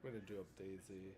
I'm gonna do up Daisy.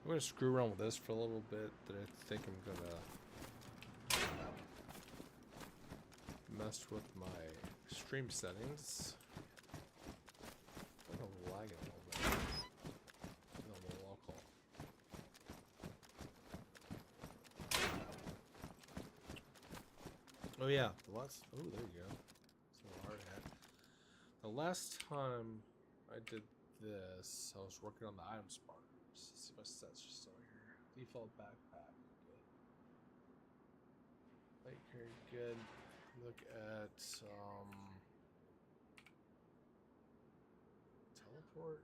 I'm gonna screw around with this for a little bit. Then I think I'm gonna mess with my stream settings. I think I'm lagging a little bit. No, the local. Oh yeah, the last. Oh, there you go. It's a hard hat. The last time I did this, I was working on the item sparkers. Let's see if my stats are still here. Default backpack. Good. Light carry. Good. Look at teleport.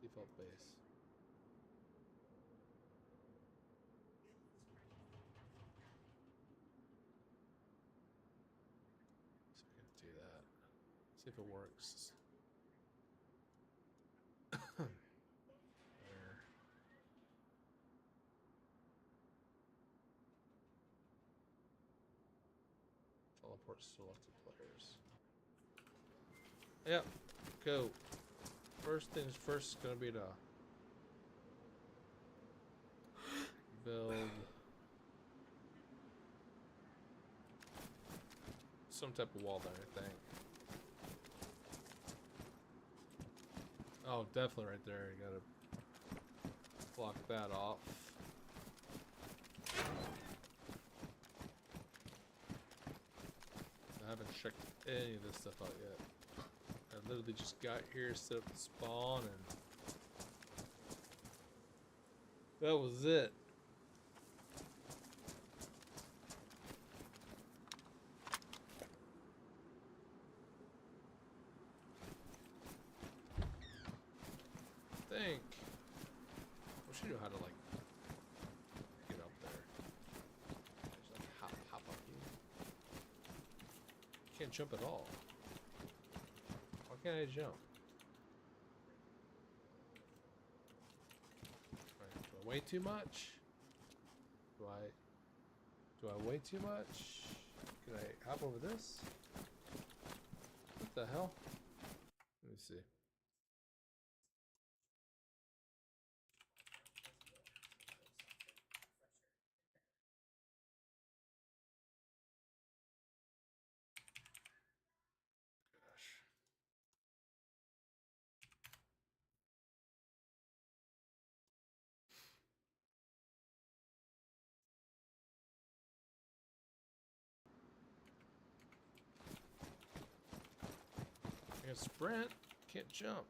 Default base. So I can do that. See if it works. There. Teleport selected players. Yep. Go. First things first is gonna be to build some type of wall there, I think. Oh, definitely right there. You gotta block that off. I haven't checked any of this stuff out yet. I literally just got here, set up the spawn, and that was it. I think we should know how to like get up there. Just like hop up here. Can't jump at all. Why can't I jump? Right, do I weigh too much? Do I weigh too much? Can I hop over this? What the hell? Let me see. I can sprint, can't jump.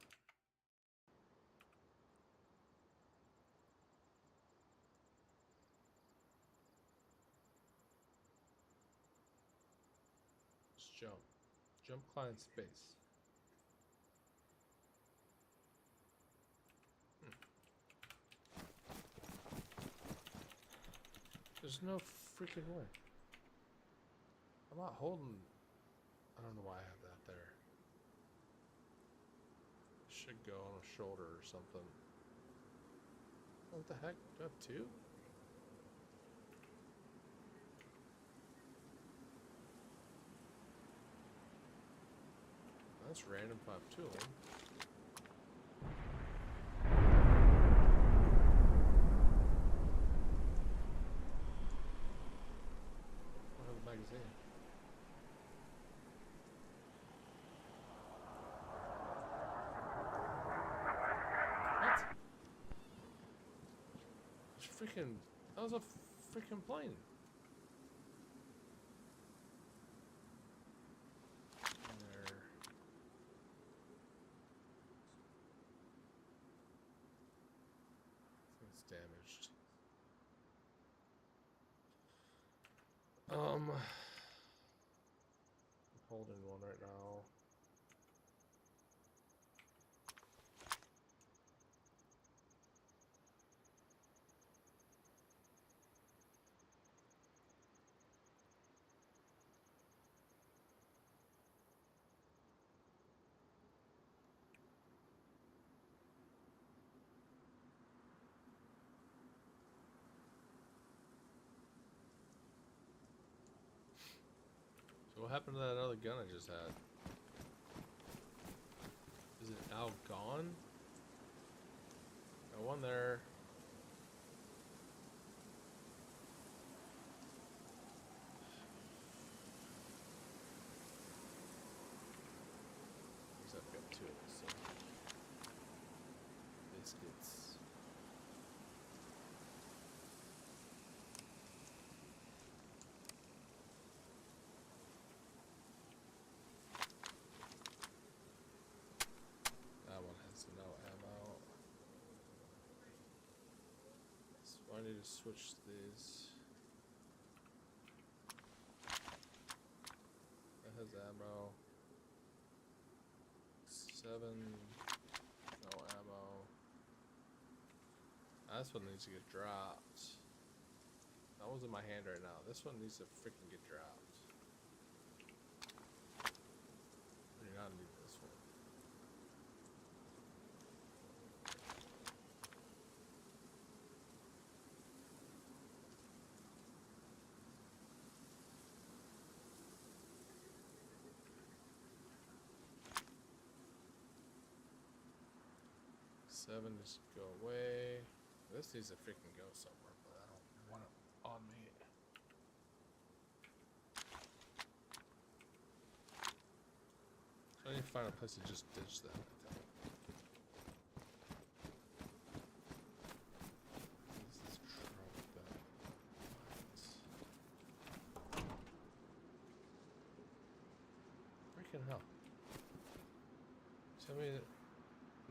Just jump. Jump, climb, space. There's no freaking way. I'm not holding. I don't know why I have that there. Should go on a shoulder or something. What the heck? Do I have two? That's random. I have two of them. I have a magazine. Freaking, that was a freaking plane. There. It's damaged. I'm holding one right now. So what happened to that other gun I just had? Is it now gone? Got one there. I've got two of these. So. Biscuits. That one has no ammo. So I need to switch these. That has ammo. 7. No ammo. This one needs to get dropped. That one's in my hand right now. This one needs to freaking get dropped. I do not need this one. Seven, just go away. This needs to freaking go somewhere, but I don't find a place to just ditch them, I think. This is trouble back. Freaking hell. Tell me that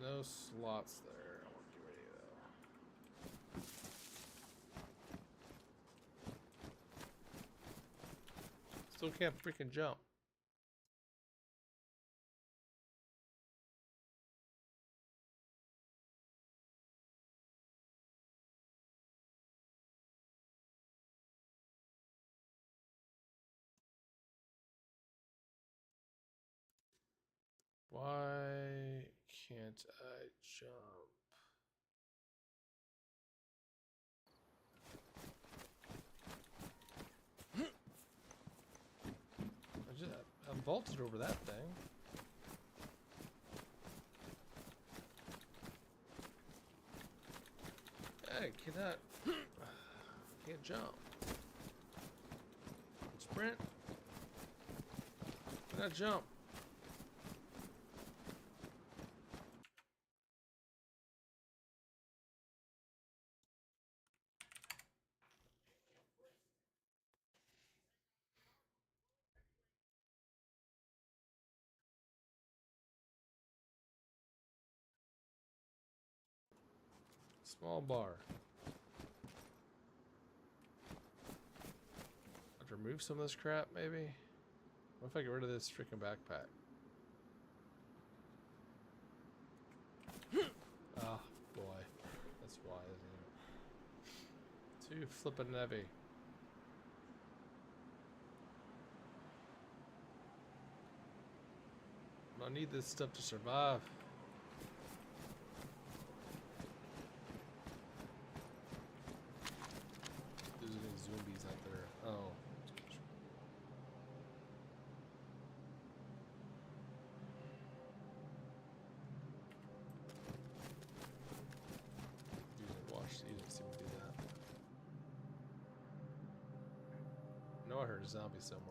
no slots there. I won't get ready though. Still can't freaking jump. Why can't I jump? I vaulted over that thing. Hey, can't jump. Sprint. Cannot jump. Small bar. I have to remove some of this crap, maybe? What if I get rid of this freaking backpack? Ah, boy. That's why, isn't it? Too flippin' heavy. I need this stuff to survive. There's any zombies out there. Oh. You didn't see me do that. No, I heard a zombie somewhere.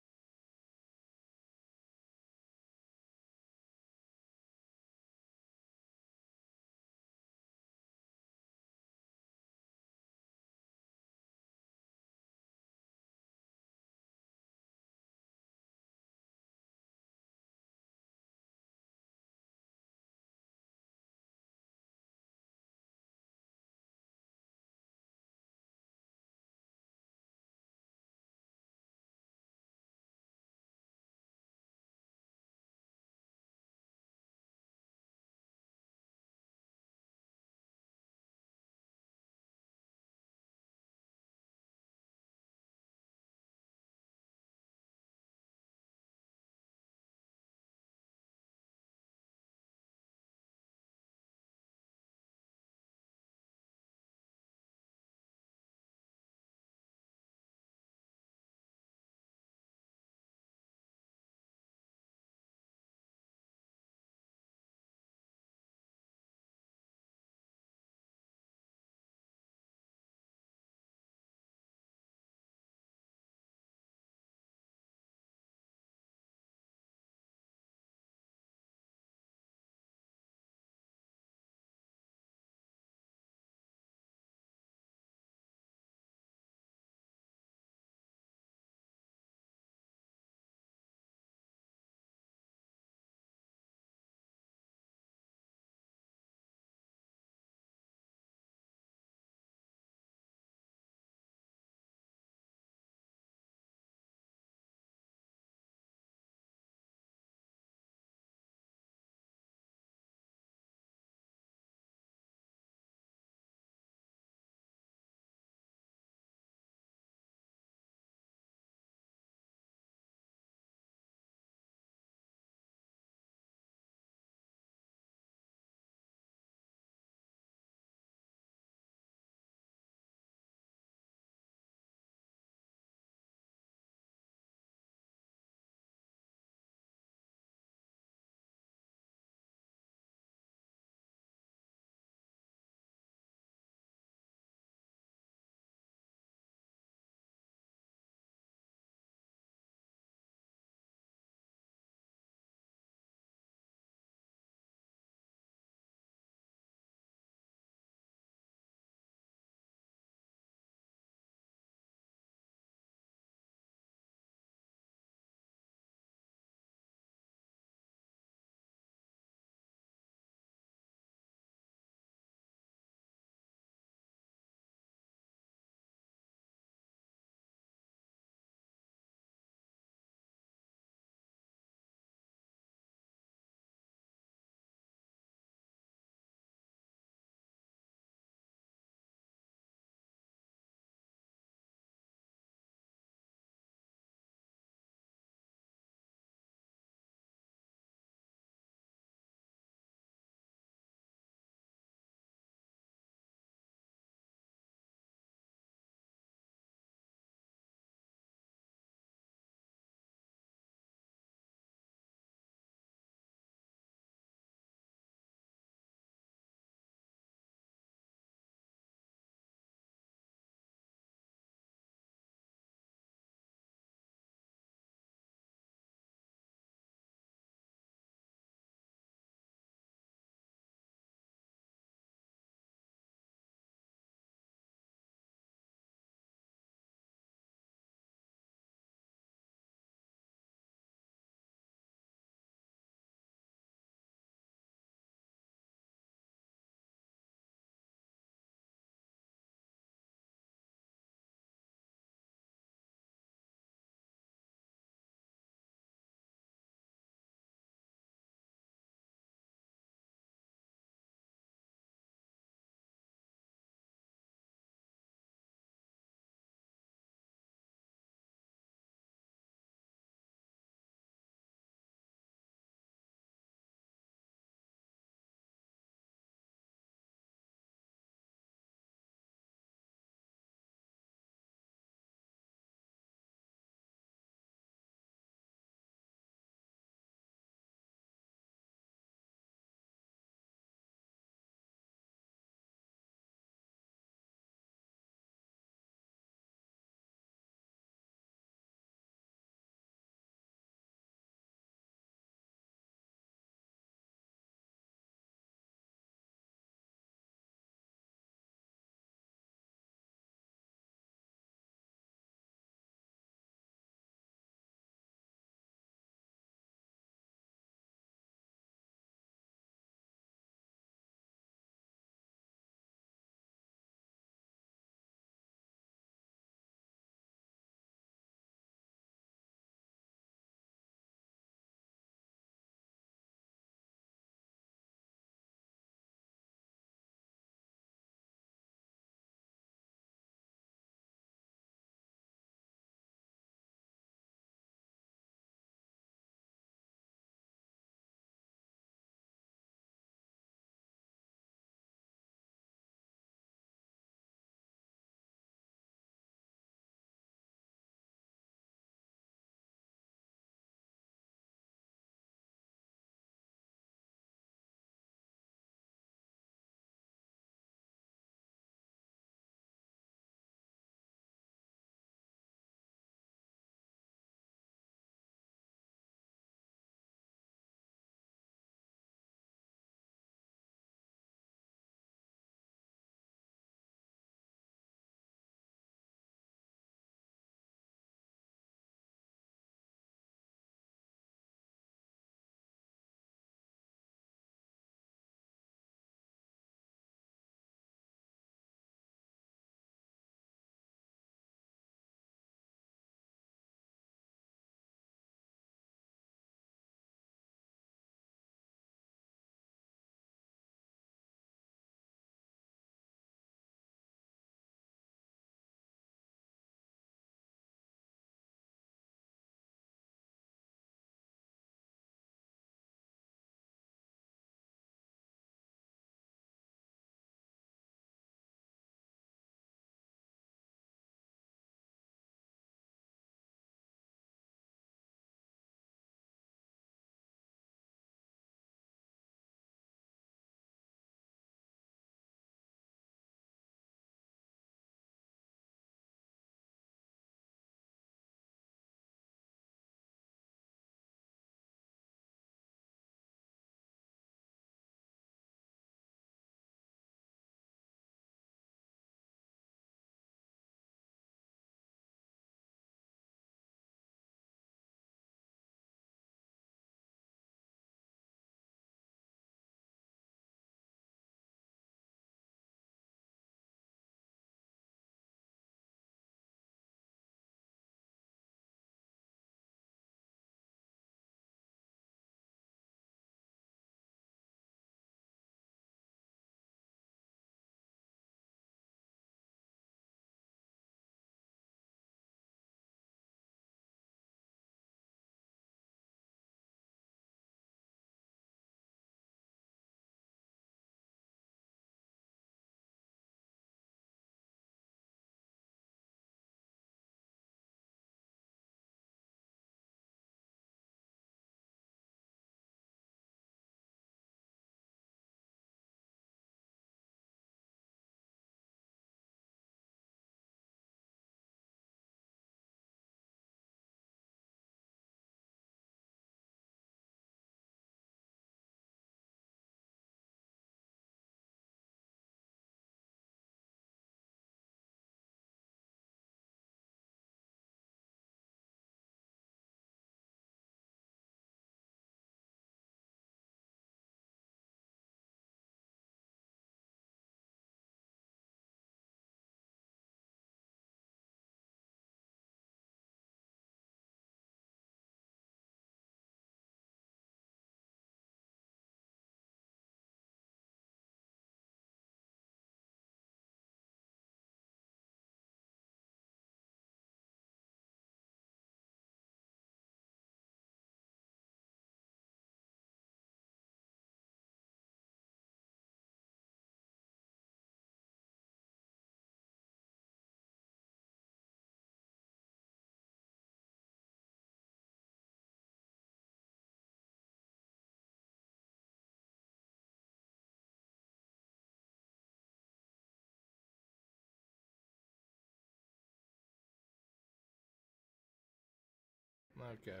Okay.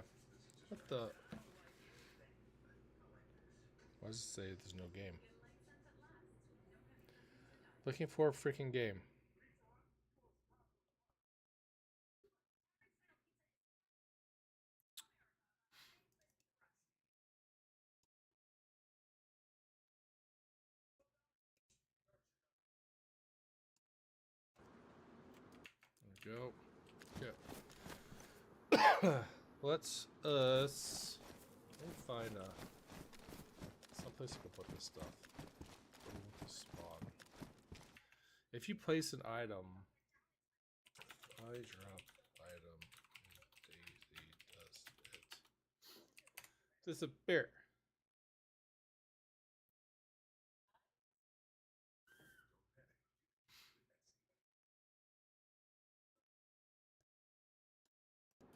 What the? Why does it say there's no game? Looking for a freaking game. There we go. Okay. Let's let me find someplace to put this stuff. Spawn. If you place an item, I drop item. Daisy does it disappear?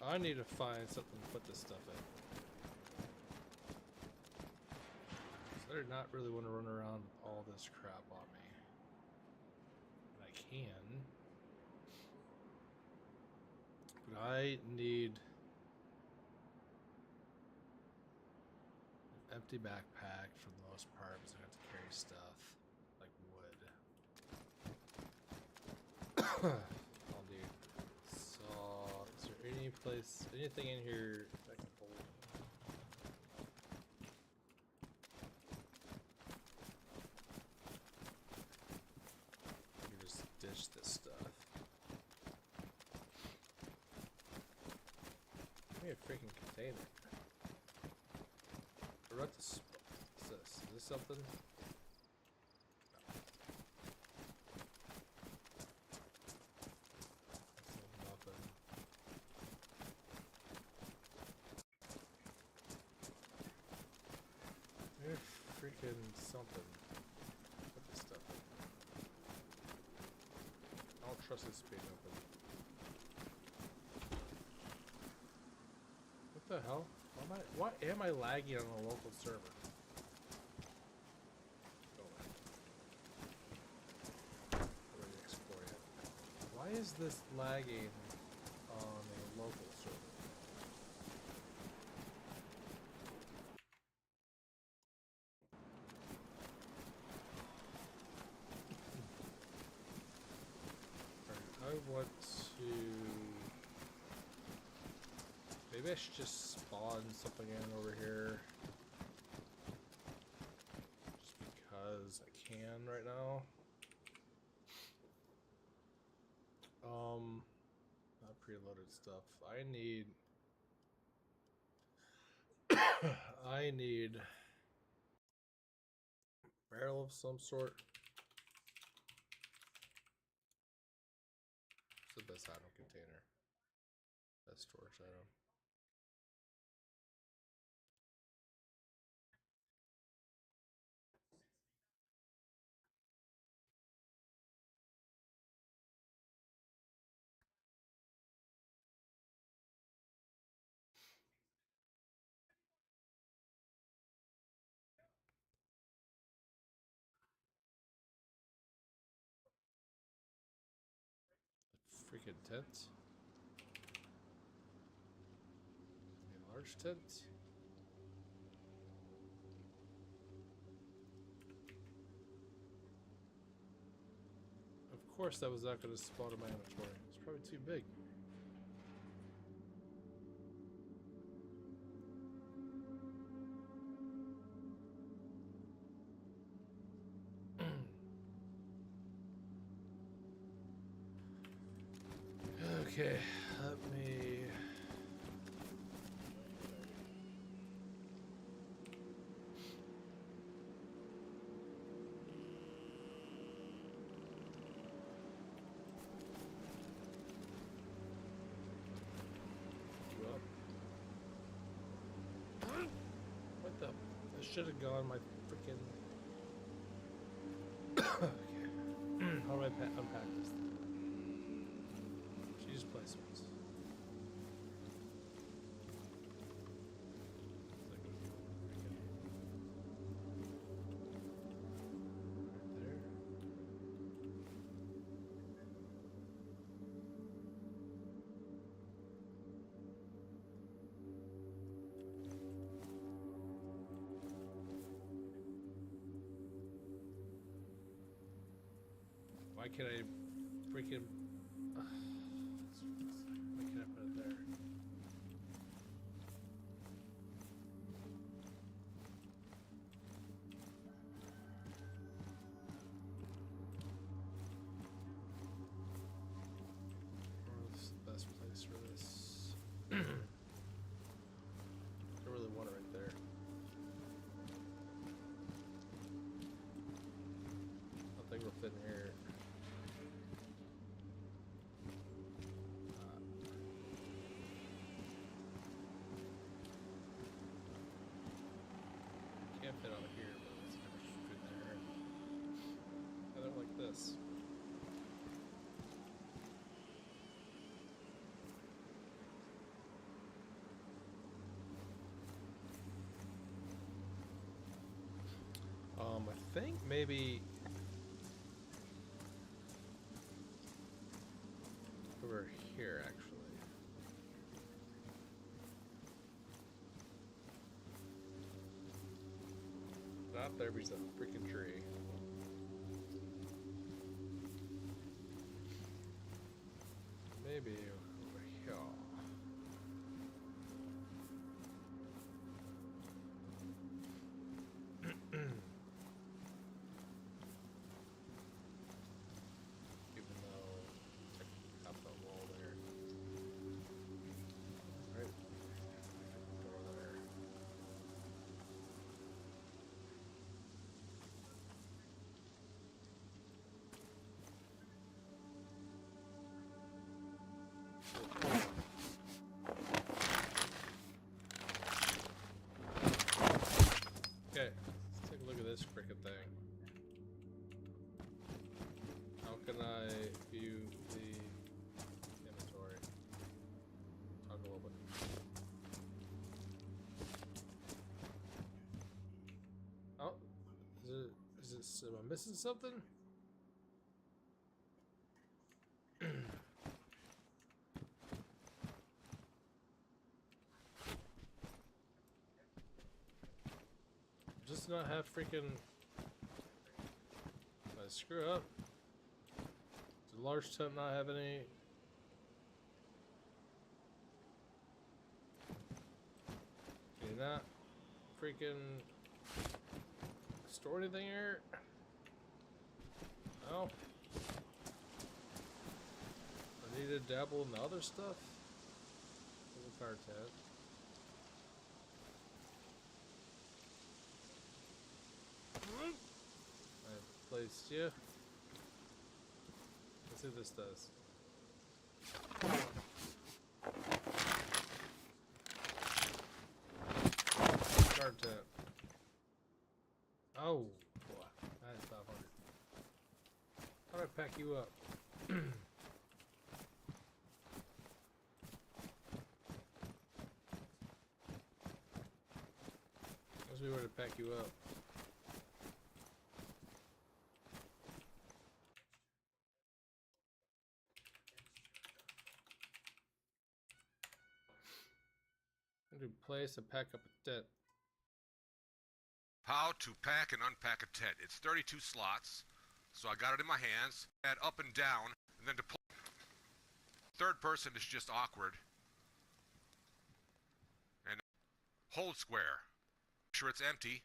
I need to find something to put this stuff in. So I do not really want to run around with all this crap on me. But I can. But I need an empty backpack for the most part, because I have to carry stuff like wood. I'll do. So, is there any place, anything in here I can hold? I can just ditch this stuff. Give me a freaking container. What is this? Is this something? No. Nothing. Maybe freaking something. Put this stuff in. I don't trust this being open. What the hell? Why am I lagging on a local server? Go away. Already explored it. Why is this lagging on a local server? Alright, I want to... Maybe I should just spawn something in over here. Just because I can right now. Not preloaded stuff. I need barrel of some sort. What's the best item container? Best storage item. Freaking tent. A large tent. Of course that was not going to spawn in my inventory. It's probably too big. Okay, let me... What the? I should have gone my freaking... Okay. How do I unpack this thing? Choose placements. Why can't I freaking... why can't I put it there? Where's the best place for this? I really want it right there. Nothing will fit in here. Can't fit on here, but it's kind of fit there. I don't like this. I think maybe over here, actually. Not there, because a freaking tree. Maybe over here. Even though technically up the wall there. Right. Door there. Okay, let's take a look at this frickin' thing. How can I view the inventory? Talk a little bit. Oh, am I missing something? Just not have freaking. If I screw up. Does a large tent not have any? Can you not freaking store anything here? No. I need to dabble in the other stuff. The fire tent. I've placed you. Let's see what this does. Guard tent. Oh, boy. That's 500. How do I pack you up? Let's see where to pack you up. To place and pack up a tent. How to pack and unpack a tent. It's 32 slots, so I got it in my hands. Add up and down, and then to pull. Third person is just awkward. And hold square. Make sure it's empty.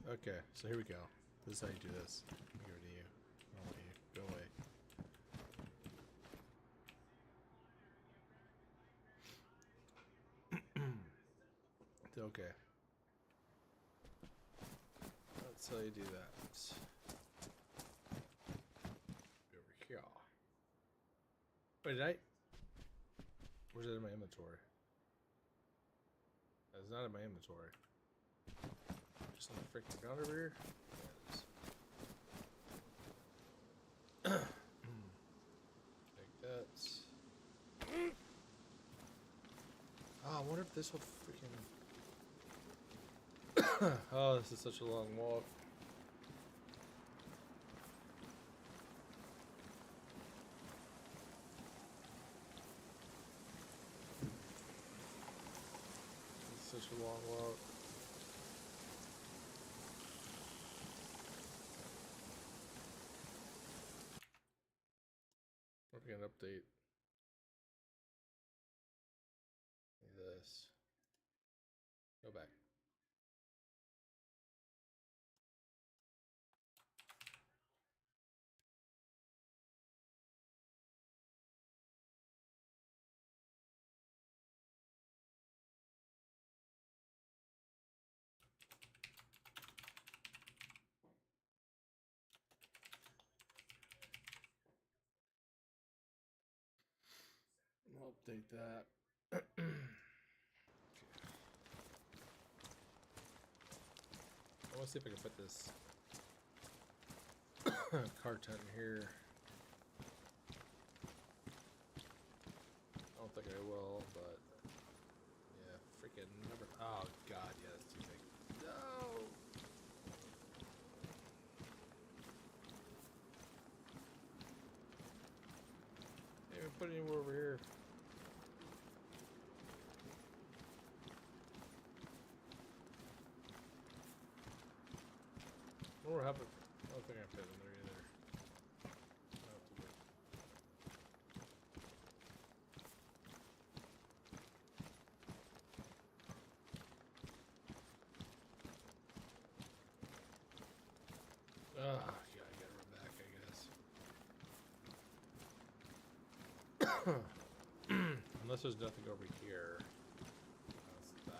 Okay, so here we go. This is how you do this. Let me give it to you. I'll let you go away. Okay. That's how you do that. Over here. Wait, did I? Where's it in my inventory? It's not in my inventory. Just on the freaking ground over here. There it is. this will freaking. Oh, this is such a long walk. It's such a long walk. We're gonna update this. Go back. I'll update that. I want to see if I can put this car tent in here. I don't think I will, but yeah, freaking number. Oh god, yeah, that's too big. No. Can't even put it anywhere over here. What happened? I don't think I fit in there either. Not too big. Ah, yeah, I gotta run back, I guess. Unless there's nothing over here. That's that.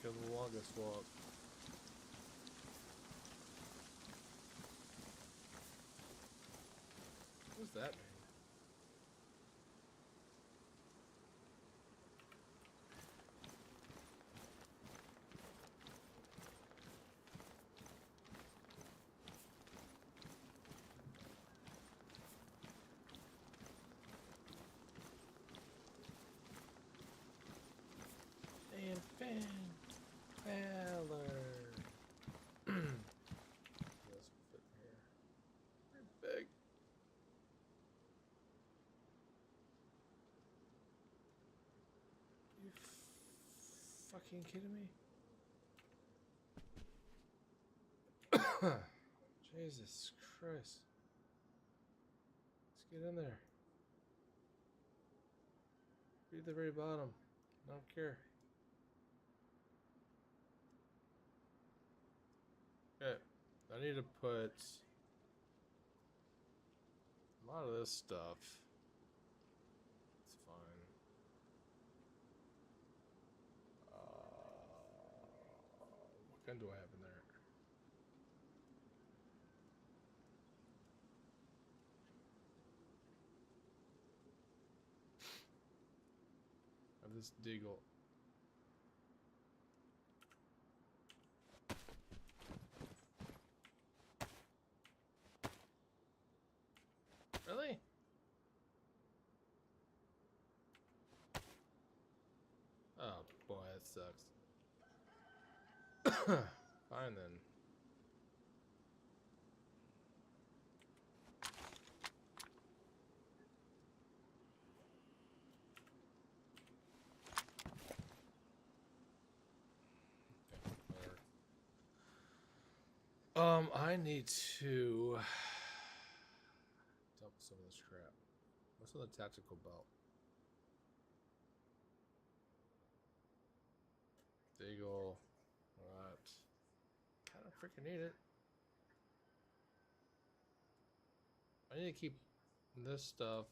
The longest walk. What does that mean? And fan. Valor. This will fit in here. Pretty big. You fucking kidding me? Jesus Christ. Let's get in there. Be at the very bottom. I don't care. Okay. I need to put a lot of this stuff. It's fine. What gun do I have in there? I have this Deagle. Really? Oh boy, that sucks. Fine then. I need to dump some of this crap. What's on the tactical belt? Deagle. What? I don't freaking need it. I need to keep this stuff.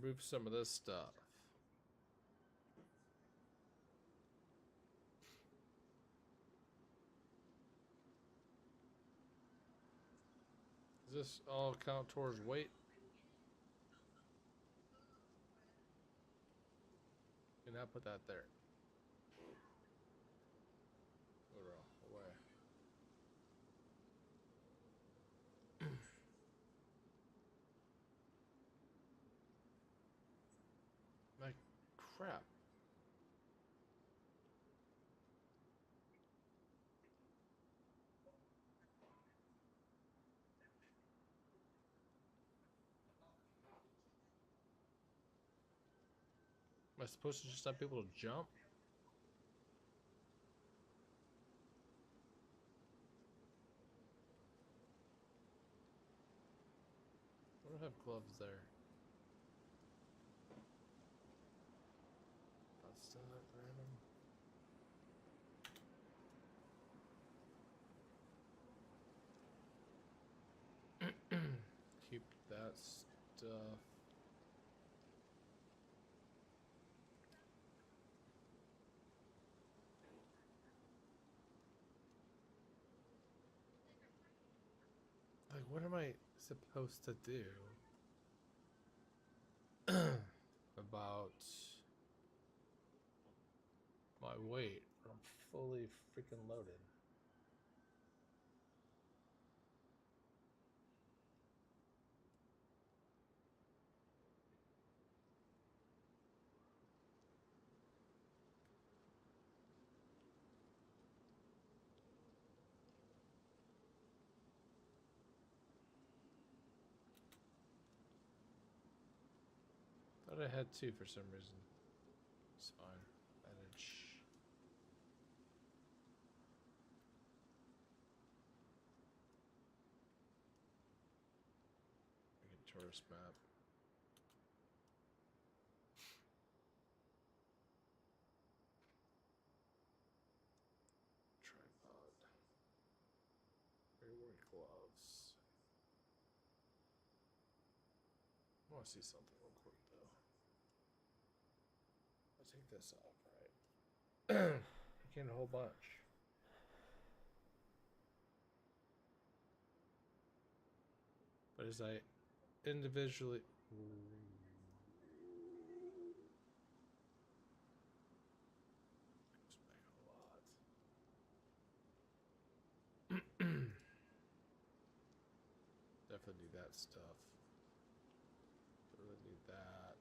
remove some of this stuff. Does this all count towards weight? Do not put that there. Away. Like crap. Am I supposed to just not be able to jump? I don't have gloves there. That's still not random. Keep that stuff. Like, what am I supposed to do about my weight? I'm fully freaking loaded. Thought I had two for some reason. It's fine. Manage. Make a tourist map. Tripod. We're wearing gloves. I want to see something real quick though. I'll take this off, right? I can't a whole bunch. But as I individually definitely need that stuff. Really need that.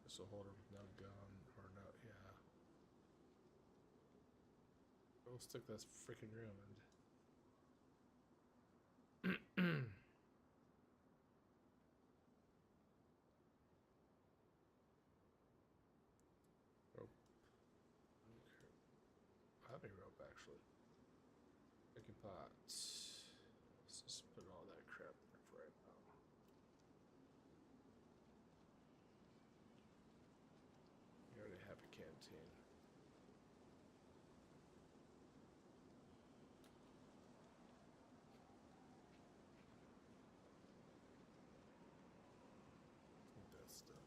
This will hold her with no gun or no, yeah. We'll stick this freaking ruined. Rope. Okay. I have a rope actually. Picky pots. Let's just put all that crap in there for right now. We already have a canteen. Take that stuff.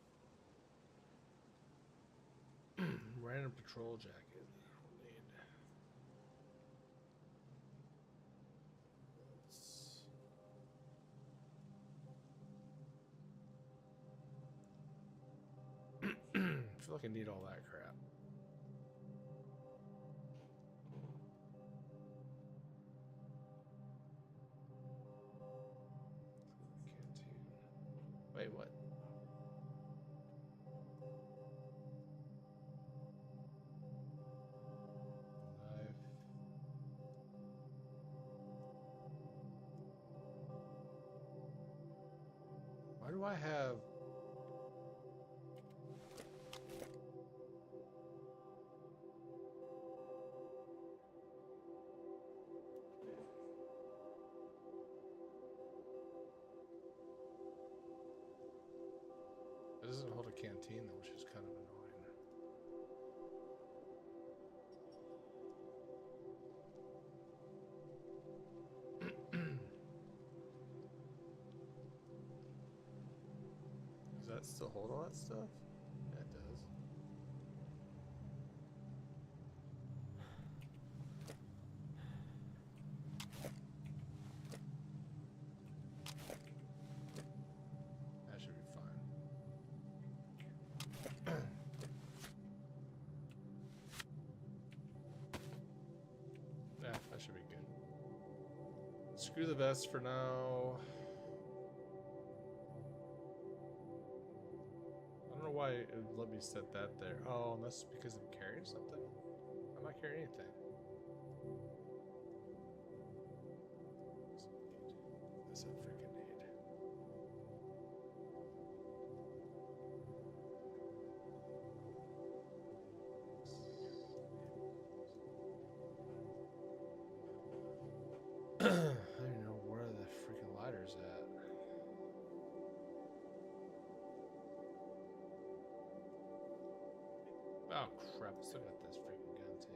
Random patrol jacket. We'll need. I feel like I need all that crap. Canteen. Wait, what? Knife. Why do I have... It doesn't hold a canteen though, which is kind of annoying. that still hold all that stuff? Yeah, it does. That should be fine. Yeah, that should be good. Screw the vest for now. I don't know why it would let me set that there. Oh, unless because I'm carrying something? I'm not carrying anything. That's a freaking need. I don't even know where the freaking lighter's at. Oh crap, I still got this freaking gun too.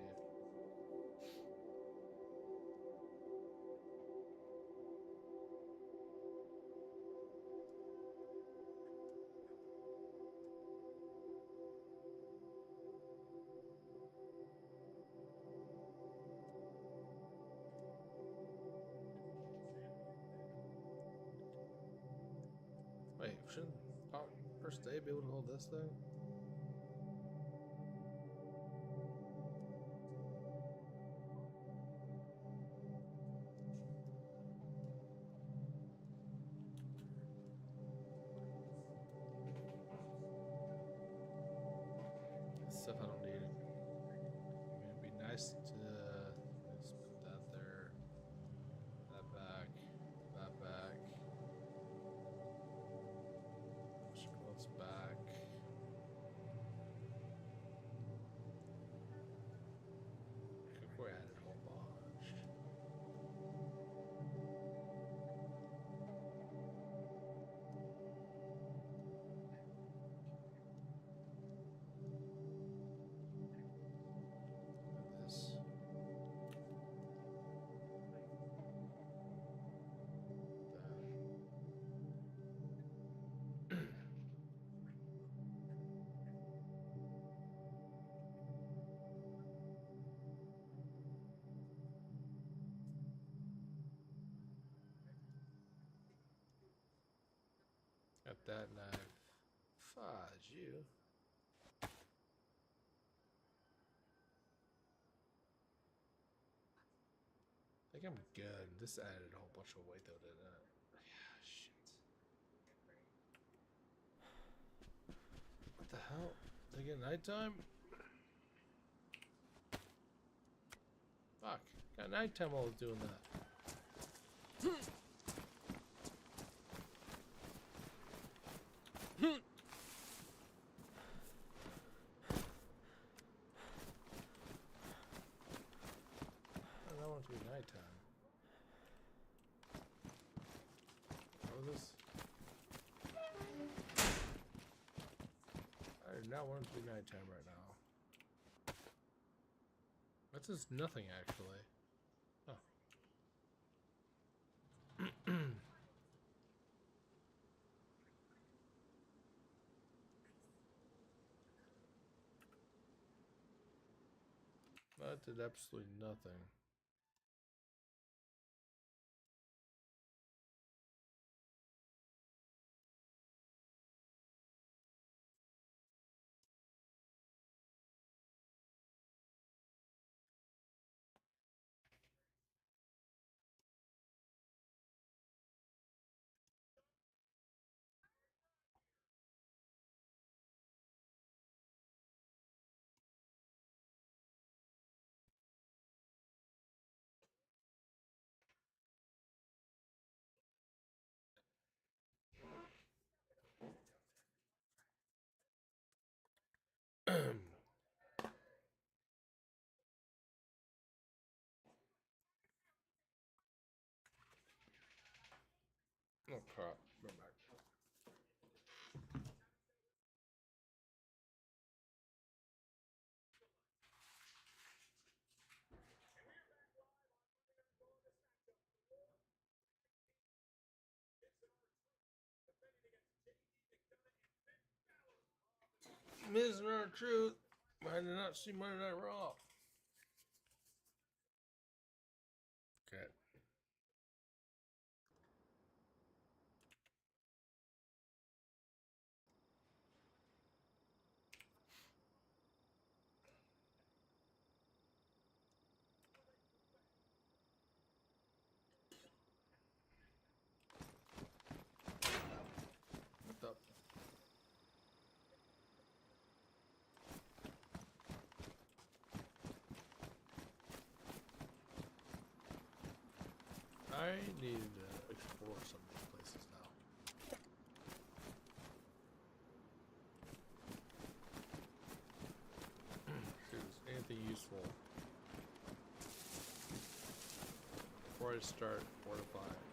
Wait, shouldn't first day be able to hold this thing? Stuff I don't need. I mean, it'd be nice to just put that there, that back, push close back. Cookware added a whole bunch. This. Got that knife. Fudge you. I think I'm good. This added a whole bunch of weight though, didn't it? Yeah, shit. What the hell? Did I get nighttime? Fuck. Got nighttime while I was doing that. I don't want it to be nighttime. What was this? I do not want it to be nighttime right now. That says nothing actually. Oh. That did absolutely nothing. Oh crap. We're back. Missing our truth. I did not see Monday Night Raw. Okay. What the? I need to explore some of these places now. See if there's anything useful before I start fortifying.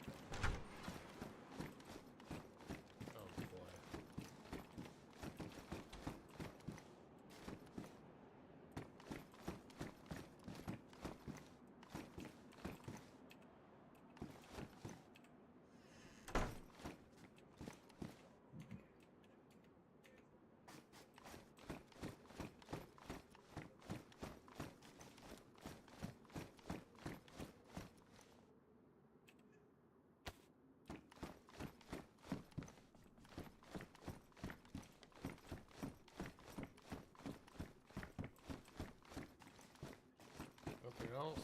Oh boy. Nothing else?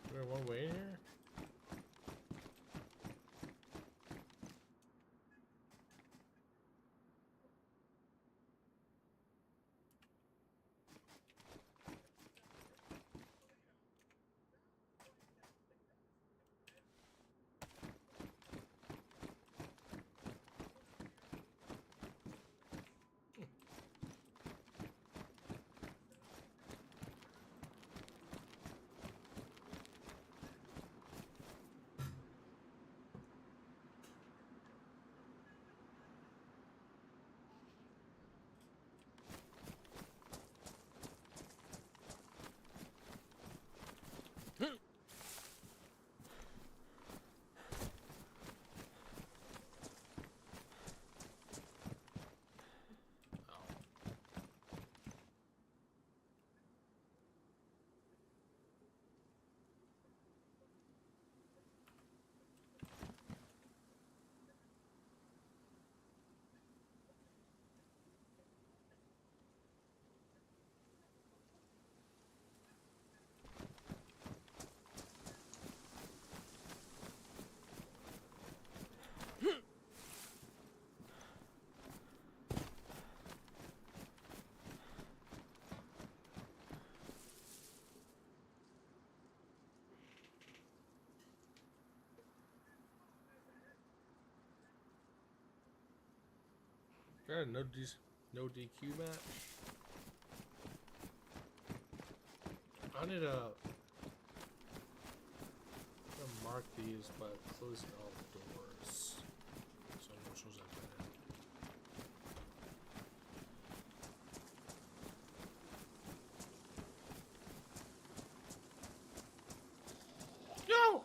Is there one way in here? Got a no DQ match. I need to mark these by closing all the doors, so I know which ones I've been in. No!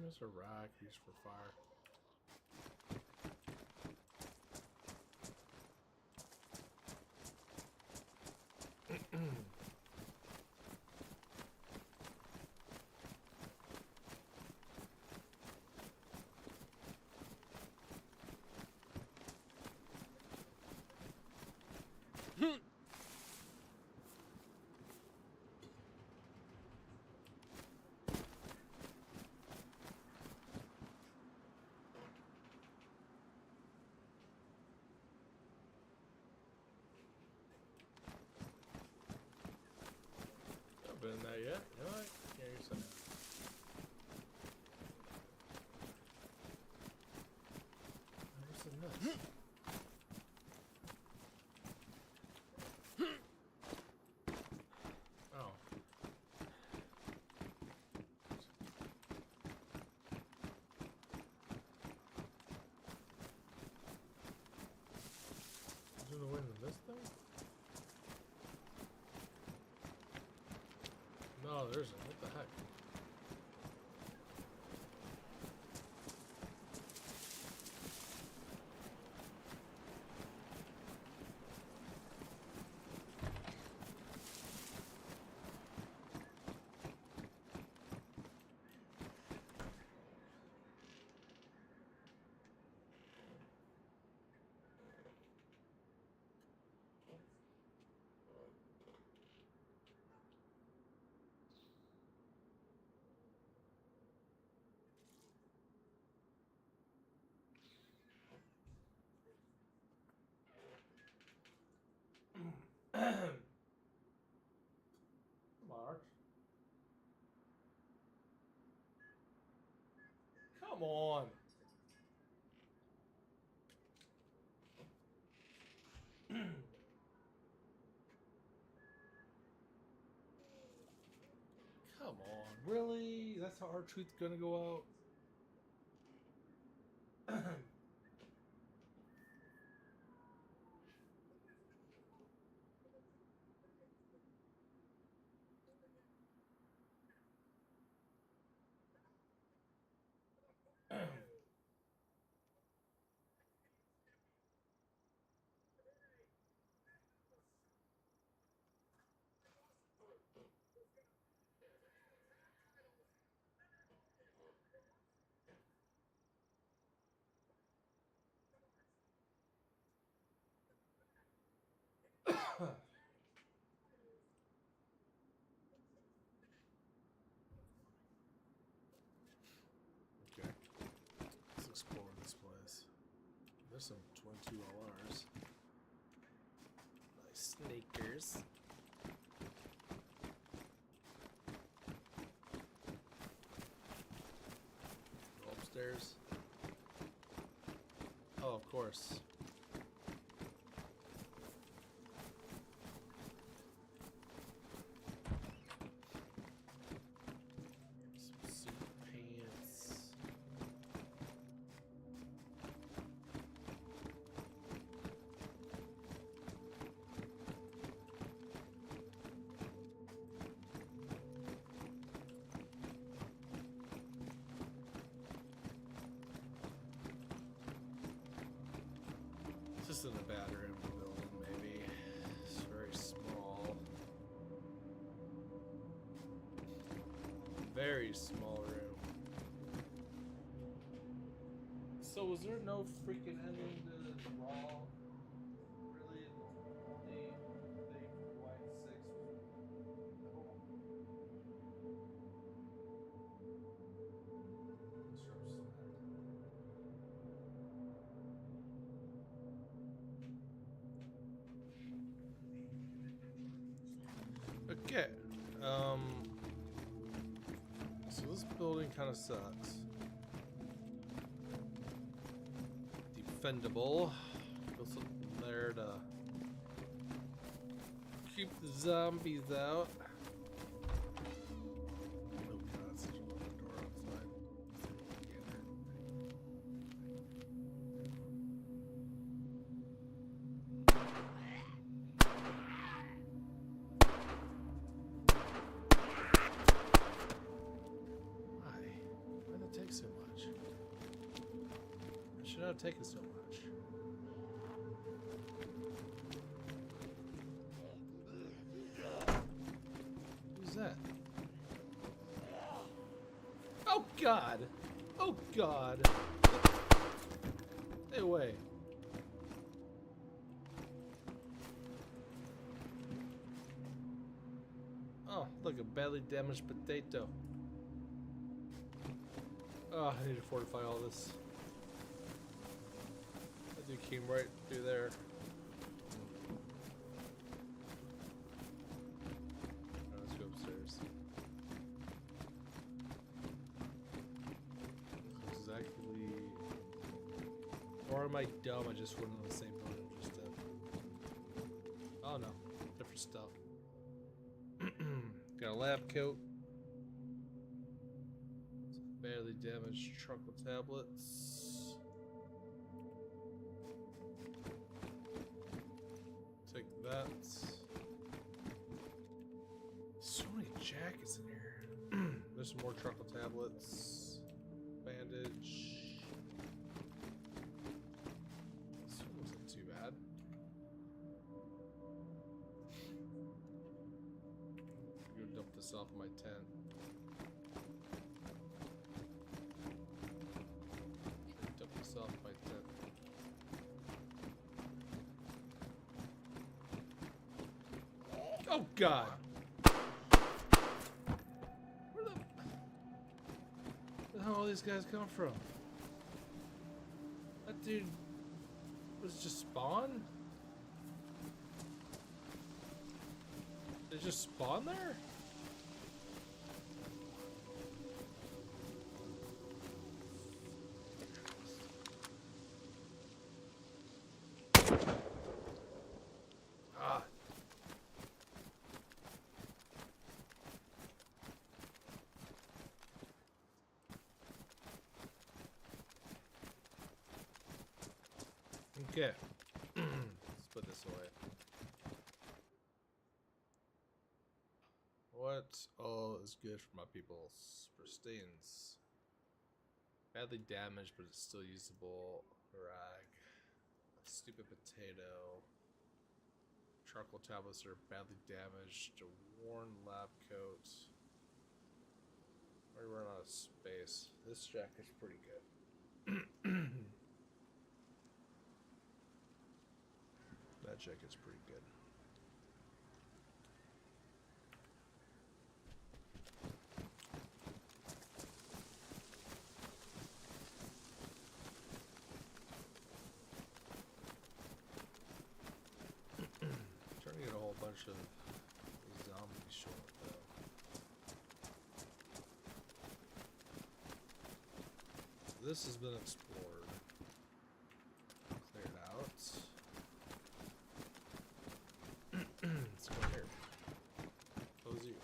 There's a rack used for fire. Nice. Oh. Is there a way into this thing? No, there isn't. What the heck? March. Come on. Come on. Really? That's how our truth's gonna go out? Okay. Let's explore this place. There's some 22 LRs. Nice snakers. Go upstairs. Oh, of course. Some suit pants. This isn't a bad room to build in, maybe. It's very small. Very small room. So was there no freaking ending to Raw? Really? The only thing for White 6 was... Okay. So this building kind of sucks. Defendable. Put something there to keep the zombies out. Oh god, such a long door outside. Why did it take so much? It should not have taken so much. Who's that? Oh god! Oh god! Stay away. Oh, look, a badly damaged potato. Oh, I need to fortify all this. I do came right through there. Alright, let's go upstairs. Exactly Or am I dumb? I just went on the same building just did. Oh no, different stuff. Got a lab coat. Badly damaged truckle tablets. Take that. So many jackets in here. There's some more truckle tablets. Bandage. This one wasn't too bad. Go dump this off my tent. Dump this off my tent. Oh God! Where the hell all these guys come from? That dude was just spawn? They just spawn there? Ah. Okay. Let's put this away. What all is good for my people's pristines? Badly damaged, but it's still usable. Rag. A stupid potato. Charcoal tablets are badly damaged. A worn lab coat. We're running out of space. This jacket's pretty good. That jacket's pretty good. Trying to get a whole bunch of zombies showing up though. This has been explored. Cleared out. Let's go here. Close you.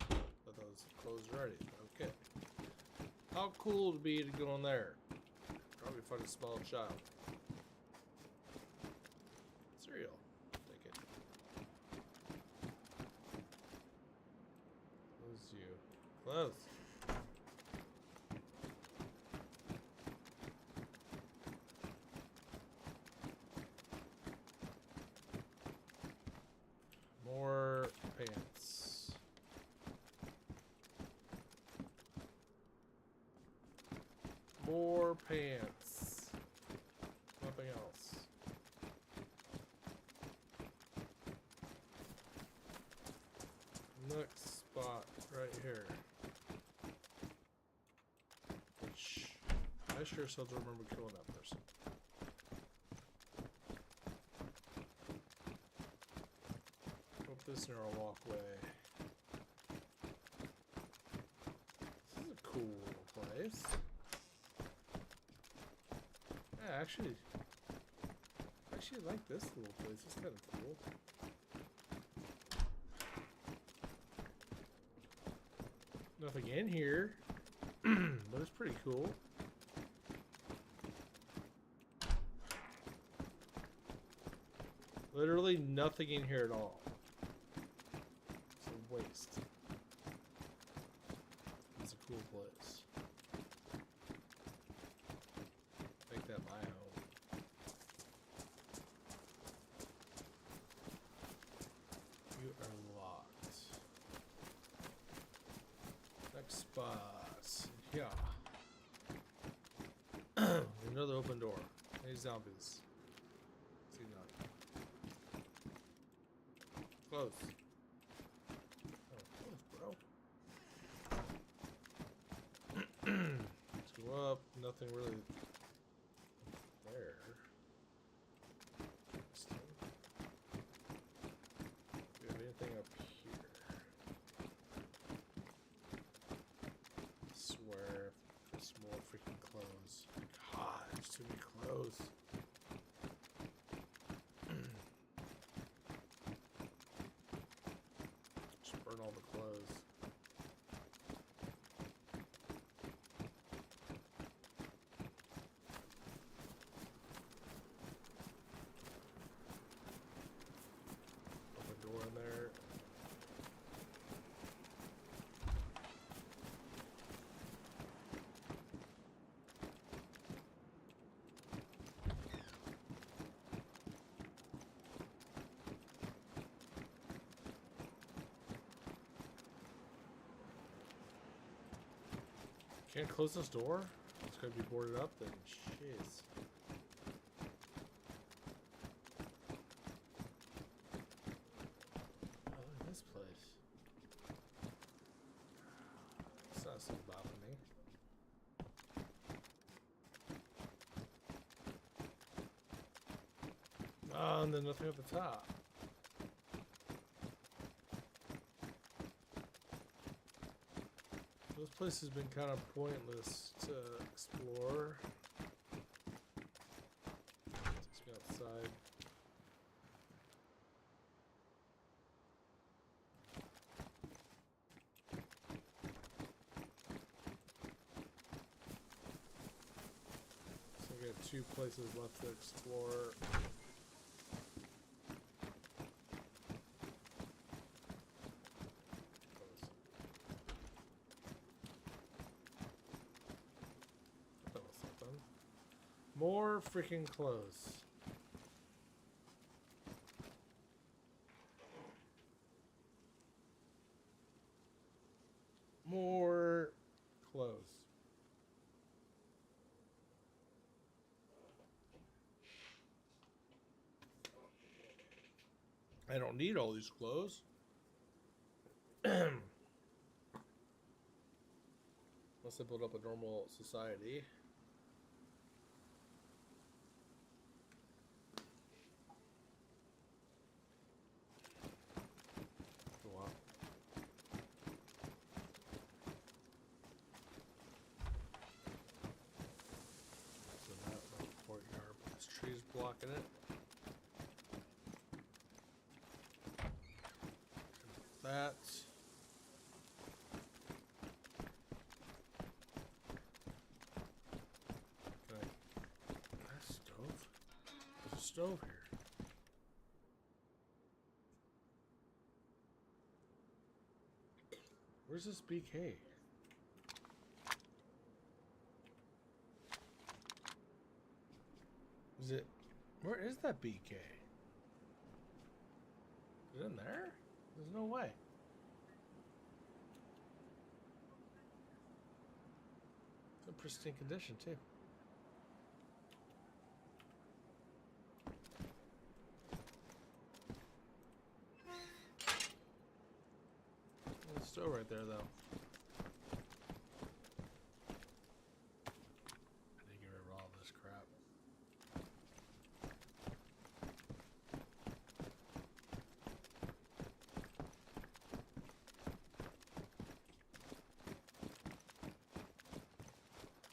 But those closed already. Okay. How cool would it be to go in there? Probably find a small child. Cereal. Take it. Close you. Close. More pants. More pants. Nothing else. Next spot right here. Which I sure still don't remember killing that person. Put this in our walkway. This is a cool place. Yeah, actually like this little place. It's kind of cool. Nothing in here, but it's pretty cool. Literally nothing in here at all. It's a waste. It's a cool place. Make that my home. You are locked. Next spot. Yeah. Another open door. Any zombies? See none. Close. Oh, close, bro. Let's go up. Nothing really there. Do we have anything up here? I swear, there's more freaking clothes. God, there's too many clothes. Can't close this door? It's gonna be boarded up then. Jeez. Oh, look at this place. It's not so bothering me. Oh, and then nothing at the top. This place has been kind of pointless to explore. Takes me outside. So we got 2 places left to explore. More freaking clothes. More clothes. I don't need all these clothes. Unless I build up a normal society. Trees blocking it. That. Can I stove? There's a stove here. Where's this BK? Is it? Where is that BK? Is it in there? There's no way. It's in pristine condition too. It's still right there though. I need to get rid of all this crap.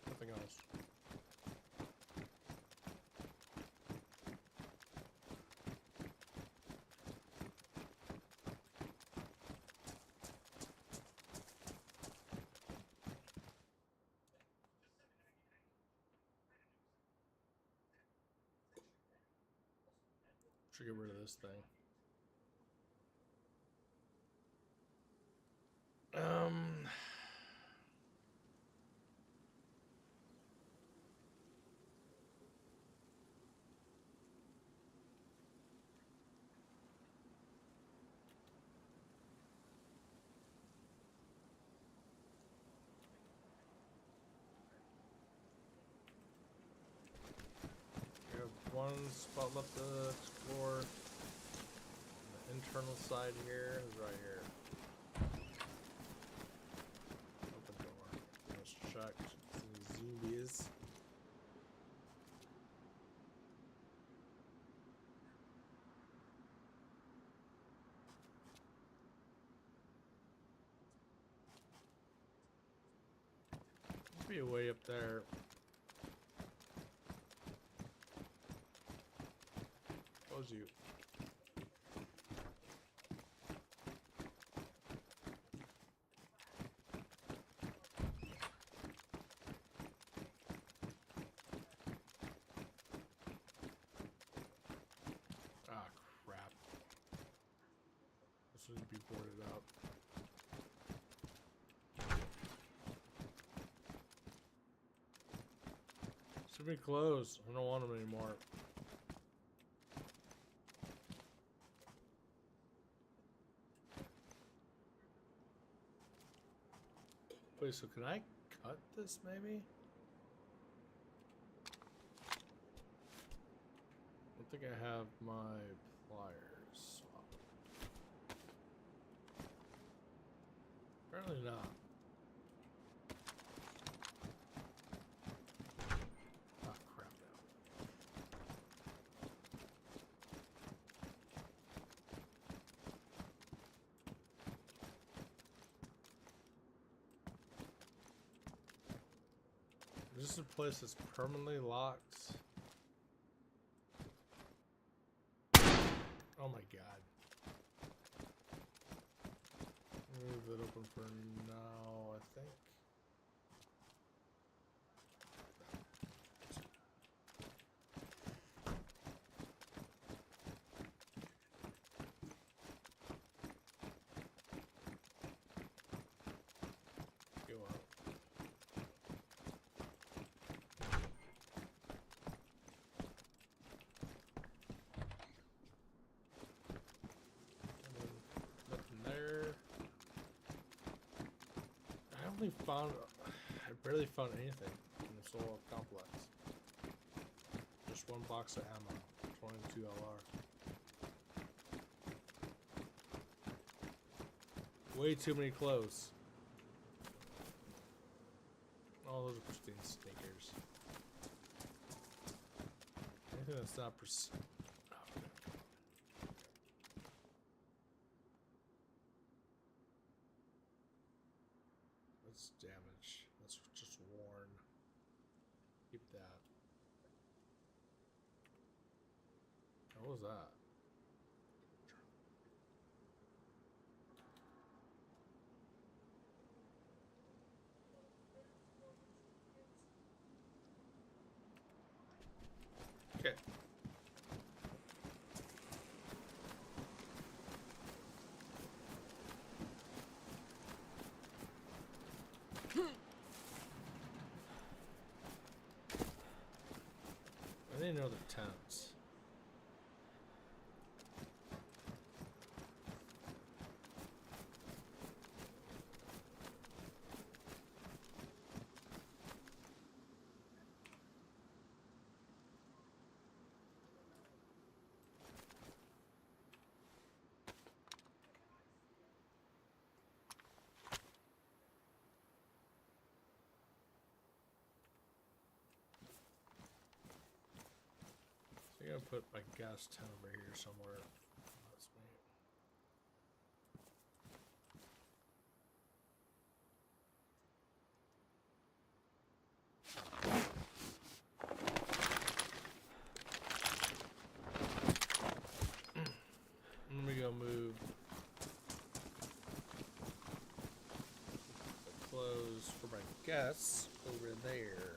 Nothing else. Should get rid of this thing. We have one spot left to explore. The internal side here is right here. Open door. Let's check some zombies. Must be a way up there. Close you. Ah, crap. This needs to be boarded up. Should be closed. I don't want them anymore. Wait, so can I cut this maybe? I don't think I have my pliers. Apparently not. Ah, crap now. Is this a place that's permanently locked? Oh my god. Leave it open for now, I think. Go out. Nothing there. I barely found anything in this whole complex. Just one box of ammo, 22 LR. Way too many clothes. Oh, those are pristine sneakers. Anything that's not pristine. That's damage. That's just worn. Keep that. What was that? Okay. I didn't know the tents. I gotta put my gas tent over here somewhere. That's me. Let me go move the clothes for my guests over there.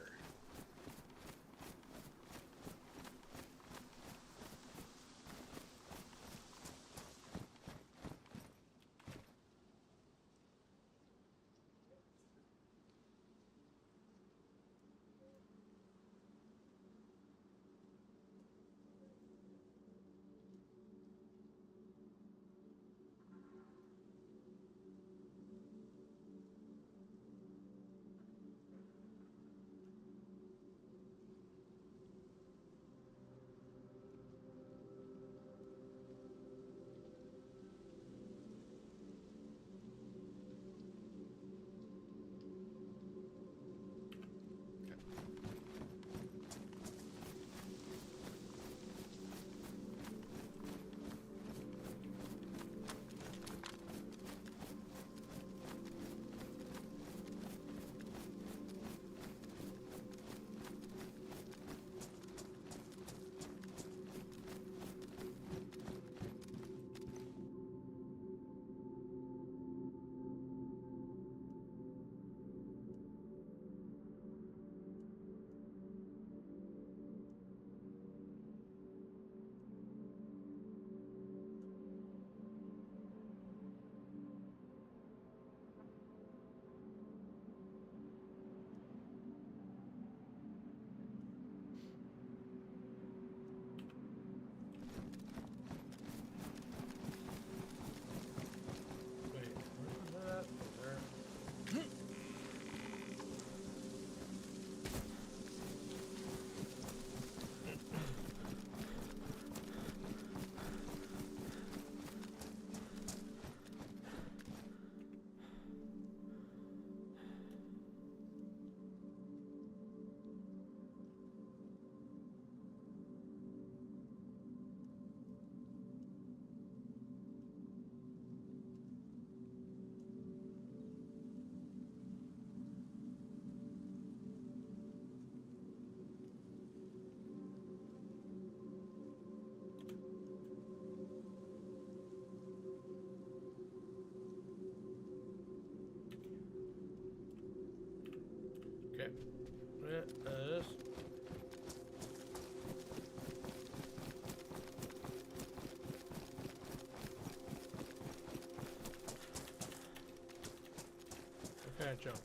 Yeah, jump.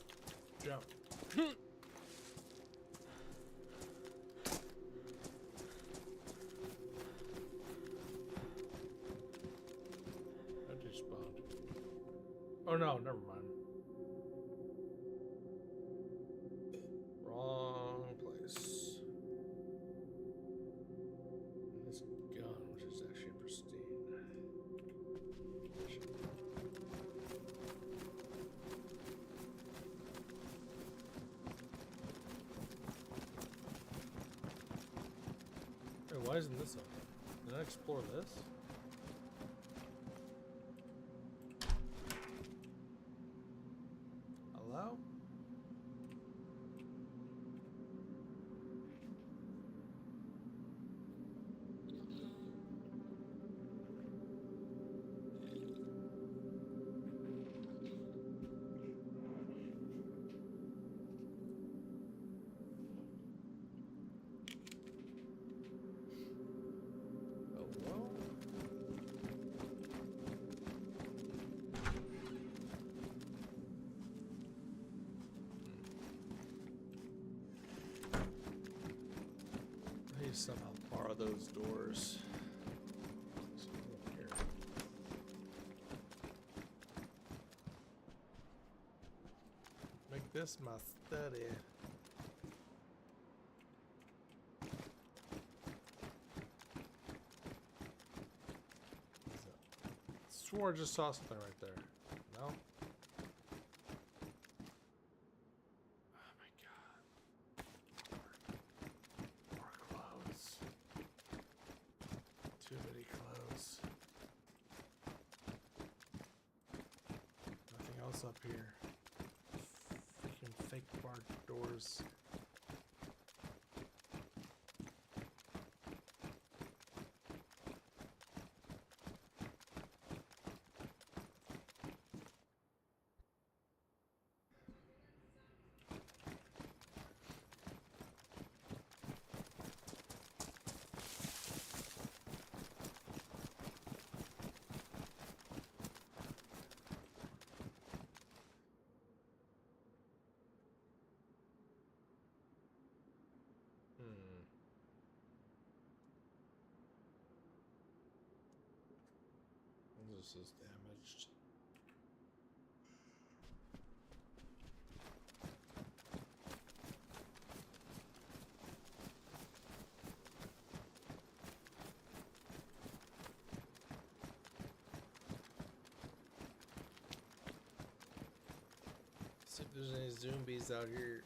Jump. That just spawned. Oh no, never mind. Wrong place. This gun, which is actually pristine. Hey, why isn't this open? Did I explore this? Hello? Hello? I need to somehow borrow those doors. Here. Make this my study. Swore I just saw something right there. No? Oh my god. More clothes. Too many clothes. Nothing else up here. Freaking fake bar doors. This is damaged. See if there's any zombies out here.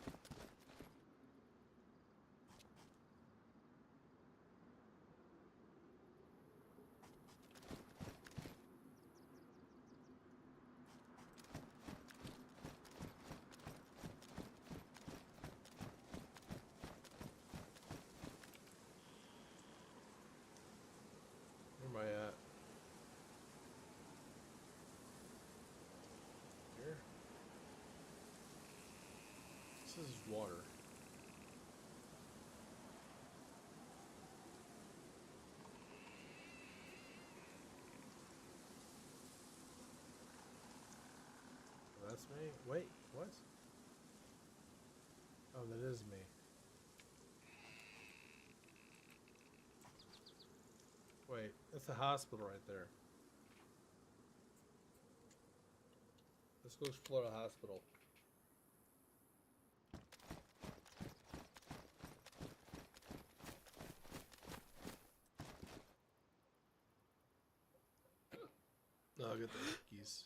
Where am I at? Here? This is water. That's me? Wait, what? Oh, that is me. Wait, that's a hospital right there. Let's go explore the hospital. No, I'll get the hickeys.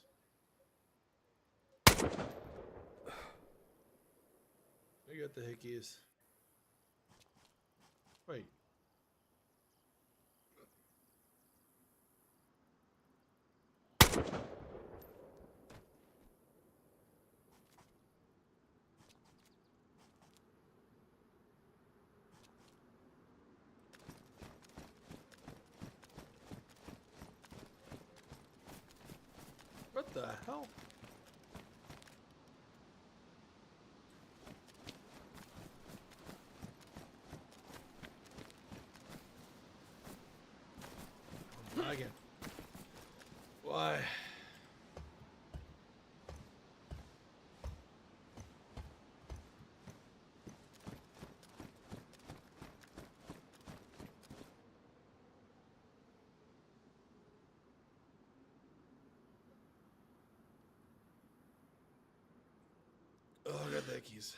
I got the hickeys. Wait. What the hell? I'm lagging. Why? sickies.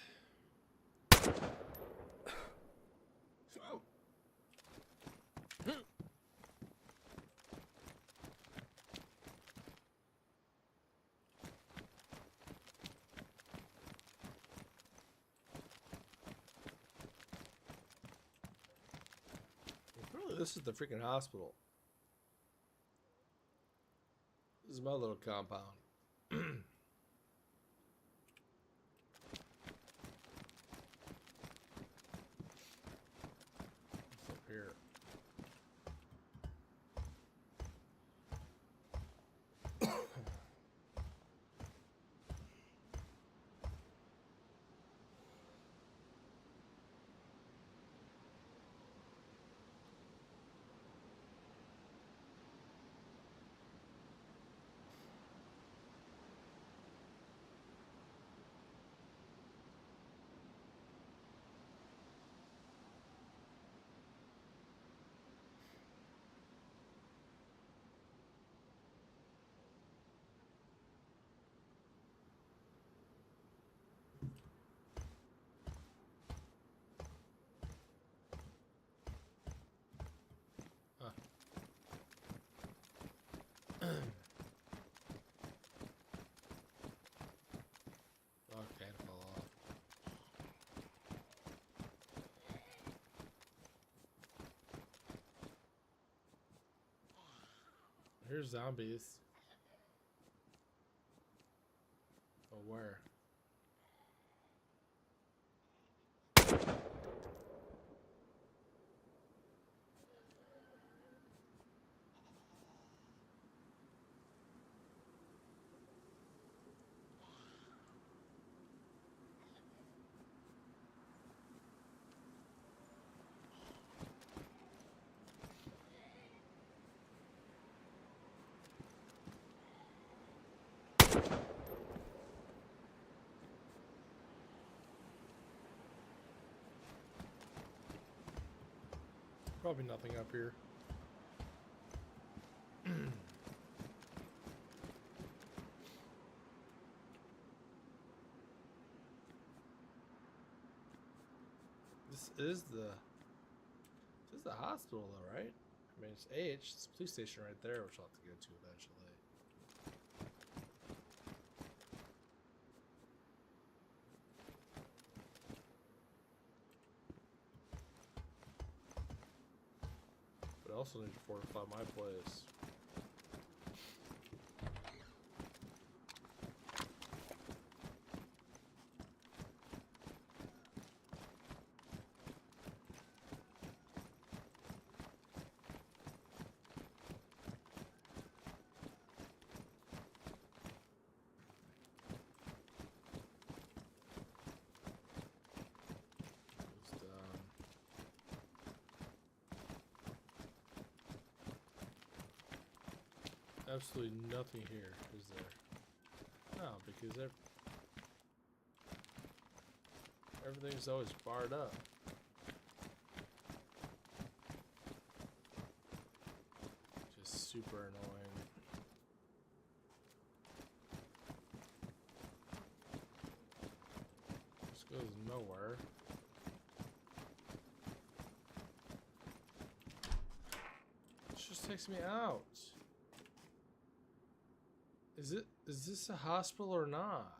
Apparently this is the freaking hospital. This is my little compound. What's up here? Okay, it fell off. Here's zombies. Oh, where? Probably nothing up here. This is the hospital though, right? I mean, it's it's a police station right there, which I'll have to get to eventually. But I also need to fortify my place. Absolutely nothing here, is there? No, because everything's always barred up. Just super annoying. This goes nowhere. This just takes me out. Is this a hospital or not?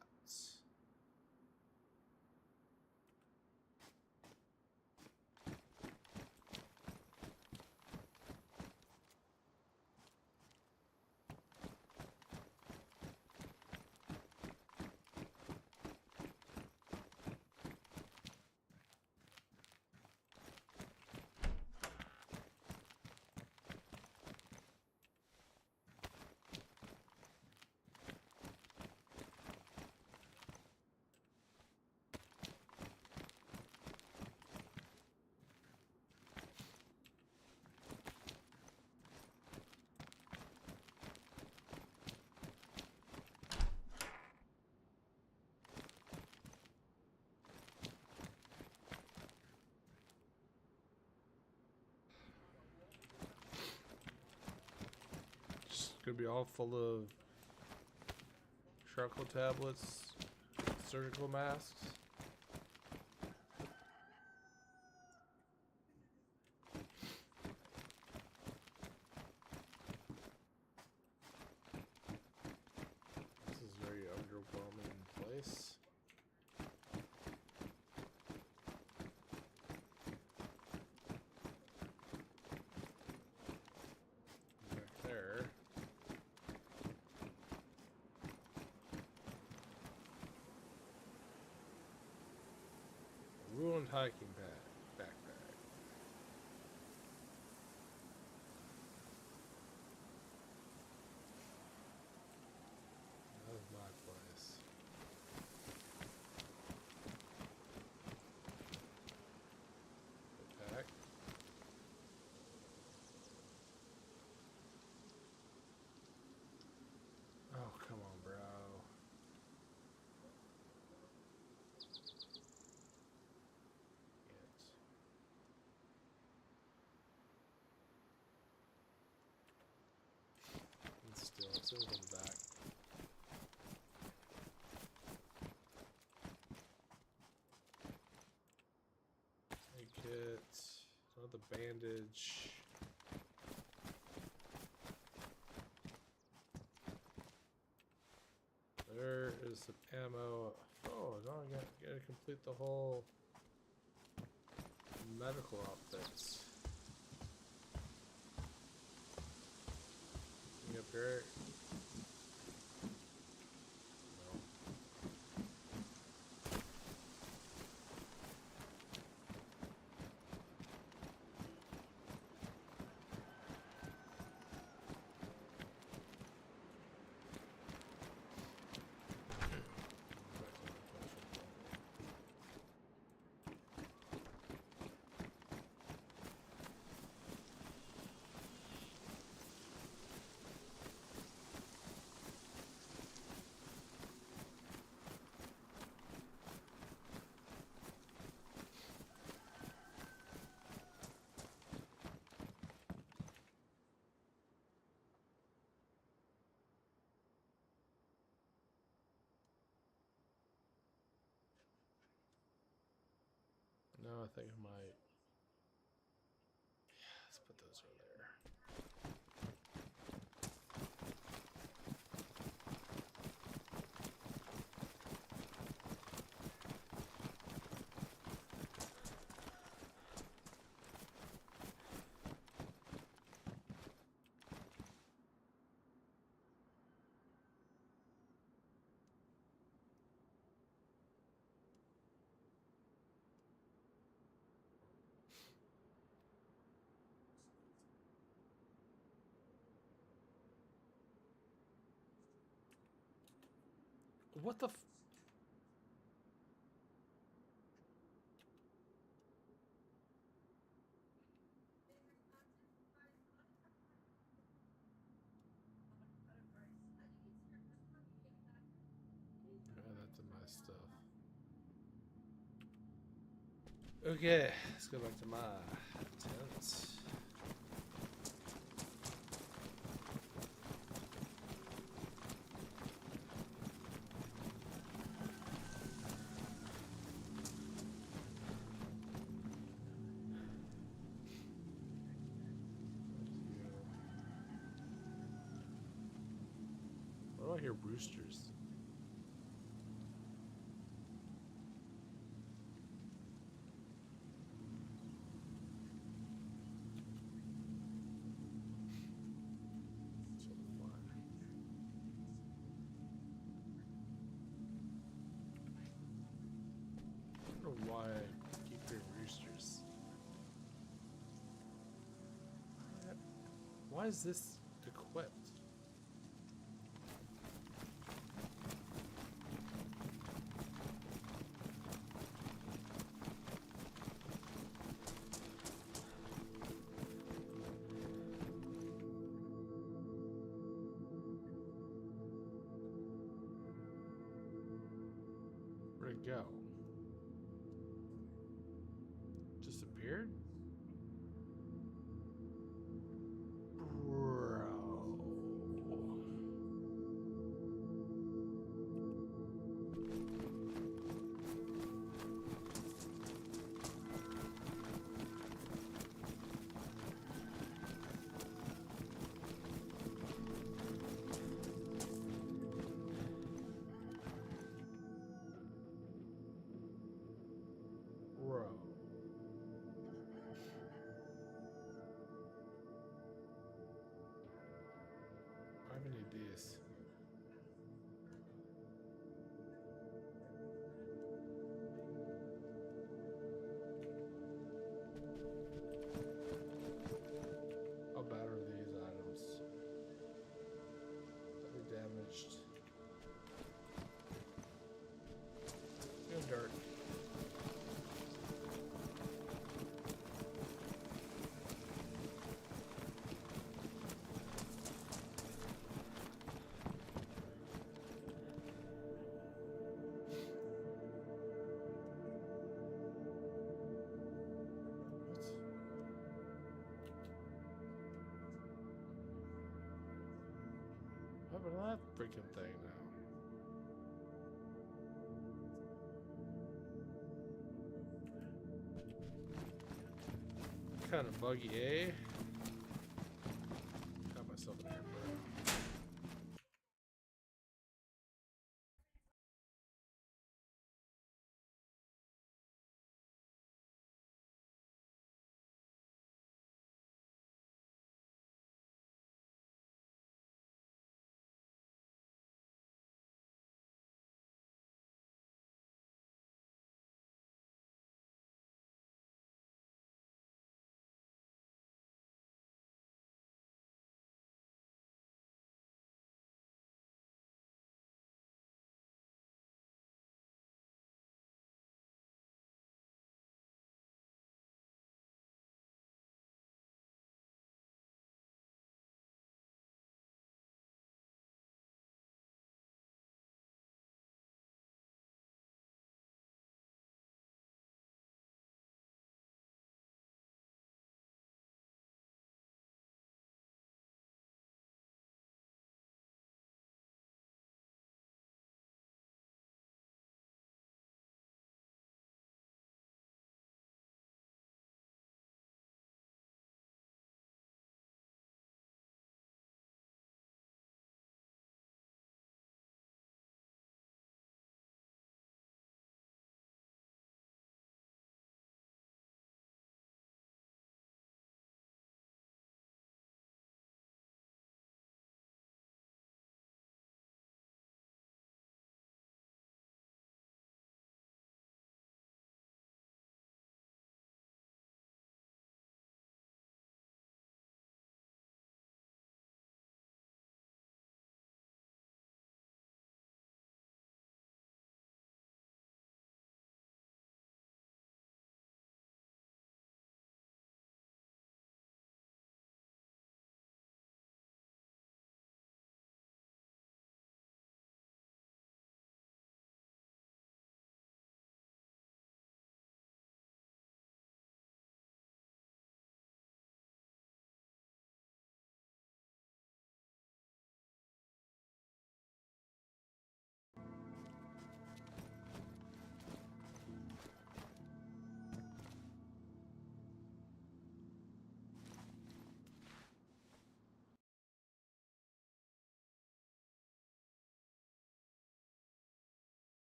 Could be all full of charcoal tablets, surgical masks. hiking bag, backpack. That was my place. Backpack. Oh, come on, bro. It's still in the back. Take it. Another bandage. There is some ammo. Oh, no, I gotta complete the whole medical outfits. You up here? No. No, I think I might. Yeah, let's put those over there. What the f- Yeah, that's in my stuff. Okay, let's go back to my tent. Why do I hear roosters? So fun. I don't know why I keep hearing roosters. Why is this equipped? Where'd it go? Disappeared? Bro. Bro. I have any ideas. happened to that freaking thing now? Kind of buggy, eh? Got myself in here, bro.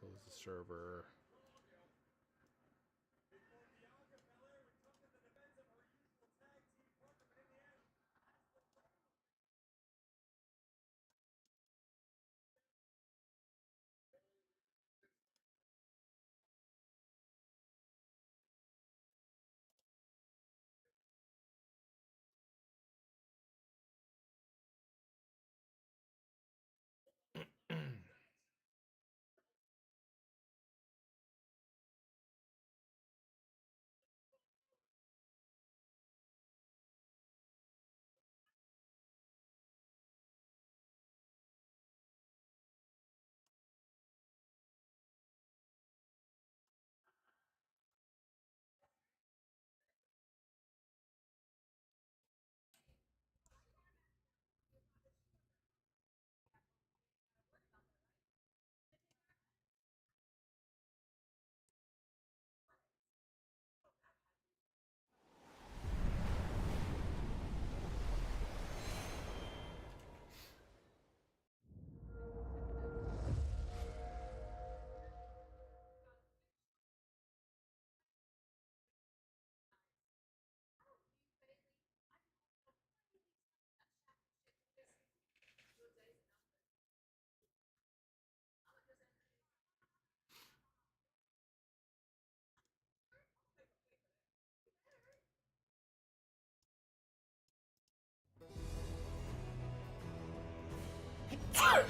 Close the server.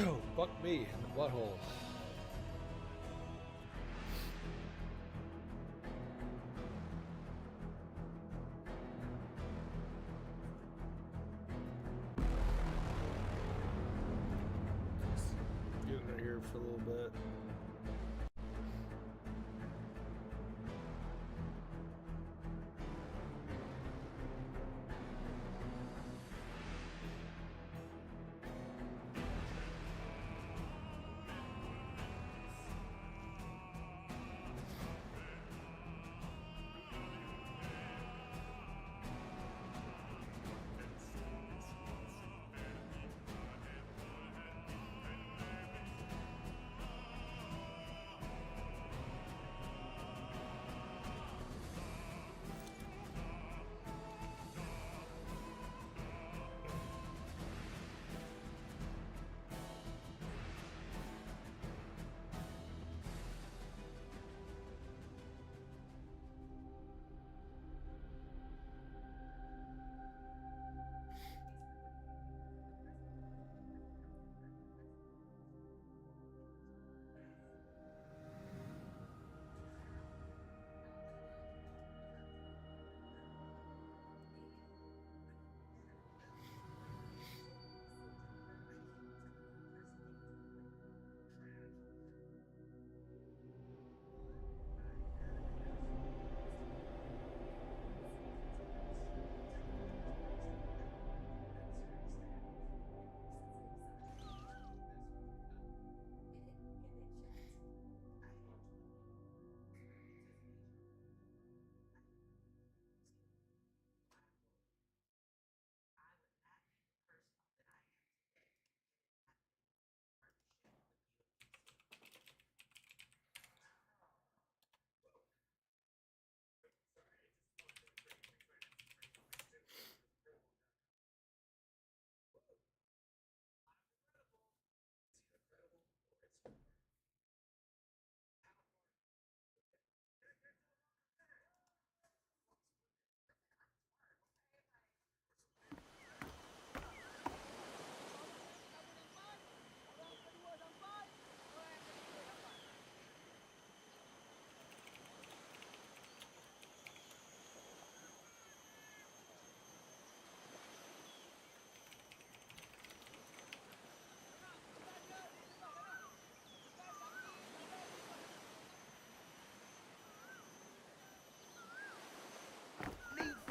Oh, fuck me in the butthole. little bit.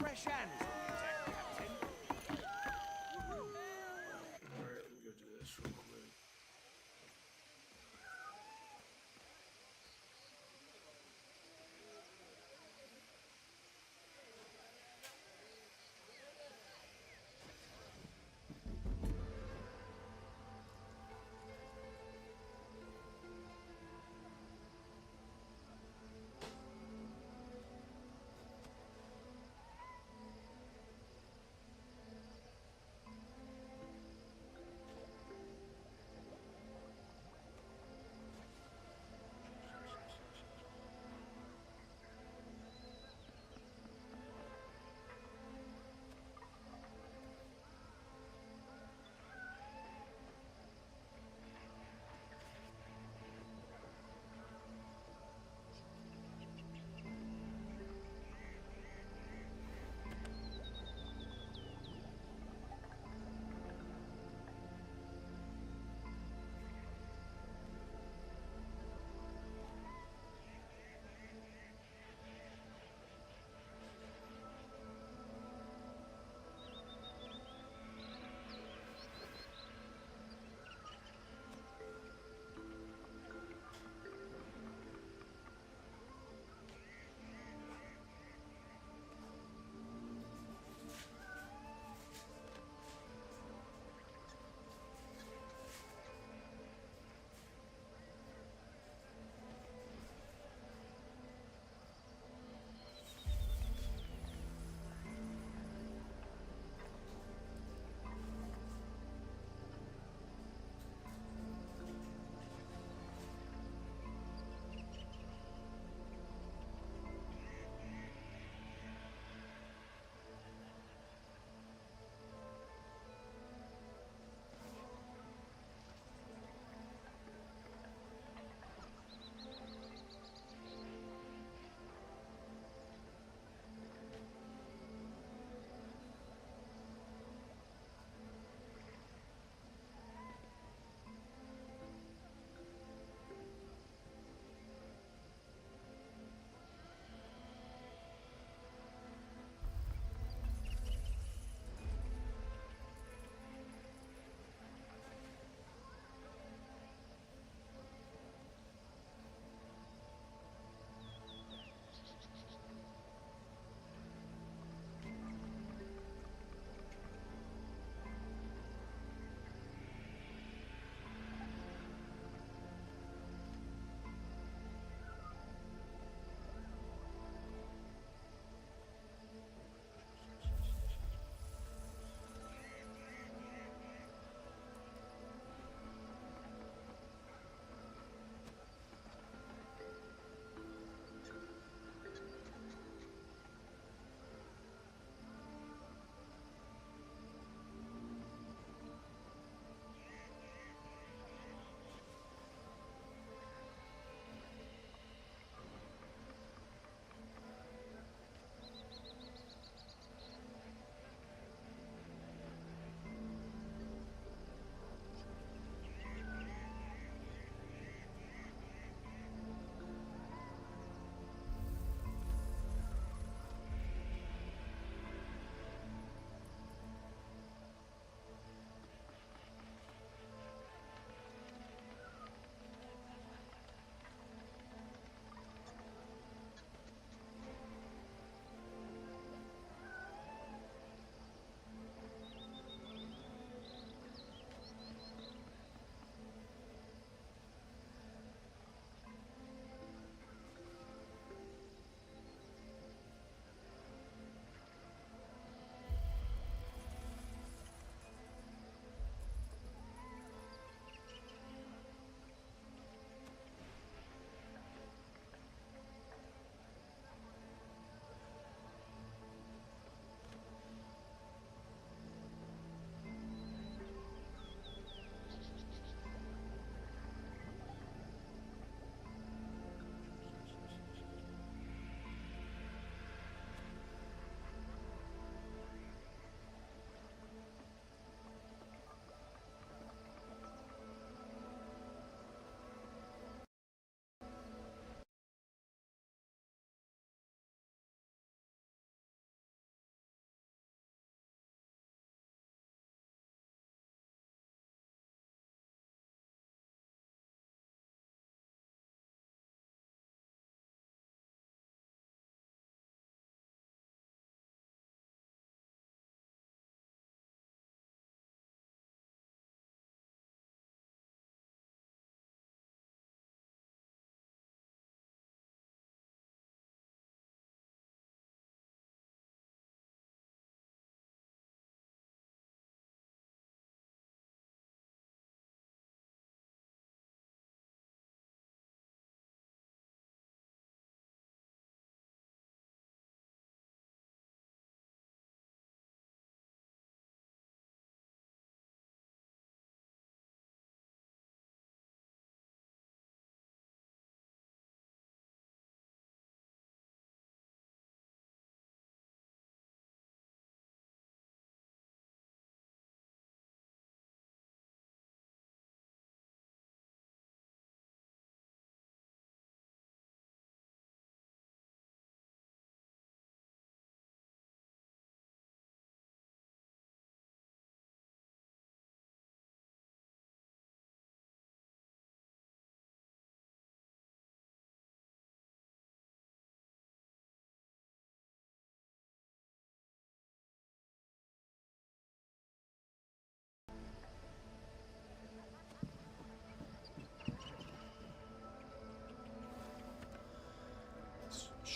Fresh hands on the attack, Captain. Alright, let me go do this real quick.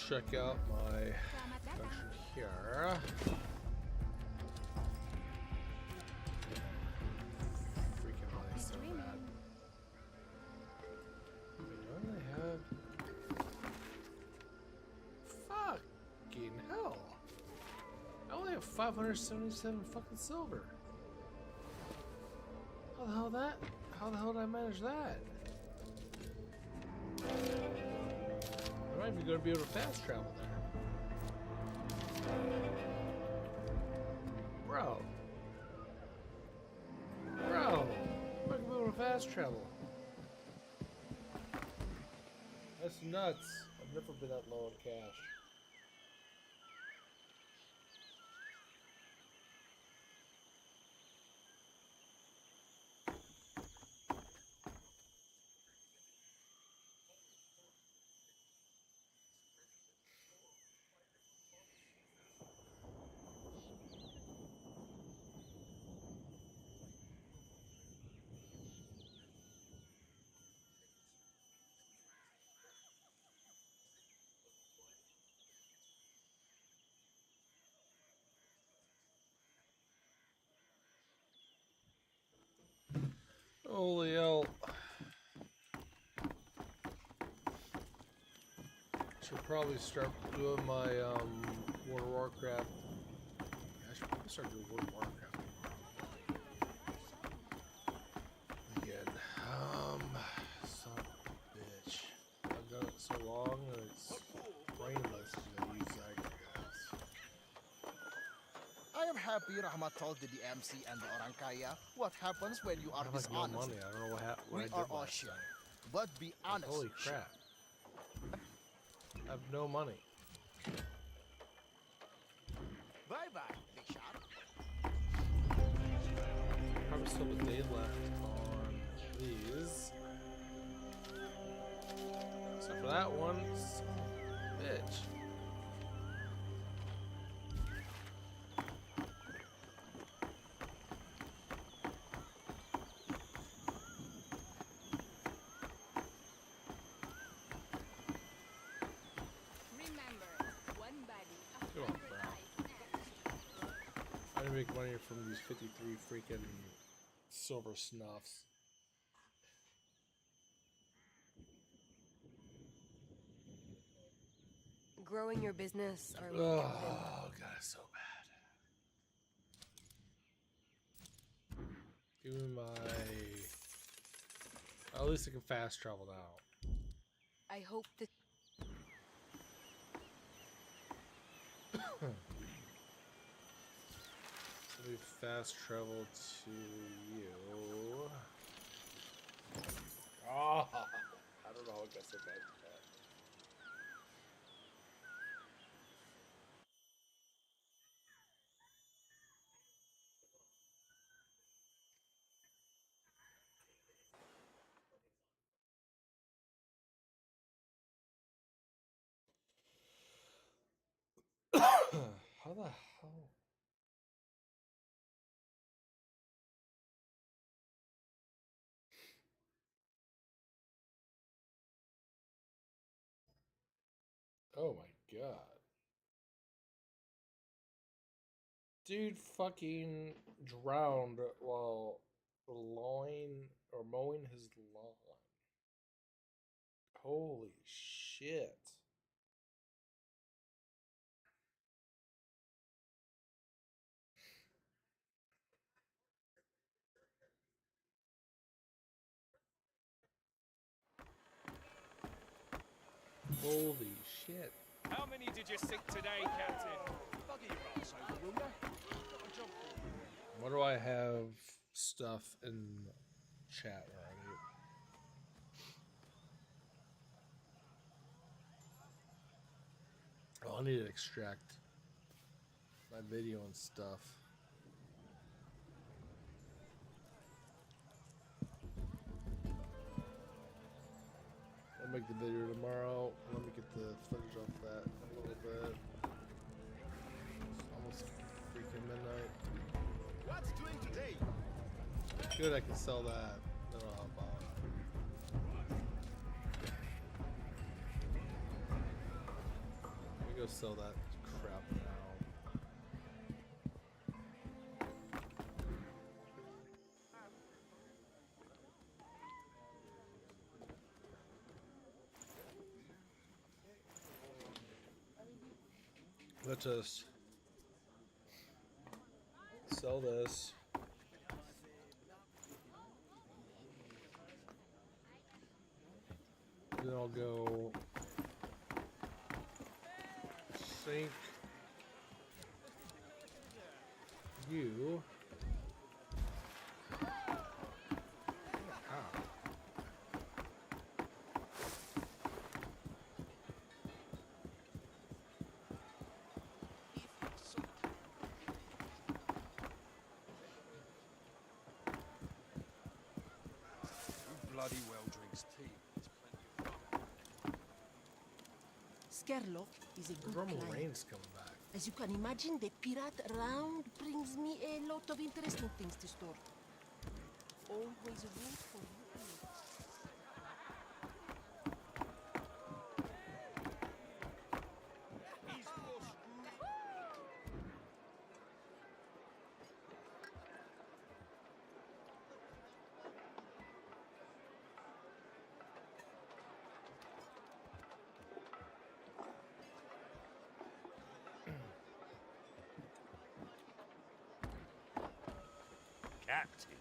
check out my production here. Freaking money so bad. Wait, what do they have? Fucking hell! I only have 577 fucking silver. How the hell that? How the hell did I manage that? I'm not even gonna be able to fast travel there. Bro. I'm not gonna be able to fast travel. That's nuts. I've never been that low on cash. Holy hell. Should probably start doing my World of Warcraft. Yeah, I should probably start doing World of Warcraft again. Son of a bitch. I've done it so long that it's brainless to use aggregates. I am happy Rahmat told the DMC and the Orankaya what happens when you I are have like no dishonest. money. I don't know what We I are did all last shit. time. But be honest. Holy crap. I have no money. Bye bye, big shot. Probably still a day left on these. Except for that one. Son of a bitch. Remember, one body, a Come on, hundred bro. eyes. I didn't make money from these 53 freaking silver snuffs. Growing your business or Oh, God, it's so bad. Give me my... At least I can fast travel now. I hope that So we fast travel to you. Oh, I don't know how I got so bad at that. How the hell? Oh my god. Dude fucking drowned while mowing his lawn. Holy shit. Holy shit. How many did you sink today, Captain? Bugger your ass over, will ya? Got a job for you. Why do I have stuff in chat already? Oh, I need to extract my video and stuff. I'll make the video tomorrow. Let me get the footage off that a little bit. It's almost freaking midnight. What's doing today? Good, I can sell that. Then I'll hop off. go sell that crap now. Let's just sell this. Then I'll go sink you. Ow. Who bloody well drinks tea? There's plenty of rum. Skerlock is a good Roman client. Reigns coming back. As you can imagine, the pirate round brings me a lot of interesting things to store. Always room for you. He's more screwed. Captain,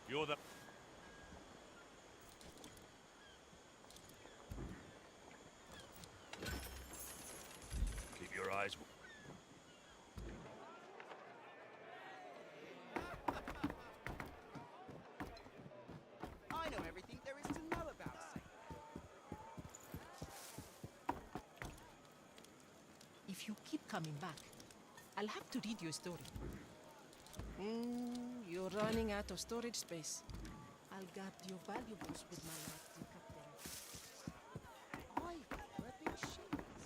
you're the... Keep your eyes... I know everything there is to know about Saint. If you keep coming back, I'll have to read you a story. You're running out of storage space. I'll guard your valuables with my life, dear Captain. I prepping shields.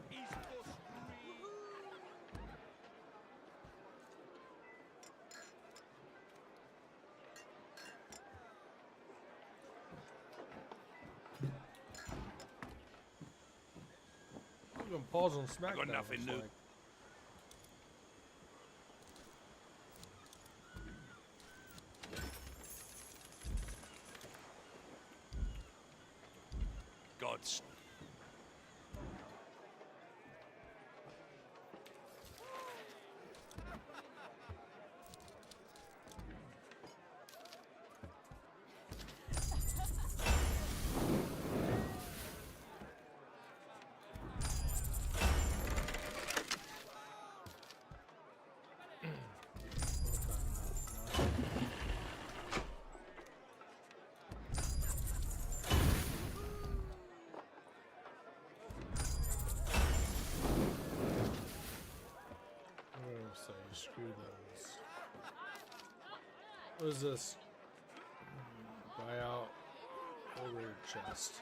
He's more screwed. I'm gonna pause on SmackDown. nothing looks new. like. Gods. So screw those. What is this? Buy out older chest.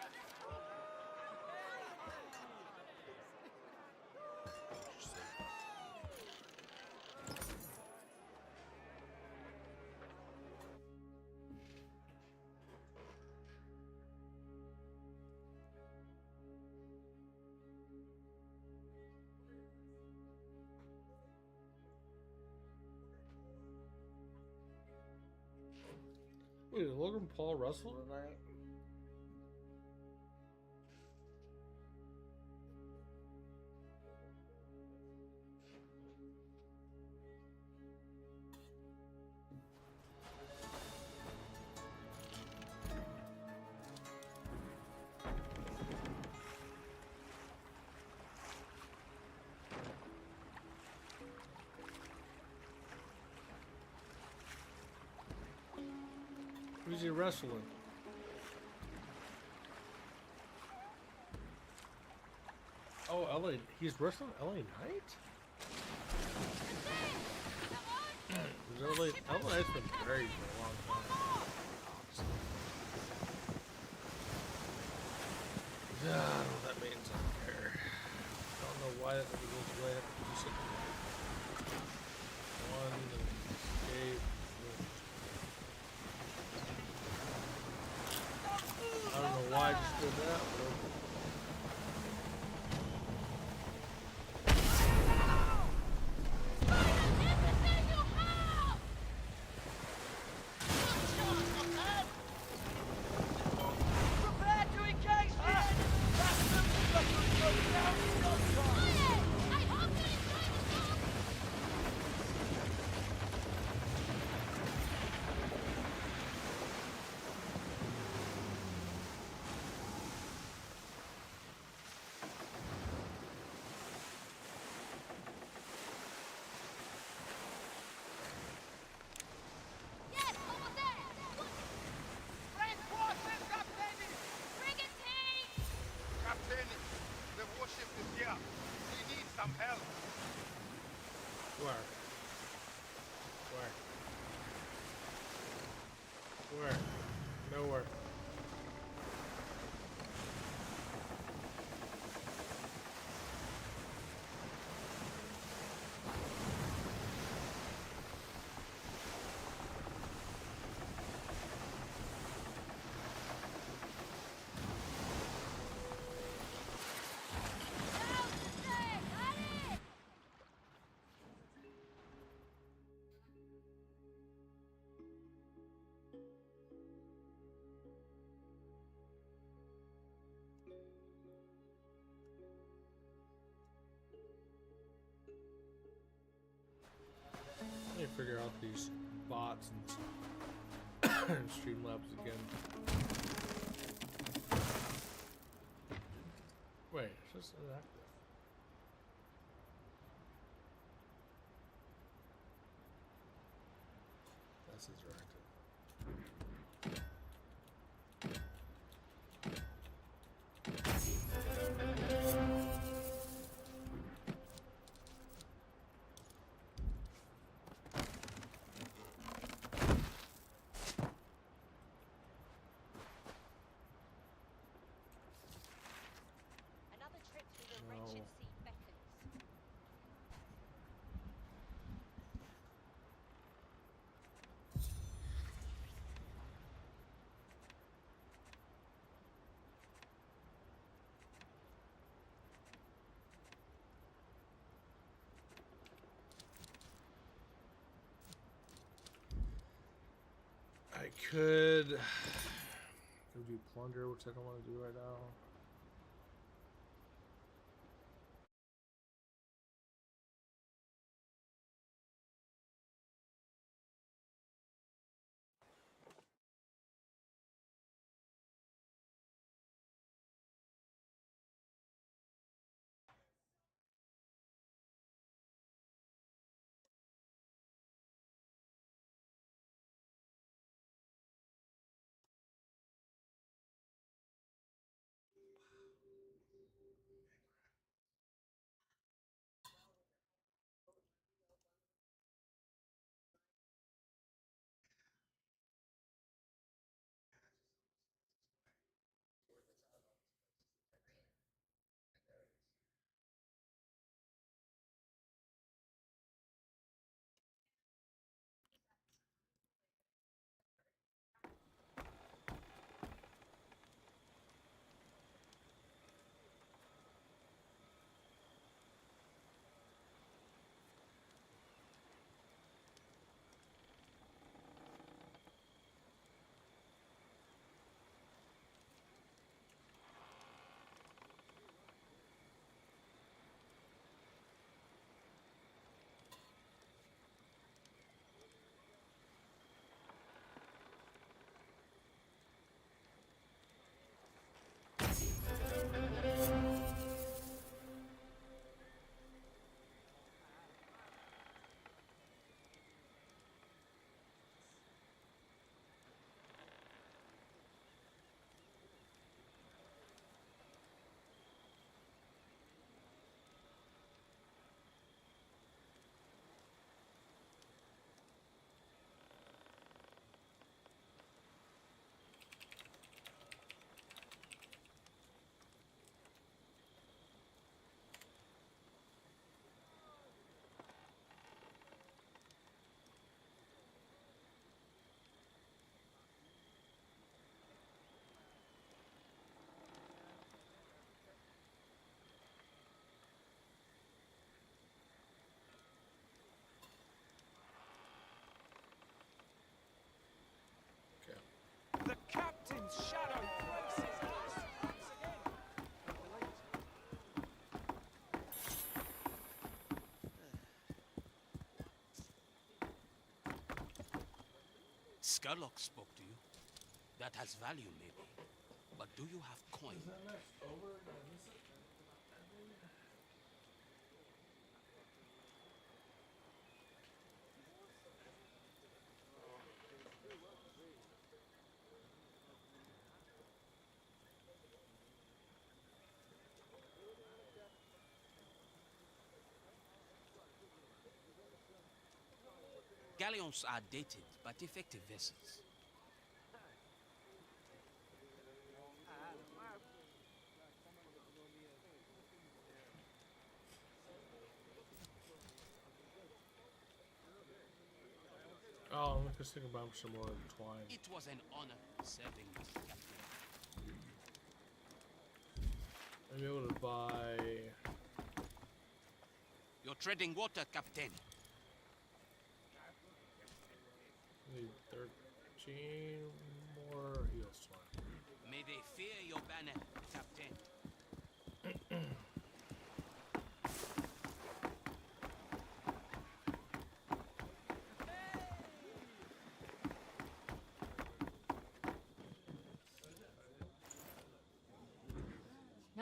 Wait, did Logan Paul wrestle tonight? Who's he wrestling? Oh, LA. He's wrestling LA Knight? LA Knight's been buried for a long time. Yeah, I don't know what that means. I don't care. I don't know why that never goes away. One, escape. I don't know why I just did that, but figure out these bots and Streamlabs again. Wait, it's just inactive. That's interactive. Another trip through the No. wretched sea beckons. I could go do plunder, which I don't want to do right now. The captain's shadow braces us once again. Scarlock spoke to you. That has value, maybe. But do you have coin? Galleons are dated, but effective vessels. Oh, I'm just thinking about some more twine. It was an honor serving with Captain. I'll be able to buy. You're treading water, Captain. Need 13 more eels twine. May they fear your banner, Captain.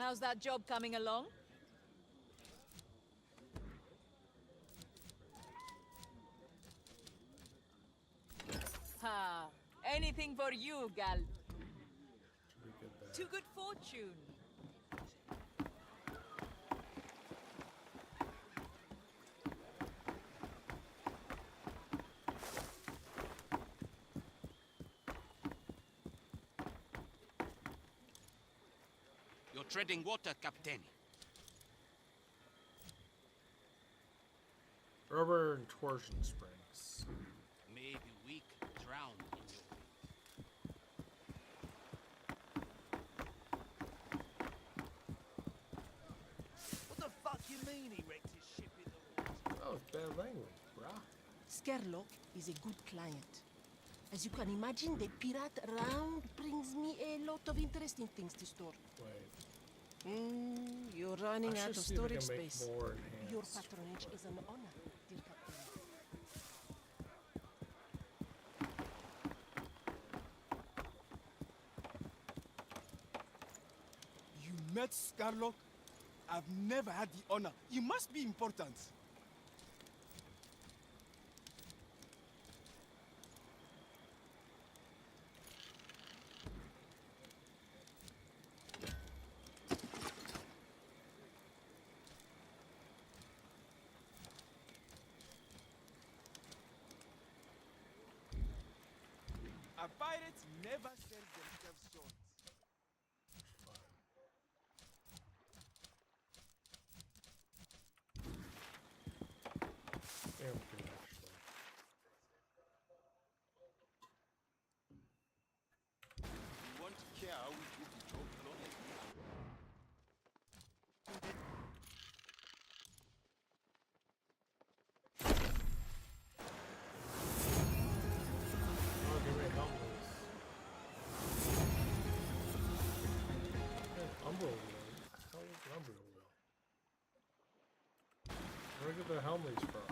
How's that job coming along? Ha! Anything for you, gal. Should be good there. To good fortune. You're treading water, Captain. Rubber and torsion springs. May the weak drown in your What the fuck you mean he wrecked his ship in the water? Oh, it's bad language, brah. Skerlock is a good client. As you can imagine, the pirate round brings me a lot of interesting things to store. Wait. You're running I out should of see if I storage can make space. more Your enhanced patronage weapons. is an honor, dear Captain. You met Scarlock? I've never had the honor. You must be important. Pirates never sell themselves short. Damn good, actually. You want to care how we do the job, Lord? Oh, give me helmets. Umbral wheel. What the hell is an Umbral wheel? Where do I get the Helmleys from?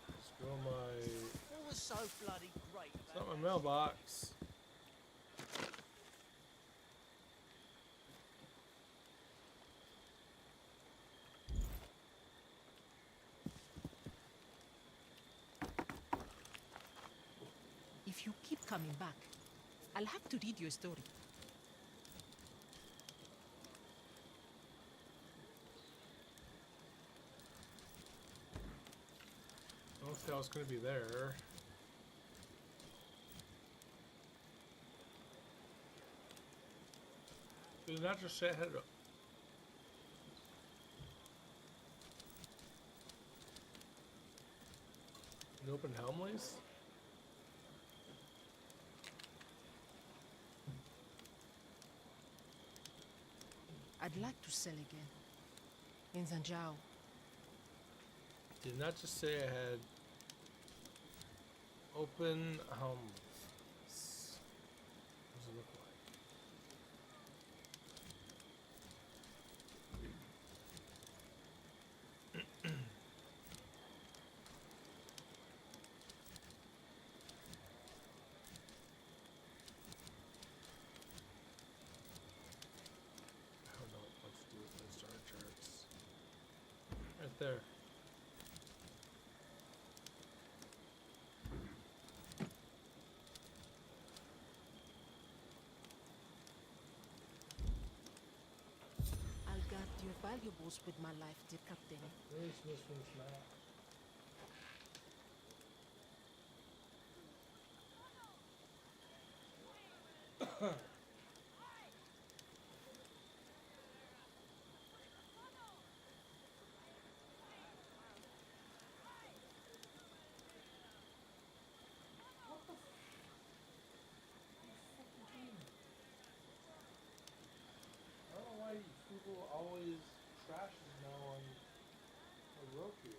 Let's go in my... What was so bloody great It's not my mailbox. If you keep coming back, I'll have to read you a story. I don't think I was going to be there. Did it not just say I had an open Helmleys? I'd like to sell again. In Zanjiao. Did not just say I had open Helmleys. What does it look like? I don't know what to do with my star charts. Right there. I'll guard your valuables with my life, dear Captain. Where's this one's map? I don't know why people always trashes now on Roku.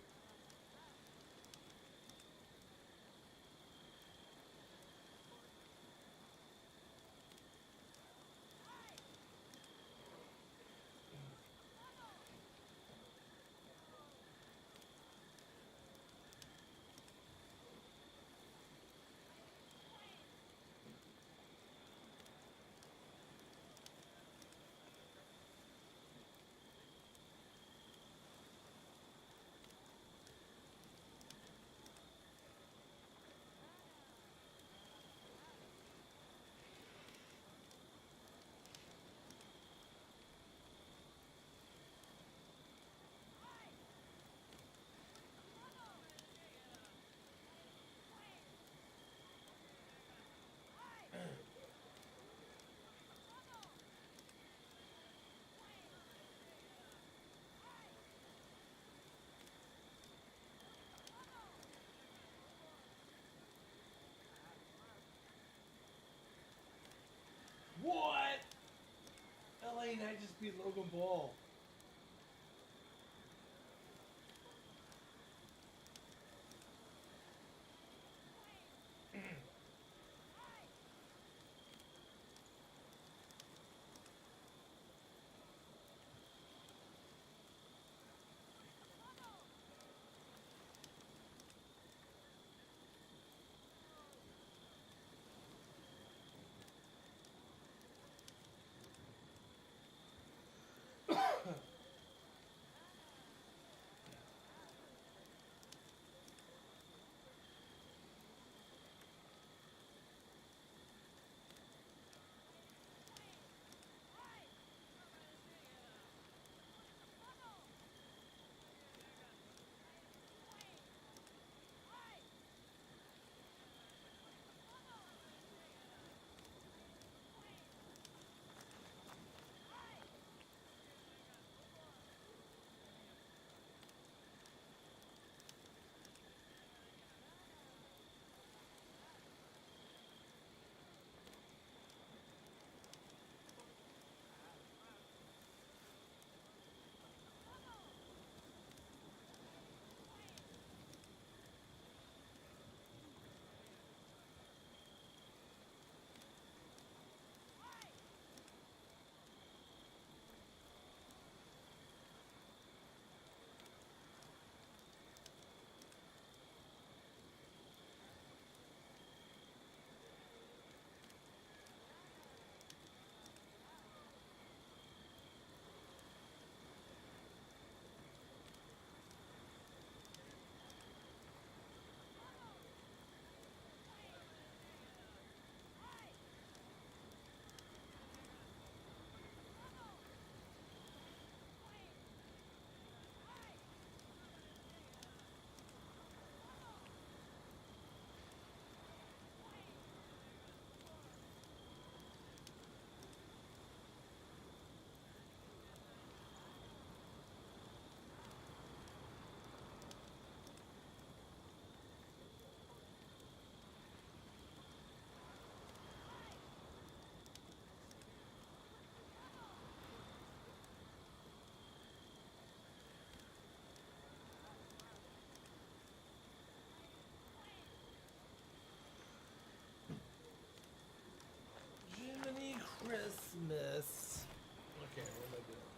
Dang, I just beat Logan Paul. Jiminy Christmas. Okay, what am I doing?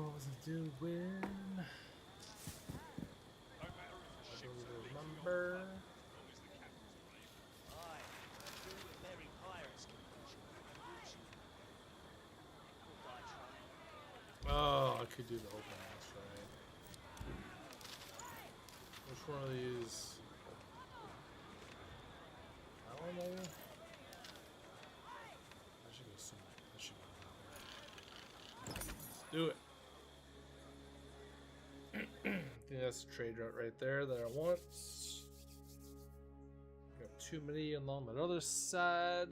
What was I doing? I don't remember. Oh, I could do the open house, right? Which one of these? That one, maybe? I should go somewhere. I should go that way. Let's do it. I think that's the trade route right there that I want. Got too many along the other side.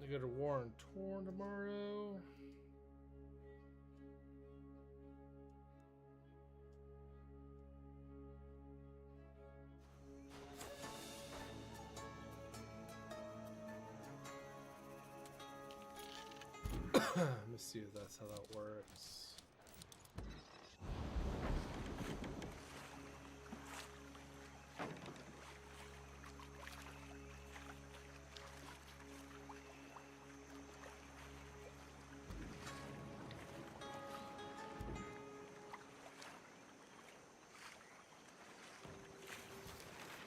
I go to War and Torn tomorrow. Let me see if that's how that works.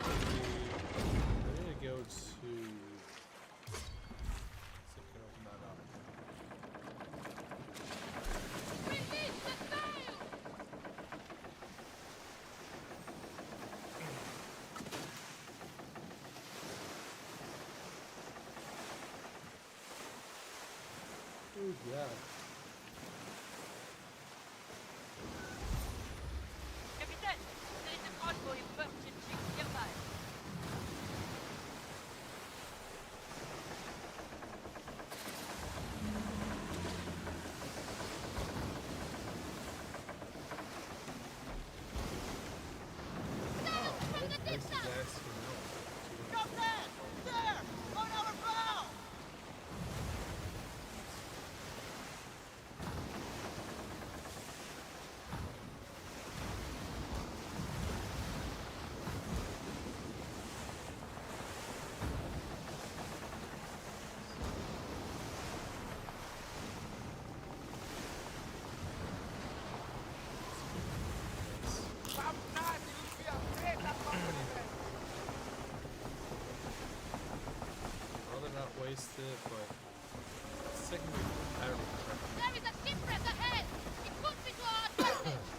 I'm gonna go to. See if I can open that up. Oh yeah. Capitaine, there is a crossbow you purchased nearby. replaced it, but it's taking me forever to try to There is a shipwreck ahead! It could be to our advantage!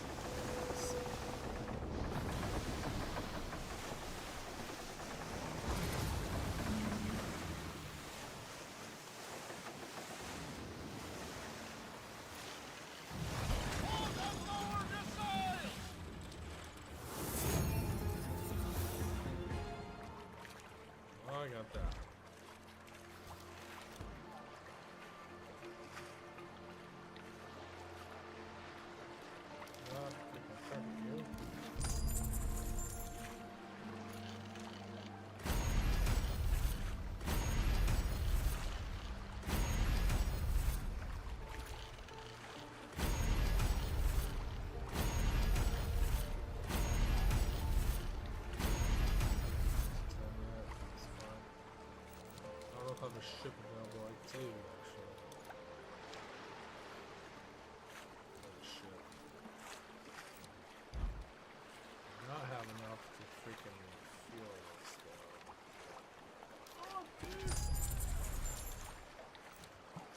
Oh, I got that. Get my traffic here. It's fine. I don't know if I have a ship available. I do, actually. Oh, shit. Not have enough to freaking fuel this, though.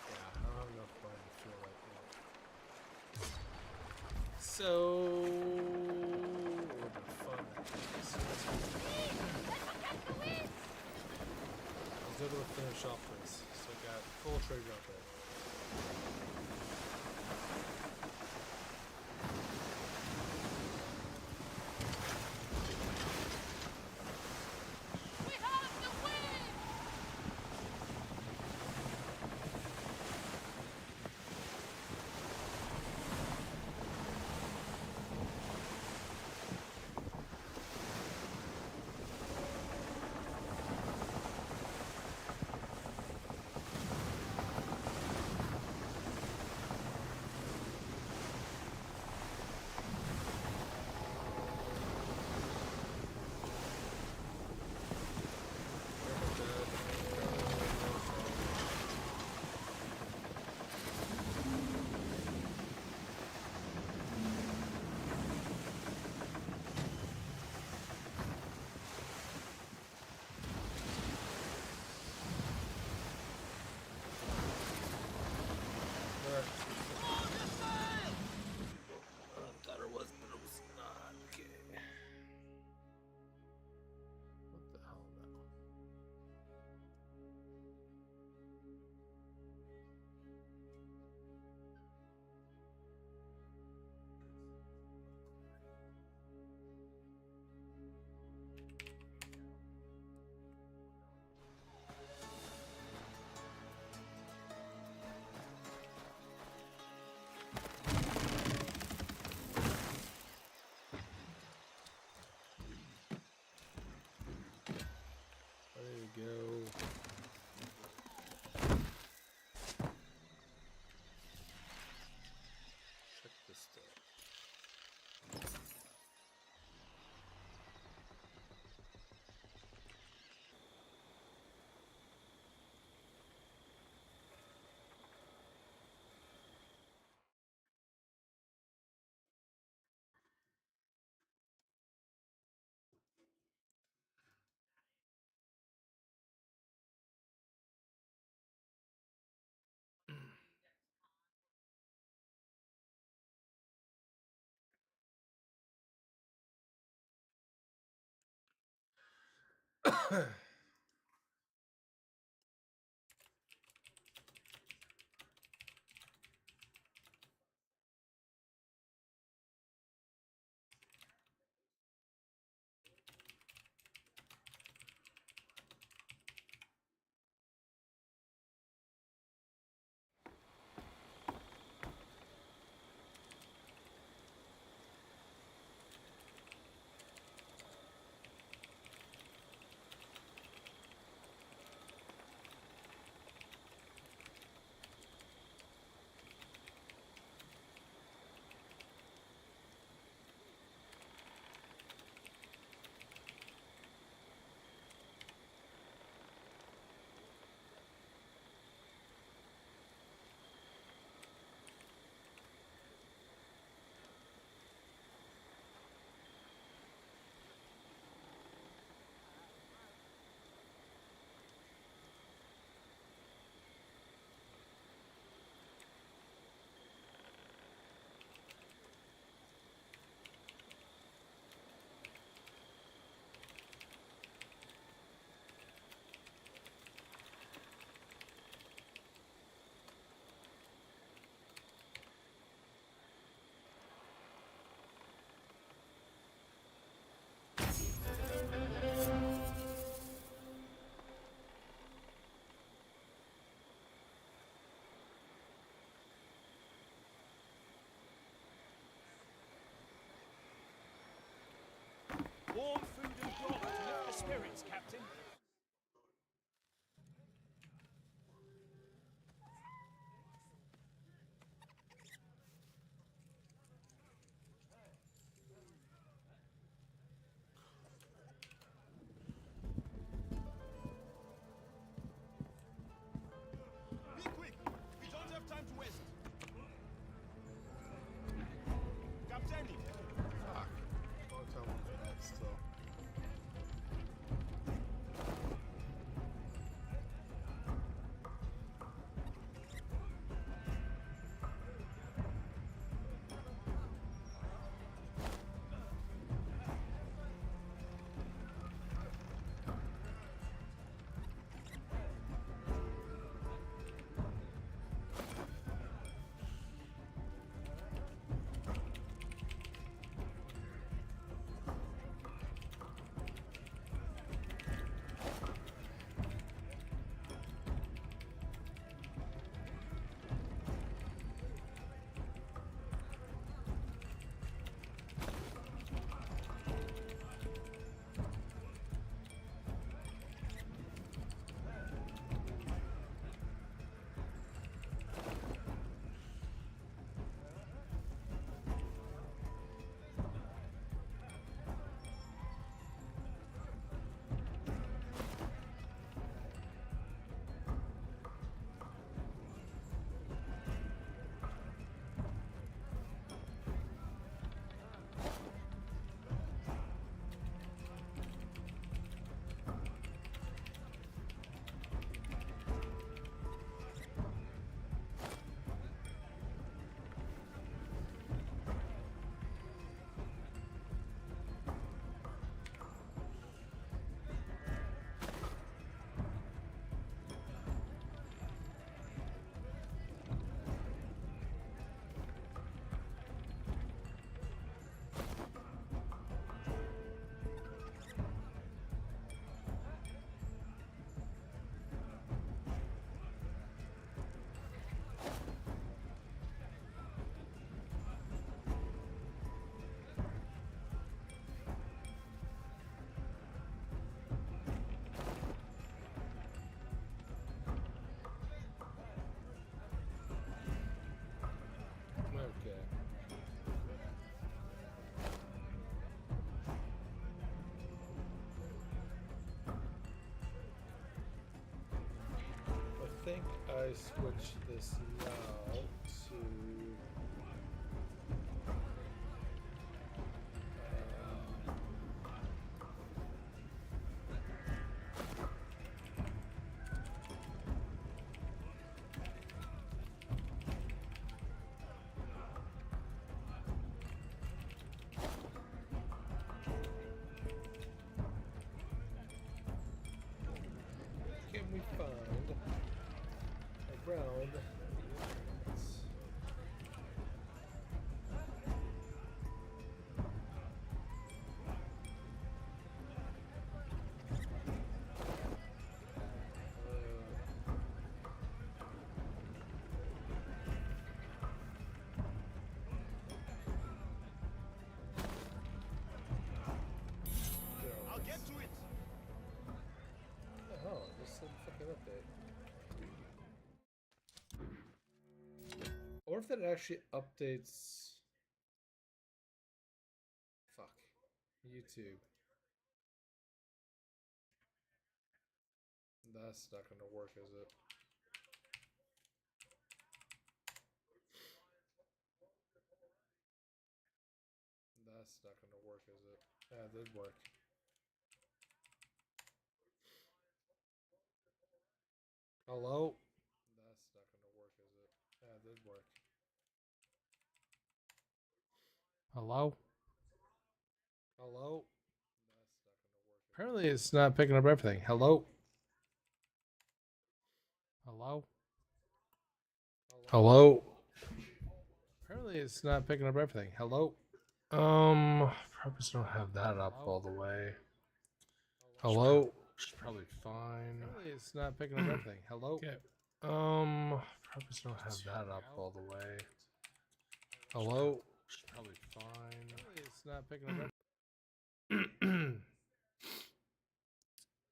Yeah, I don't have enough money to fuel that thing. So, we'll be fun. So let's go to the finish off this. So I got full treasure out there. We have the win! Thought it was, but it was not. Okay. What the hell now? There you go. Check this stuff. spirits, Captain. Be quick! We don't have time to waste. Captain! Fuck. Long time with that still. Okay. I think I switched this now to can we find around the units? I'll get to it! What the hell? This is a fucking update. Or if it actually updates. Fuck. YouTube. That's not gonna work, is it? That's not gonna work, is it? Yeah, it did work. Hello? That's not gonna work, is it? Yeah, it did work. Hello? Hello? That's not gonna work. Apparently it's not picking up everything. Hello? Hello? Hello? Apparently it's not picking up everything. Hello? Probably don't have that up all the way. Hello? Should probably fine. Apparently it's not picking up everything. Hello? Okay. Probably don't have that up all the way. Hello? Should probably fine. Apparently it's not picking up everything.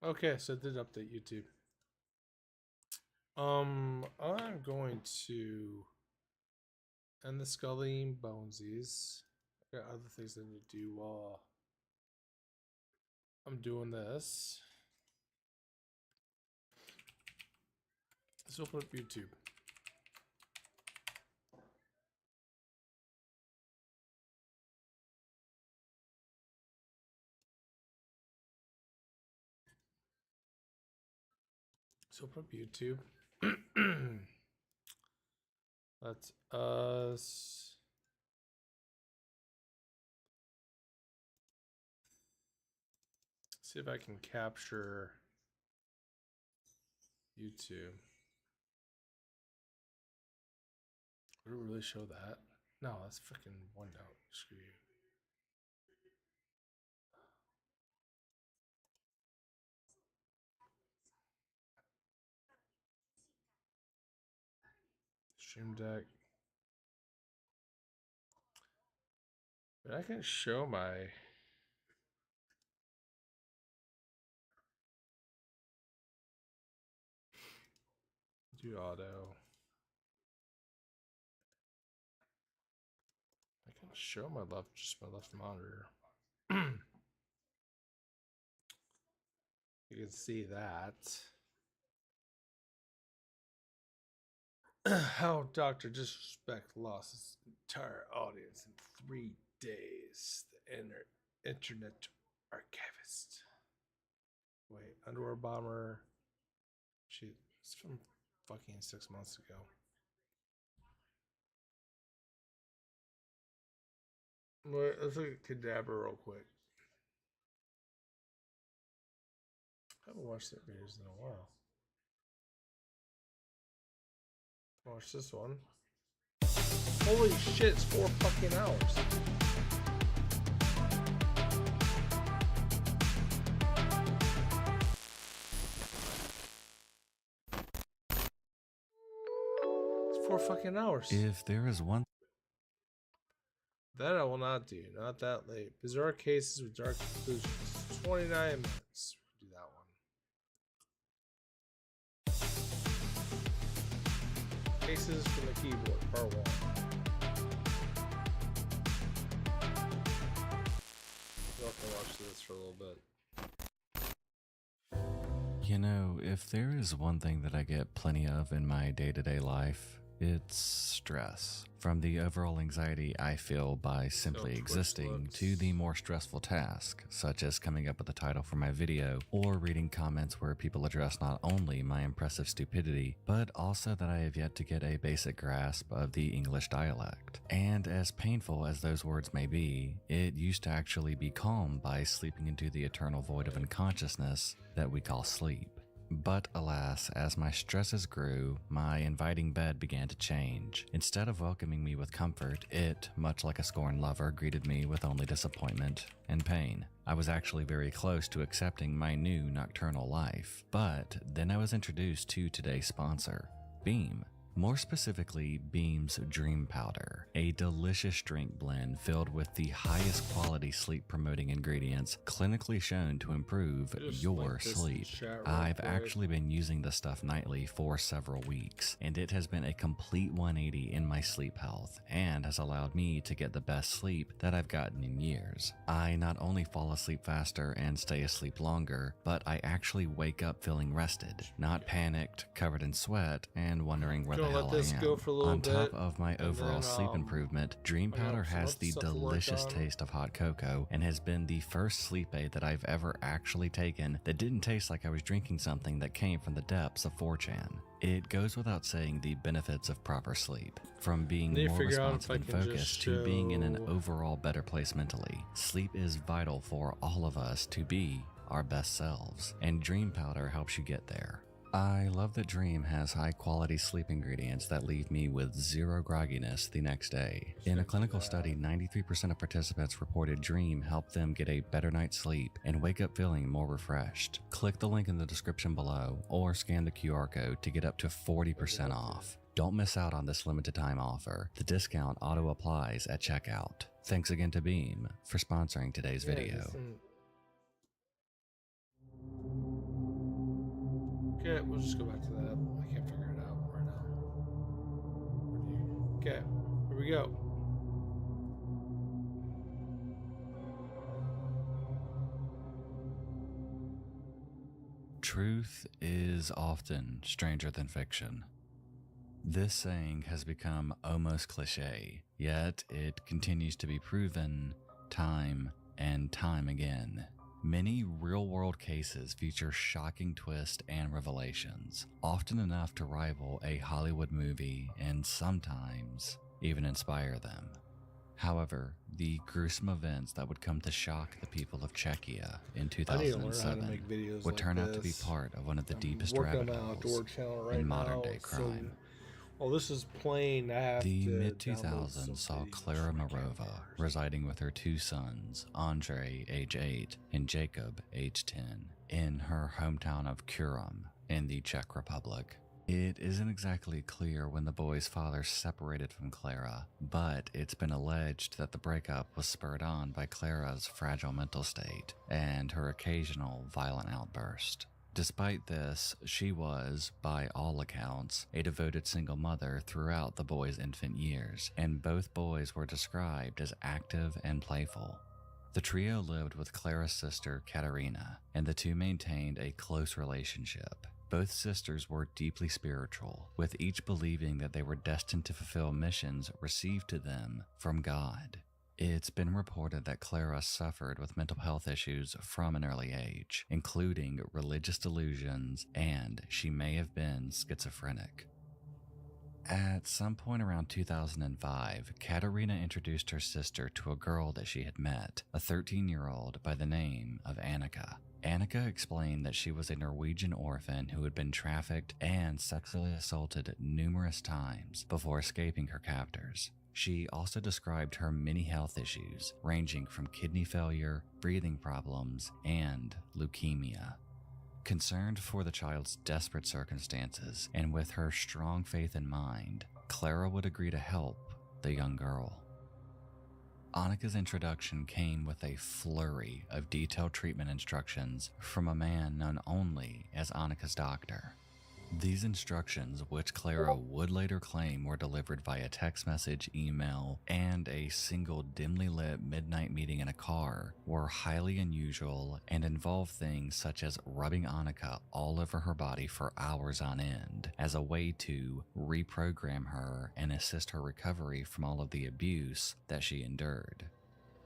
Okay, so it did update YouTube. I'm going to end the Scully and Bonesies. I got other things I need to do while I'm doing this. Let's open up YouTube. Let's open up YouTube. That's us. See if I can capture YouTube. Would it really show that? No, that's freaking OneNote. Screw you. Stream Deck. But I can show my do auto. I can show my left, just my left monitor. You can see that. How Dr. Disrespect lost his entire audience in 3 days. The internet archivist. Wait, Underwear Bomber. Shit, it's from fucking 6 months ago. Wait, let's look at Cadabra real quick. I haven't watched their videos in a while. Watch this one. Holy shit, it's 4 fucking hours. It's 4 fucking hours. If there is one That I will not do. Not that late. Bizarre Cases with Dark Conclusions. 29 minutes. Do that one. Cases from the Keyboard, part 1. You'll have to watch this for a little bit. You know, if there is one thing that I get plenty of in my day-to-day life, it's stress. From the overall anxiety I feel by simply existing to the more stressful task, such as coming up with a title for my video or reading comments where people address not only my impressive stupidity, but also that I have yet to get a basic grasp of the English dialect. And as painful as those words may be, it used to actually be calmed by sleeping into the eternal void of unconsciousness that we call sleep. But alas, as my stresses grew, my inviting bed began to change. Instead of welcoming me with comfort, it, much like a scorned lover, greeted me with only disappointment and pain. I was actually very close to accepting my new nocturnal life. But then I was introduced to today's sponsor, Beam. More specifically, Beam's Dream Powder, a delicious drink blend filled with the highest quality sleep-promoting ingredients clinically shown to improve your sleep. I've actually been using this stuff nightly for several weeks, and it has been a complete 180 in my sleep health and has allowed me to get the best sleep that I've gotten in years. I not only fall asleep faster and stay asleep longer, but I actually wake up feeling rested, not panicked, covered in sweat, and wondering where the hell I am. On top of my overall sleep improvement, Dream Powder has the delicious taste of hot cocoa and has been the first sleep aid that I've ever actually taken that didn't taste like I was drinking something that came from the depths of 4chan. It goes without saying the benefits of proper sleep, from being more responsive and focused to being in an overall better place mentally. Sleep is vital for all of us to be our best selves, and Dream Powder helps you get there. I love that Dream has high-quality sleep ingredients that leave me with zero grogginess the next day. In a clinical study, 93% of participants reported Dream helped them get a better night's sleep and wake up feeling more refreshed. Click the link in the description below or scan the QR code to get up to 40% off. Don't miss out on this limited time offer. The discount auto-applies at checkout. Thanks again to Beam for sponsoring today's video. Okay, we'll just go back to that. I can't figure it out right now. Okay, here we go. Truth is often stranger than fiction. This saying has become almost cliche, yet it continues to be proven time and time again. Many real-world cases feature shocking twists and revelations, often enough to rival a Hollywood movie and sometimes even inspire them. However, the gruesome events that would come to shock the people of Czechia in I need to learn how to 2007 make videos would like turn out to be this. part of one of the I'm deepest working rabbit on my outdoor holes channel right in modern now, day so- crime. Well, this is plain. I have The to mid download some 2000s saw videos Clara from my Morova calendar. residing with her two sons, Andre, age 8, and Jacob, age 10, in her hometown of Kurum in the Czech Republic. It isn't exactly clear when the boy's father separated from Clara, but it's been alleged that the breakup was spurred on by Clara's fragile mental state and her occasional violent outburst. Despite this, she was, by all accounts, a devoted single mother throughout the boy's infant years, and both boys were described as active and playful. The trio lived with Clara's sister, Katerina, and the two maintained a close relationship. Both sisters were deeply spiritual, with each believing that they were destined to fulfill missions received to them from God. It's been reported that Clara suffered with mental health issues from an early age, including religious delusions, and she may have been schizophrenic. At some point around 2005, Katerina introduced her sister to a girl that she had met, a 13-year-old by the name of Annika. Annika explained that she was a Norwegian orphan who had been trafficked and sexually assaulted numerous times before escaping her captors. She also described her many health issues, ranging from kidney failure, breathing problems, and leukemia. Concerned for the child's desperate circumstances, and with her strong faith in mind, Clara would agree to help the young girl. Annika's introduction came with a flurry of detailed treatment instructions from a man known only as Annika's doctor. These instructions, which Clara would later claim were delivered via text message, email, and a single dimly lit midnight meeting in a car, were highly unusual and involved things such as rubbing Annika all over her body for hours on end as a way to reprogram her and assist her recovery from all of the abuse that she endured.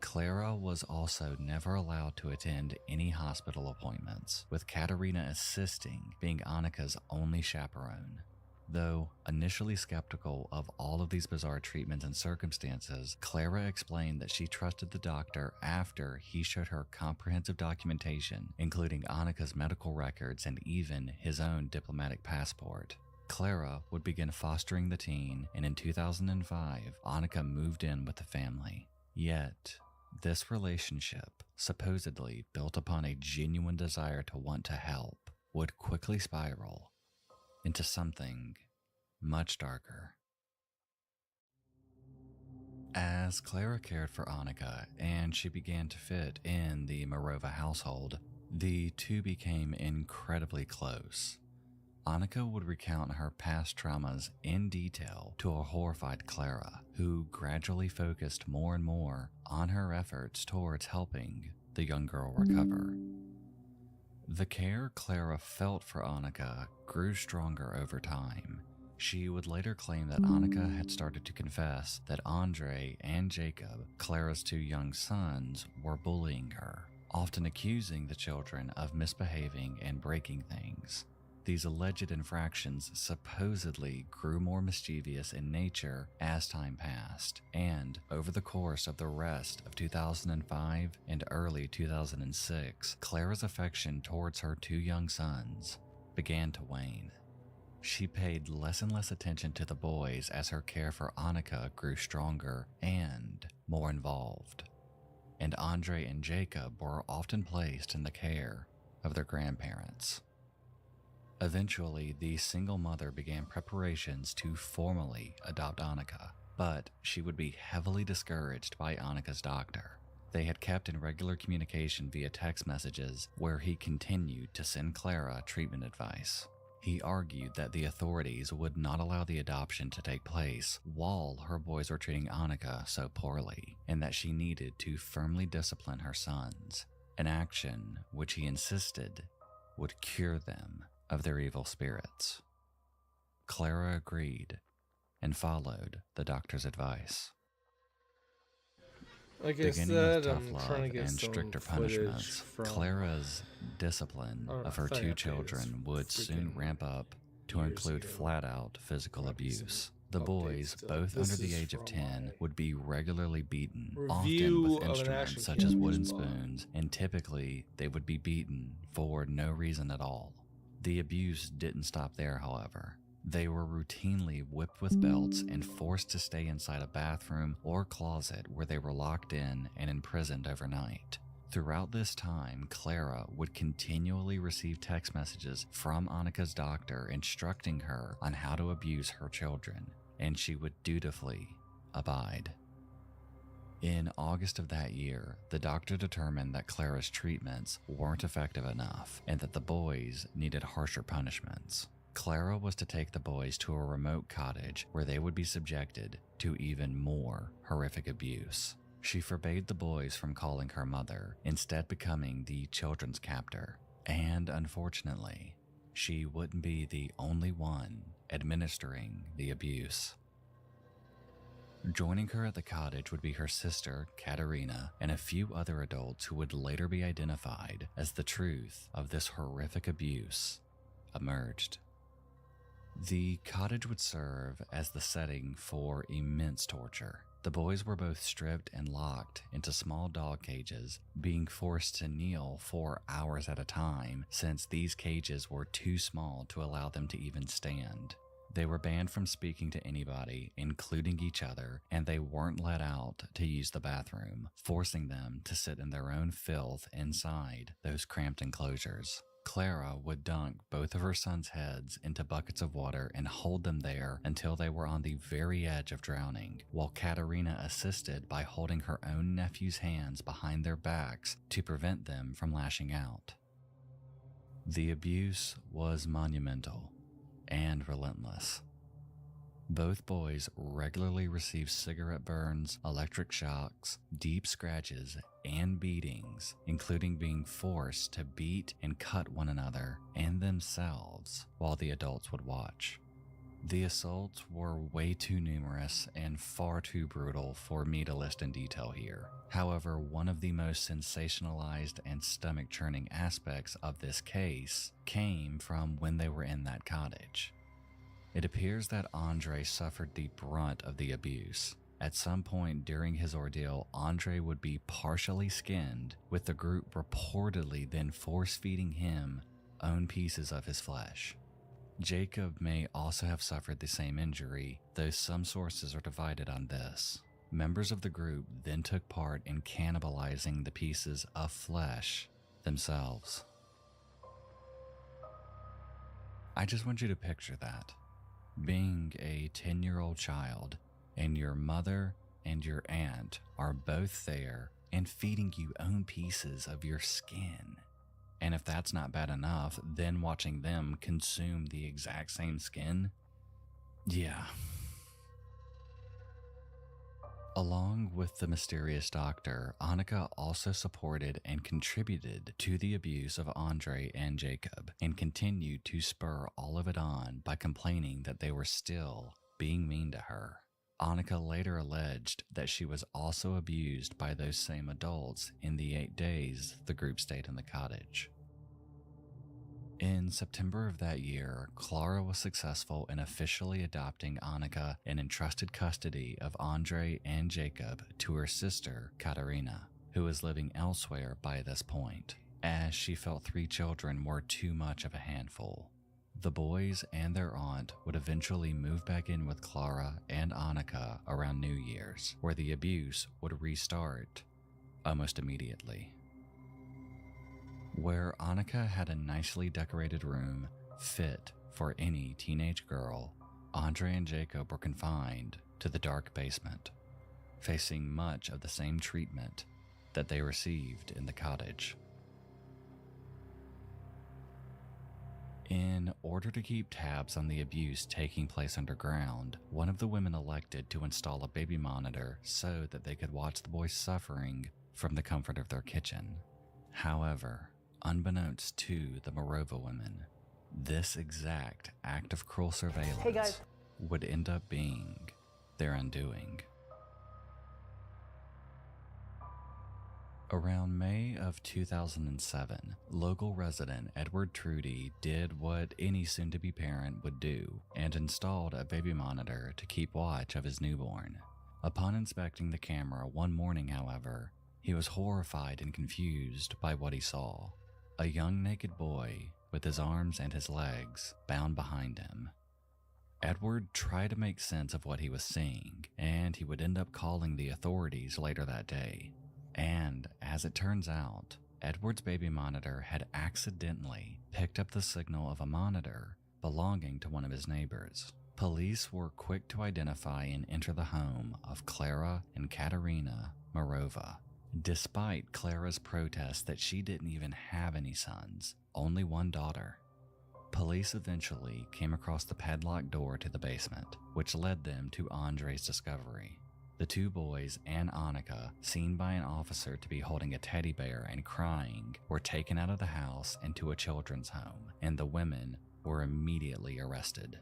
Clara was also never allowed to attend any hospital appointments, with Katerina assisting being Annika's only chaperone. Though initially skeptical of all of these bizarre treatments and circumstances, Clara explained that she trusted the doctor after he showed her comprehensive documentation, including Annika's medical records and even his own diplomatic passport. Clara would begin fostering the teen, and in 2005, Annika moved in with the family. Yet, this relationship, supposedly built upon a genuine desire to want to help, would quickly spiral into something much darker. As Clara cared for Annika and she began to fit in the Morova household, the two became incredibly close. Annika would recount her past traumas in detail to a horrified Clara, who gradually focused more and more on her efforts towards helping the young girl recover. The care Clara felt for Annika grew stronger over time. She would later claim that Annika had started to confess that Andre and Jacob, Clara's two young sons, were bullying her, often accusing the children of misbehaving and breaking things. These alleged infractions supposedly grew more mischievous in nature as time passed, and over the course of the rest of 2005 and early 2006, Clara's affection towards her two young sons began to wane. She paid less and less attention to the boys as her care for Annika grew stronger and more involved, and Andre and Jacob were often placed in the care of their grandparents. Eventually, the single mother began preparations to formally adopt Annika, but she would be heavily discouraged by Annika's doctor. They had kept in regular communication via text messages where he continued to send Clara treatment advice. He argued that the authorities would not allow the adoption to take place while her boys were treating Annika so poorly, and that she needed to firmly discipline her sons, an action which he insisted would cure them of their evil spirits. Clara agreed and followed the doctor's advice. Like I Beginning said, with tough I'm love trying to get and some stricter footage punishments, from Clara's discipline Oh, of her I thought I two got these children would soon freaking ramp up to years include ago. flat-out physical Might be some abuse. The updates boys, still. both This under the is age of from 10, my would be regularly beaten, often review with of an instruments Action such as wooden Camps blog. spoons, and typically they would be beaten for no reason at all. The abuse didn't stop there, however. They were routinely whipped with belts and forced to stay inside a bathroom or closet where they were locked in and imprisoned overnight. Throughout this time, Clara would continually receive text messages from Annika's doctor instructing her on how to abuse her children, and she would dutifully abide. In August of that year, the doctor determined that Clara's treatments weren't effective enough and that the boys needed harsher punishments. Clara was to take the boys to a remote cottage where they would be subjected to even more horrific abuse. She forbade the boys from calling her mother, instead becoming the children's captor. And unfortunately, she wouldn't be the only one administering the abuse. Joining her at the cottage would be her sister, Katerina, and a few other adults who would later be identified as the truth of this horrific abuse emerged. The cottage would serve as the setting for immense torture. The boys were both stripped and locked into small dog cages, being forced to kneel for hours at a time since these cages were too small to allow them to even stand. They were banned from speaking to anybody, including each other, and they weren't let out to use the bathroom, forcing them to sit in their own filth inside those cramped enclosures. Clara would dunk both of her sons' heads into buckets of water and hold them there until they were on the very edge of drowning, while Katerina assisted by holding her own nephew's hands behind their backs to prevent them from lashing out. The abuse was monumental and relentless. Both boys regularly received cigarette burns, electric shocks, deep scratches, and beatings, including being forced to beat and cut one another and themselves while the adults would watch. The assaults were way too numerous and far too brutal for me to list in detail here. However, one of the most sensationalized and stomach-churning aspects of this case came from when they were in that cottage. It appears that Andre suffered the brunt of the abuse. At some point during his ordeal, Andre would be partially skinned, with the group reportedly then force-feeding him own pieces of his flesh. Jacob may also have suffered the same injury, though some sources are divided on this. Members of the group then took part in cannibalizing the pieces of flesh themselves. I just want you to picture that. Being a 10-year-old child, and your mother and your aunt are both there and feeding you own pieces of your skin. And if that's not bad enough, then watching them consume the exact same skin? Yeah. Along with the mysterious doctor, Annika also supported and contributed to the abuse of Andre and Jacob, and continued to spur all of it on by complaining that they were still being mean to her. Annika later alleged that she was also abused by those same adults in the 8 days the group stayed in the cottage. In September of that year, Clara was successful in officially adopting Annika and entrusted custody of Andre and Jacob to her sister, Katerina, who was living elsewhere by this point, as she felt 3 children were too much of a handful. The boys and their aunt would eventually move back in with Clara and Annika around New Year's, where the abuse would restart almost immediately. Where Annika had a nicely decorated room fit for any teenage girl, Andre and Jacob were confined to the dark basement, facing much of the same treatment that they received in the cottage. In order to keep tabs on the abuse taking place underground, one of the women elected to install a baby monitor so that they could watch the boys suffering from the comfort of their kitchen. However, unbeknownst to the Morova women, this exact act of cruel surveillance would end up being their undoing. Around May of 2007, local resident Edward Trudy did what any soon-to-be parent would do and installed a baby monitor to keep watch of his newborn. Upon inspecting the camera one morning, however, he was horrified and confused by what he saw. A young naked boy with his arms and his legs bound behind him. Edward tried to make sense of what he was seeing, and he would end up calling the authorities later that day. And, as it turns out, Edward's baby monitor had accidentally picked up the signal of a monitor belonging to one of his neighbors. Police were quick to identify and enter the home of Clara and Katerina Morova, despite Clara's protest that she didn't even have any sons, only one daughter. Police eventually came across the padlocked door to the basement, which led them to Andre's discovery. The two boys and Annika, seen by an officer to be holding a teddy bear and crying, were taken out of the house and to a children's home, and the women were immediately arrested.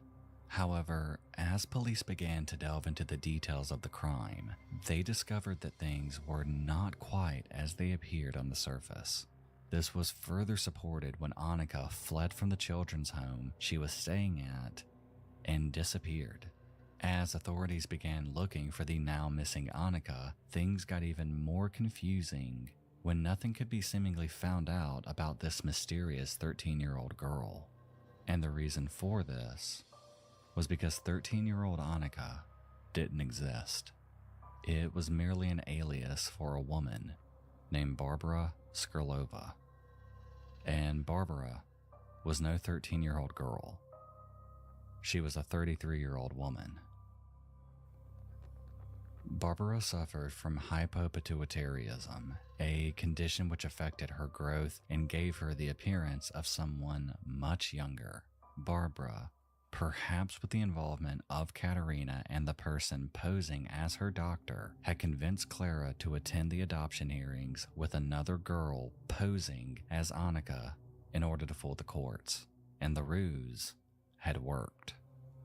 However, as police began to delve into the details of the crime, they discovered that things were not quite as they appeared on the surface. This was further supported when Annika fled from the children's home she was staying at and disappeared. As authorities began looking for the now missing Annika, things got even more confusing when nothing could be seemingly found out about this mysterious 13-year-old girl. And the reason for this was because 13-year-old Annika didn't exist. It was merely an alias for a woman named Barbara Skrylova. And Barbara was no 13-year-old girl. She was a 33-year-old woman. Barbara suffered from hypopituitarism, a condition which affected her growth and gave her the appearance of someone much younger. Barbara, perhaps with the involvement of Katerina and the person posing as her doctor, had convinced Clara to attend the adoption hearings with another girl posing as Annika in order to fool the courts, and the ruse had worked.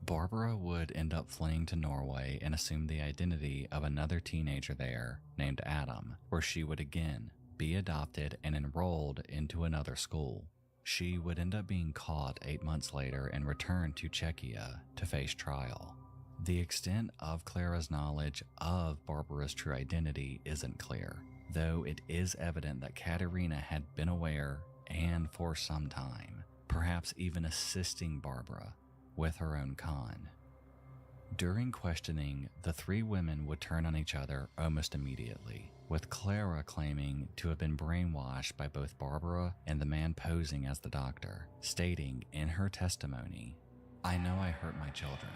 Barbara would end up fleeing to Norway and assume the identity of another teenager there named Adam, where she would again be adopted and enrolled into another school. She would end up being caught 8 months later and returned to Czechia to face trial. The extent of Clara's knowledge of Barbara's true identity isn't clear, though it is evident that Katerina had been aware and for some time, perhaps even assisting Barbara with her own con. During questioning, the three women would turn on each other almost immediately, with Clara claiming to have been brainwashed by both Barbara and the man posing as the doctor, stating in her testimony, "I know I hurt my children,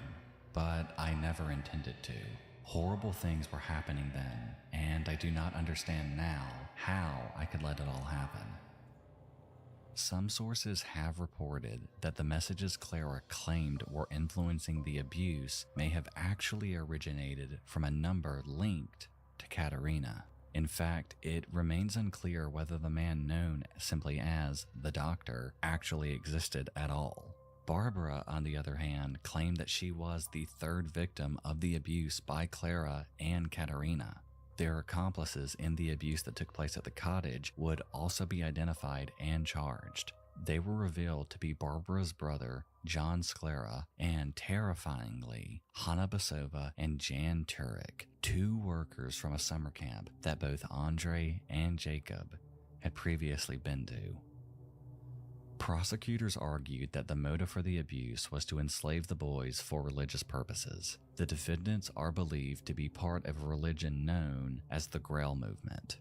but I never intended to. Horrible things were happening then, and I do not understand now how I could let it all happen." Some sources have reported that the messages Clara claimed were influencing the abuse may have actually originated from a number linked to Katerina. In fact, it remains unclear whether the man known simply as the doctor actually existed at all. Barbara, on the other hand, claimed that she was the third victim of the abuse by Clara and Katerina. Their accomplices in the abuse that took place at the cottage would also be identified and charged. They were revealed to be Barbara's brother, John Sklara, and terrifyingly, Hanna Basova and Jan Turek, two workers from a summer camp that both Andre and Jacob had previously been to. Prosecutors argued that the motive for the abuse was to enslave the boys for religious purposes. The defendants are believed to be part of a religion known as the Grail movement.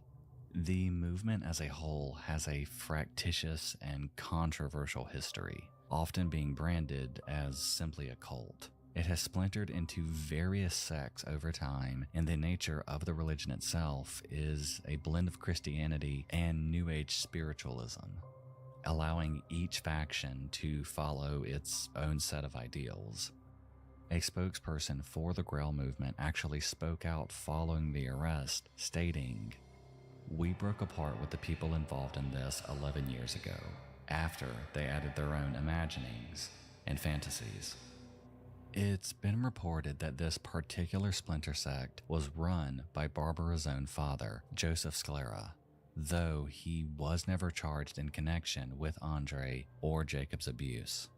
The movement as a whole has a fractious and controversial history, often being branded as simply a cult. It has splintered into various sects over time, and the nature of the religion itself is a blend of Christianity and New Age spiritualism. allowing each faction to follow its own set of ideals. A spokesperson for the Grail movement actually spoke out following the arrest, stating, "We broke apart with the people involved in this 11 years ago, after they added their own imaginings and fantasies." It's been reported that this particular splinter sect was run by Barbara's own father, Joseph Sclera, though he was never charged in connection with Andre or Jacob's abuse.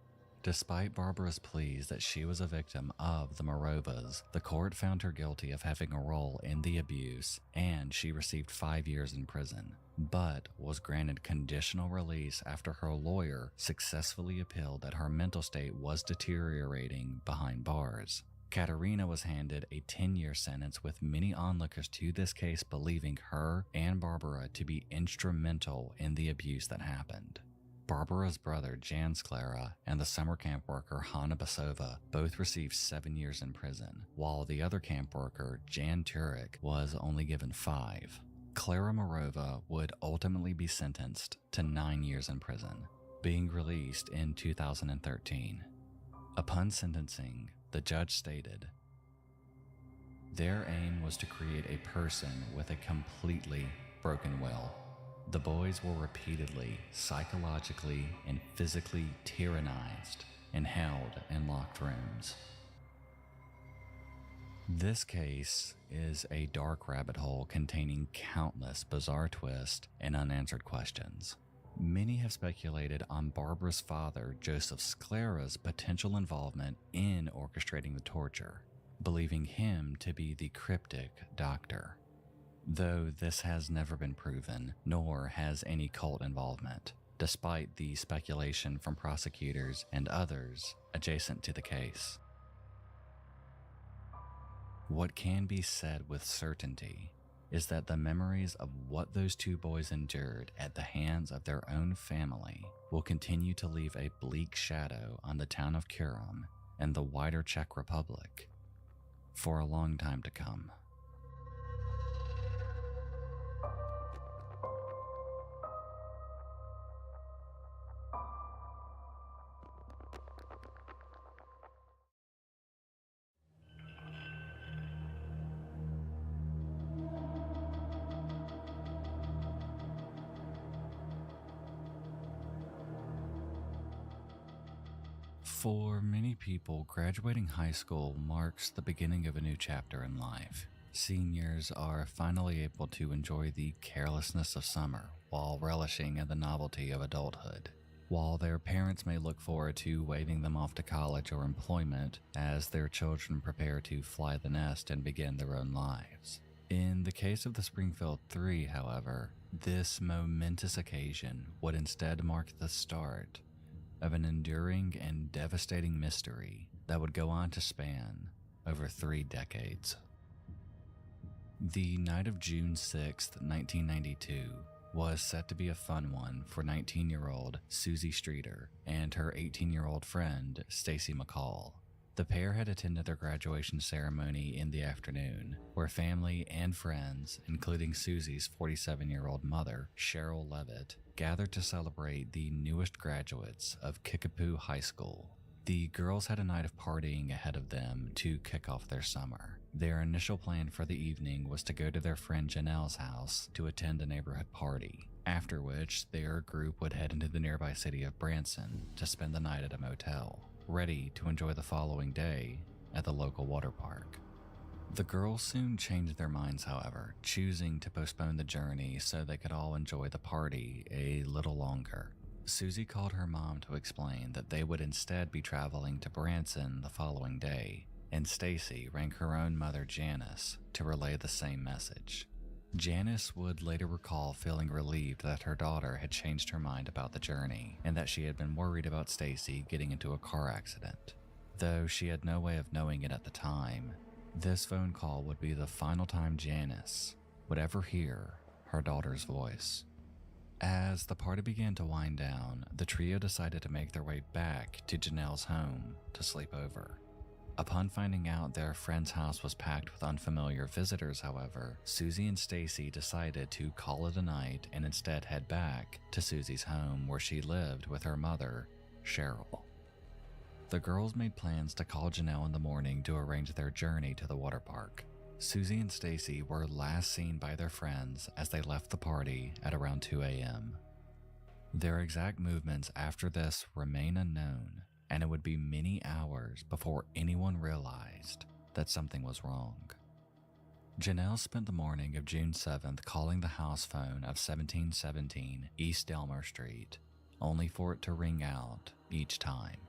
Despite Barbara's pleas that she was a victim of the Morovas, the court found her guilty of having a role in the abuse, and she received 5 years in prison, but was granted conditional release after her lawyer successfully appealed that her mental state was deteriorating behind bars. Katerina was handed a 10-year sentence, with many onlookers to this case believing her and Barbara to be instrumental in the abuse that happened. Barbara's brother Jan Sclera and the summer camp worker Hanna Basova both received 7 years in prison, while the other camp worker Jan Turek was only given 5. Klara Morova would ultimately be sentenced to 9 years in prison, being released in 2013. Upon sentencing, the judge stated, "Their aim was to create a person with a completely broken will. The boys were repeatedly, psychologically, and physically tyrannized and held in locked rooms." This case is a dark rabbit hole containing countless bizarre twists and unanswered questions. Many have speculated on Barbara's father, Joseph Sclera's potential involvement in orchestrating the torture, believing him to be the cryptic doctor, though this has never been proven, nor has any cult involvement, despite the speculation from prosecutors and others adjacent to the case. What can be said with certainty is that the memories of what those two boys endured at the hands of their own family will continue to leave a bleak shadow on the town of Kurum and the wider Czech Republic for a long time to come. For many people, graduating high school marks the beginning of a new chapter in life. Seniors are finally able to enjoy the carelessness of summer while relishing in the novelty of adulthood, while their parents may look forward to waving them off to college or employment as their children prepare to fly the nest and begin their own lives. In the case of the Springfield 3, however, this momentous occasion would instead mark the start of an enduring and devastating mystery that would go on to span over 3 decades. The night of June 6, 1992 was set to be a fun one for 19-year-old Susie Streeter and her 18-year-old friend Stacy McCall. The pair had attended their graduation ceremony in the afternoon, where family and friends, including Susie's 47-year-old mother, Cheryl Levitt, gathered to celebrate the newest graduates of Kickapoo High School. The girls had a night of partying ahead of them to kick off their summer. Their initial plan for the evening was to go to their friend Janelle's house to attend a neighborhood party, after which their group would head into the nearby city of Branson to spend the night at a motel, ready to enjoy the following day at the local water park. The girls soon changed their minds, however, choosing to postpone the journey so they could all enjoy the party a little longer. Susie called her mom to explain that they would instead be traveling to Branson the following day, and Stacy rang her own mother Janice to relay the same message. Janice would later recall feeling relieved that her daughter had changed her mind about the journey and that she had been worried about Stacy getting into a car accident. Though she had no way of knowing it at the time, this phone call would be the final time Janice would ever hear her daughter's voice. As the party began to wind down, the trio decided to make their way back to Janelle's home to sleep over. Upon finding out their friend's house was packed with unfamiliar visitors, however, Susie and Stacy decided to call it a night and instead head back to Susie's home where she lived with her mother, Cheryl. The girls made plans to call Janelle in the morning to arrange their journey to the water park. Susie and Stacy were last seen by their friends as they left the party at around 2 a.m. Their exact movements after this remain unknown, and it would be many hours before anyone realized that something was wrong. Janelle spent the morning of June 7th calling the house phone of 1717 East Delmar Street, only for it to ring out each time.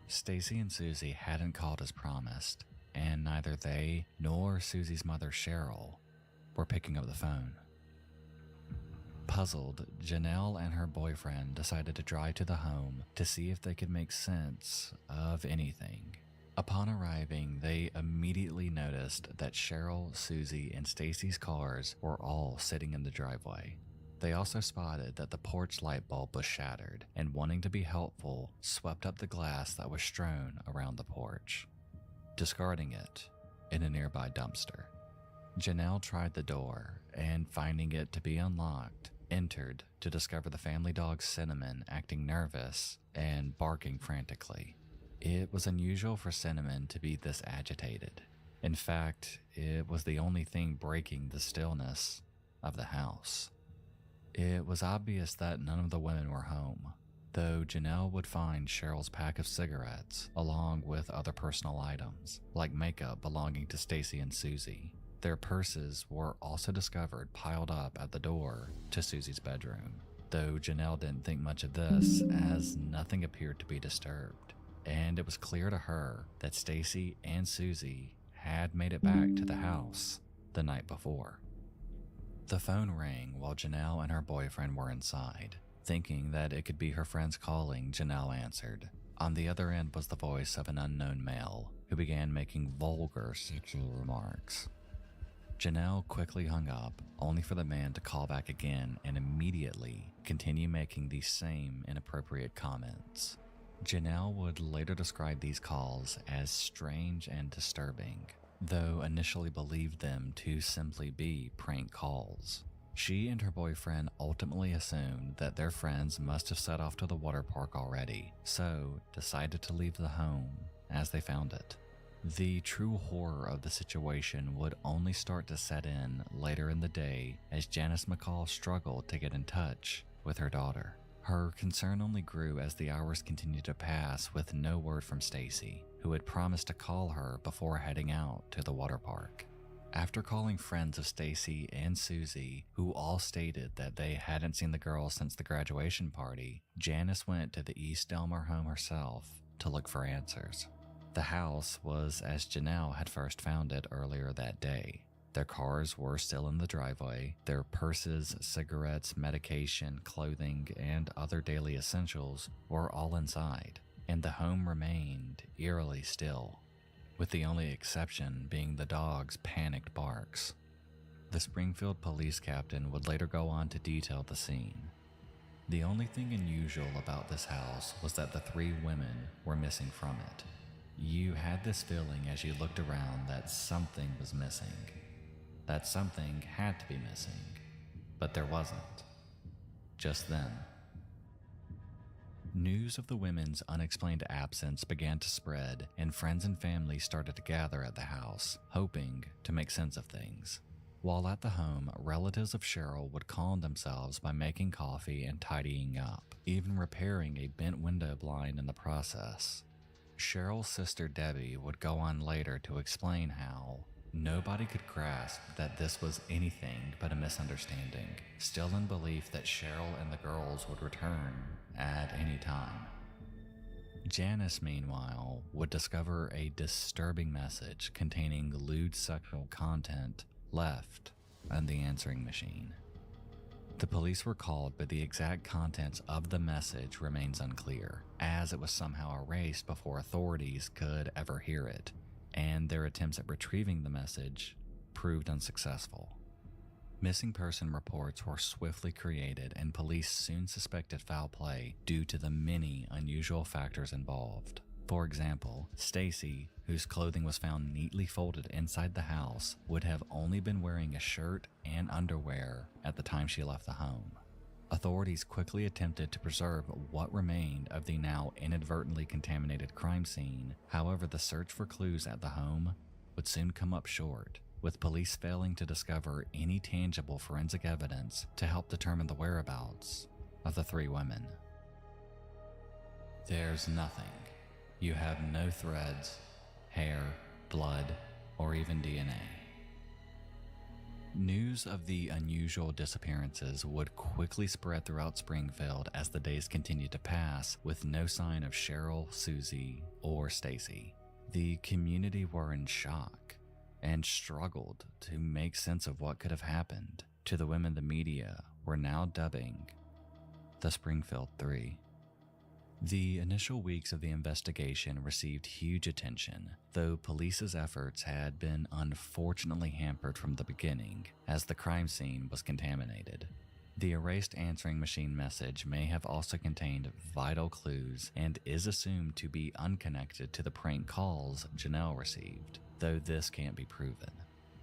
Stacy and Susie hadn't called as promised, and neither they nor Susie's mother Cheryl were picking up the phone. Puzzled, Janelle and her boyfriend decided to drive to the home to see if they could make sense of anything. Upon arriving, they immediately noticed that Cheryl, Susie, and Stacy's cars were all sitting in the driveway. They also spotted that the porch light bulb was shattered, and wanting to be helpful, swept up the glass that was strewn around the porch, discarding it in a nearby dumpster. Janelle tried the door, and finding it to be unlocked, entered to discover the family dog Cinnamon acting nervous and barking frantically. It was unusual for Cinnamon to be this agitated. In fact, it was the only thing breaking the stillness of the house. It was obvious that none of the women were home, though Janelle would find Cheryl's pack of cigarettes along with other personal items, like makeup belonging to Stacy and Susie. Their purses were also discovered piled up at the door to Susie's bedroom, though Janelle didn't think much of this as nothing appeared to be disturbed, and it was clear to her that Stacy and Susie had made it back to the house the night before. The phone rang while Janelle and her boyfriend were inside. Thinking that it could be her friends calling, Janelle answered. On the other end was the voice of an unknown male who began making vulgar sexual remarks. Janelle quickly hung up, only for the man to call back again and immediately continue making the same inappropriate comments. Janelle would later describe these calls as strange and disturbing, though initially believed them to simply be prank calls. She and her boyfriend ultimately assumed that their friends must have set off to the water park already, so decided to leave the home as they found it. The true horror of the situation would only start to set in later in the day as Janice McCall struggled to get in touch with her daughter. Her concern only grew as the hours continued to pass with no word from Stacy, who had promised to call her before heading out to the water park. After calling friends of Stacy and Susie, who all stated that they hadn't seen the girls since the graduation party, Janice went to the East Delmar home herself to look for answers. The house was as Janelle had first found it earlier that day. Their cars were still in the driveway, their purses, cigarettes, medication, clothing, and other daily essentials were all inside, and the home remained eerily still, with the only exception being the dog's panicked barks. The Springfield police captain would later go on to detail the scene. The only thing unusual about this house was that the 3 women were missing from it. You had this feeling as you looked around that something was missing. That something had to be missing, but there wasn't. Just then. News of the women's unexplained absence began to spread, and friends and family started to gather at the house, hoping to make sense of things. While at the home, relatives of Cheryl would calm themselves by making coffee and tidying up, even repairing a bent window blind in the process. Cheryl's sister Debbie would go on later to explain how nobody could grasp that this was anything but a misunderstanding, still in belief that Cheryl and the girls would return at any time. Janice, meanwhile, would discover a disturbing message containing lewd sexual content left in the answering machine. The police were called, but the exact contents of the message remains unclear, as it was somehow erased before authorities could ever hear it, and their attempts at retrieving the message proved unsuccessful. Missing person reports were swiftly created, and police soon suspected foul play due to the many unusual factors involved. For example, Stacy, whose clothing was found neatly folded inside the house, would have only been wearing a shirt and underwear at the time she left the home. Authorities quickly attempted to preserve what remained of the now inadvertently contaminated crime scene. However, the search for clues at the home would soon come up short, with police failing to discover any tangible forensic evidence to help determine the whereabouts of the 3 women. There's nothing. You have no threads, hair, blood, or even DNA. News of the unusual disappearances would quickly spread throughout Springfield as the days continued to pass, with no sign of Cheryl, Susie, or Stacy. The community were in shock and struggled to make sense of what could have happened to the women the media were now dubbing the Springfield Three. The initial weeks of the investigation received huge attention, though police's efforts had been unfortunately hampered from the beginning, as the crime scene was contaminated. The erased answering machine message may have also contained vital clues and is assumed to be unconnected to the prank calls Janelle received, though this can't be proven.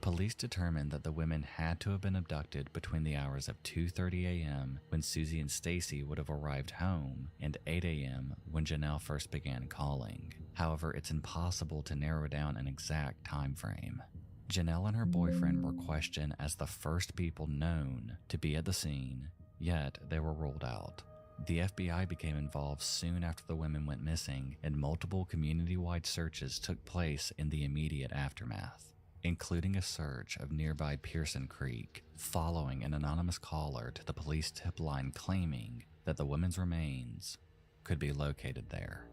Police determined that the women had to have been abducted between the hours of 2:30 a.m. when Susie and Stacy would have arrived home and 8 a.m. when Janelle first began calling. However, it's impossible to narrow down an exact time frame. Janelle and her boyfriend were questioned as the first people known to be at the scene, yet they were ruled out. The FBI became involved soon after the women went missing, and multiple community-wide searches took place in the immediate aftermath, including a search of nearby Pearson Creek, following an anonymous caller to the police tip line claiming that the women's remains could be located there.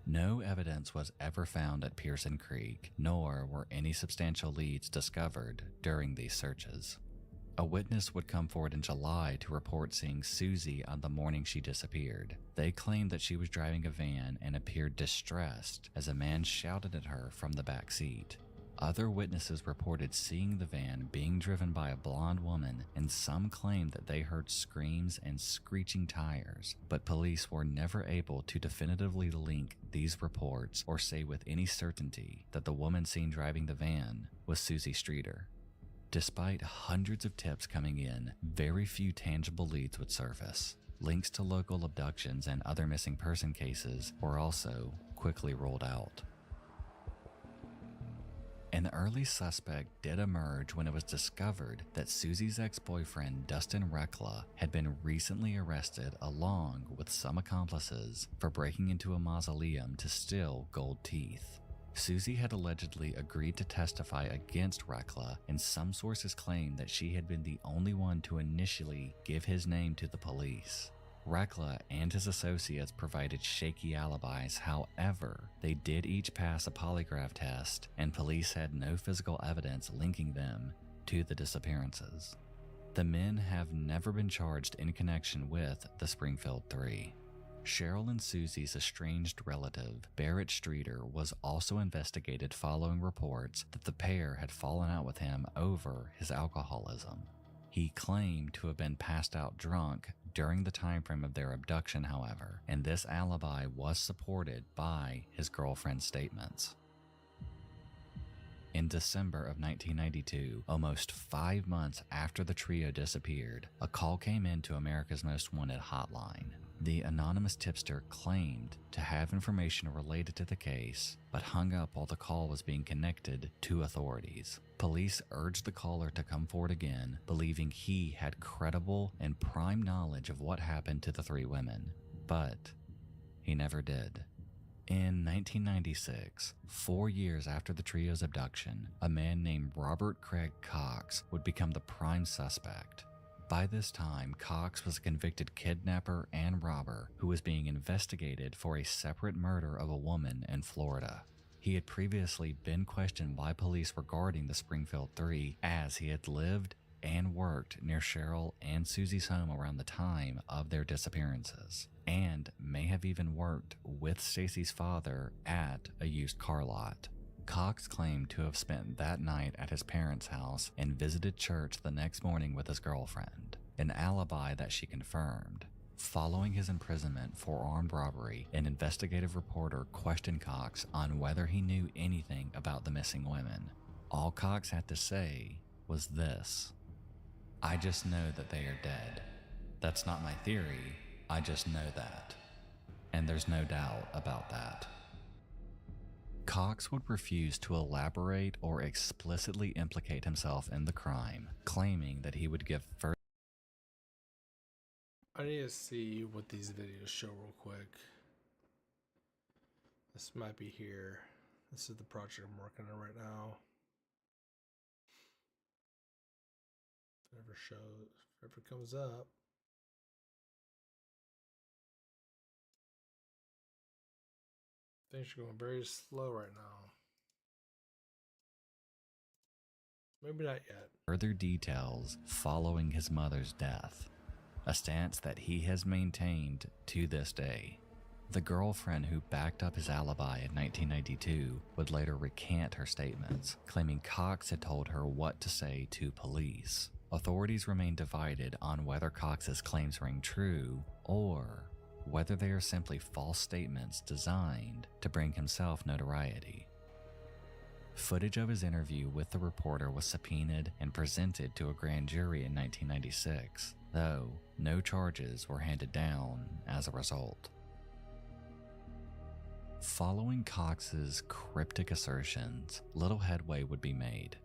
No evidence was ever found at Pearson Creek, nor were any substantial leads discovered during these searches. A witness would come forward in July to report seeing Susie on the morning she disappeared. They claimed that she was driving a van and appeared distressed as a man shouted at her from the back seat. Other witnesses reported seeing the van being driven by a blonde woman, and some claimed that they heard screams and screeching tires, but police were never able to definitively link these reports or say with any certainty that the woman seen driving the van was Susie Streeter. Despite hundreds of tips coming in, very few tangible leads would surface. Links to local abductions and other missing person cases were also quickly ruled out. An early suspect did emerge when it was discovered that Susie's ex-boyfriend Dustin Rekla had been recently arrested along with some accomplices for breaking into a mausoleum to steal gold teeth. Susie had allegedly agreed to testify against Rekla, and some sources claim that she had been the only one to initially give his name to the police. Rekla and his associates provided shaky alibis. However, they did each pass a polygraph test, and police had no physical evidence linking them to the disappearances. The men have never been charged in connection with the Springfield Three. Cheryl and Susie's estranged relative, Barrett Streeter, was also investigated following reports that the pair had fallen out with him over his alcoholism. He claimed to have been passed out drunk during the time frame of their abduction, however, and this alibi was supported by his girlfriend's statements. In December of 1992, almost 5 months after the trio disappeared, a call came in to America's Most Wanted hotline. The anonymous tipster claimed to have information related to the case, but hung up while the call was being connected to authorities. Police urged the caller to come forward again, believing he had credible and prime knowledge of what happened to the 3 women, but he never did. In 1996, 4 years after the trio's abduction, a man named Robert Craig Cox would become the prime suspect. By this time, Cox was a convicted kidnapper and robber who was being investigated for a separate murder of a woman in Florida. He had previously been questioned by police regarding the Springfield Three, as he had lived and worked near Cheryl and Susie's home around the time of their disappearances, and may have even worked with Stacy's father at a used car lot. Cox claimed to have spent that night at his parents' house and visited church the next morning with his girlfriend, an alibi that she confirmed. Following his imprisonment for armed robbery, an investigative reporter questioned Cox on whether he knew anything about the missing women. All Cox had to say was this: "I just know that they are dead. That's not my theory, I just know that. And there's no doubt about that." Cox would refuse to elaborate or explicitly implicate himself in the crime, claiming that he would give further. I need to see what these videos show real quick. This might be here. This is the project I'm working on right now. If it ever shows, if it ever comes up. Things are going very slow right now. Maybe not yet. Further details following his mother's death, a stance that he has maintained to this day. The girlfriend who backed up his alibi in 1992 would later recant her statements, claiming Cox had told her what to say to police. Authorities remain divided on whether Cox's claims ring true or whether they are simply false statements designed to bring himself notoriety. Footage of his interview with the reporter was subpoenaed and presented to a grand jury in 1996, though no charges were handed down as a result. Following Cox's cryptic assertions, little headway would be made.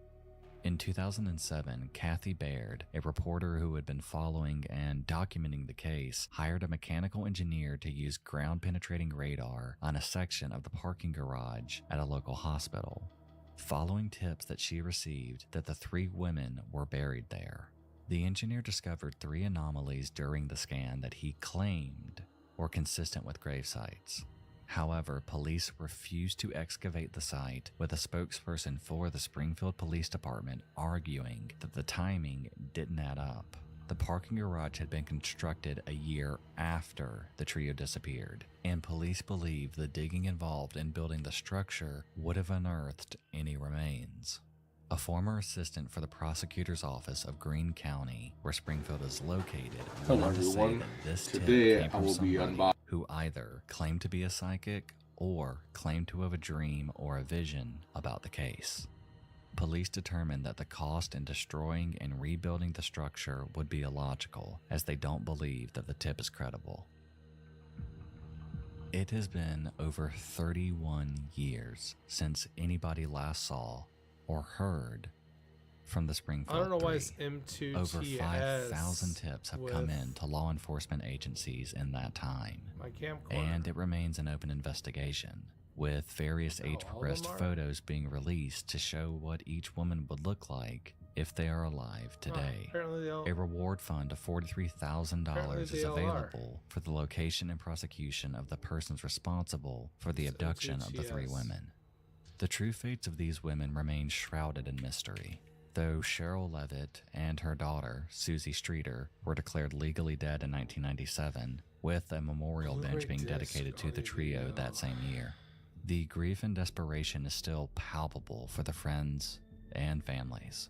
In 2007, Kathy Baird, a reporter who had been following and documenting the case, hired a mechanical engineer to use ground-penetrating radar on a section of the parking garage at a local hospital, following tips that she received that the 3 women were buried there. The engineer discovered 3 anomalies during the scan that he claimed were consistent with grave sites. However, police refused to excavate the site, with a spokesperson for the Springfield Police Department arguing that the timing didn't add up. The parking garage had been constructed a year after the trio disappeared, and police believe the digging involved in building the structure would have unearthed any remains. A former assistant for the prosecutor's office of Greene County, where Springfield is located, Hello wanted to say everyone. that this tip Today came I from will be somebody who either claimed to be a psychic or claimed to have a dream or a vision about the case. Police determined that the cost in destroying and rebuilding the structure would be illogical, as they don't believe that the tip is credible. It has been over 31 years since anybody last saw or heard from the Springfield I don't know why 3. it's M2TS. Over 5,000 tips have come in to law enforcement agencies in that time, My camcorder. and it remains an open investigation, with various age-progressed all of them are? photos being released to show what each woman would look like if they are alive today. Apparently they all, A reward fund of $43,000 Apparently is they all are. available for the location and prosecution of the persons responsible for the It's abduction of the 3 M2TS. women. The true fates of these women remain shrouded in mystery, though Cheryl Levitt and her daughter, Susie Streeter, were declared legally dead in 1997, with a memorial bench Blu-ray being disc dedicated to the trio that same year. The grief and desperation is still palpable for the friends and families.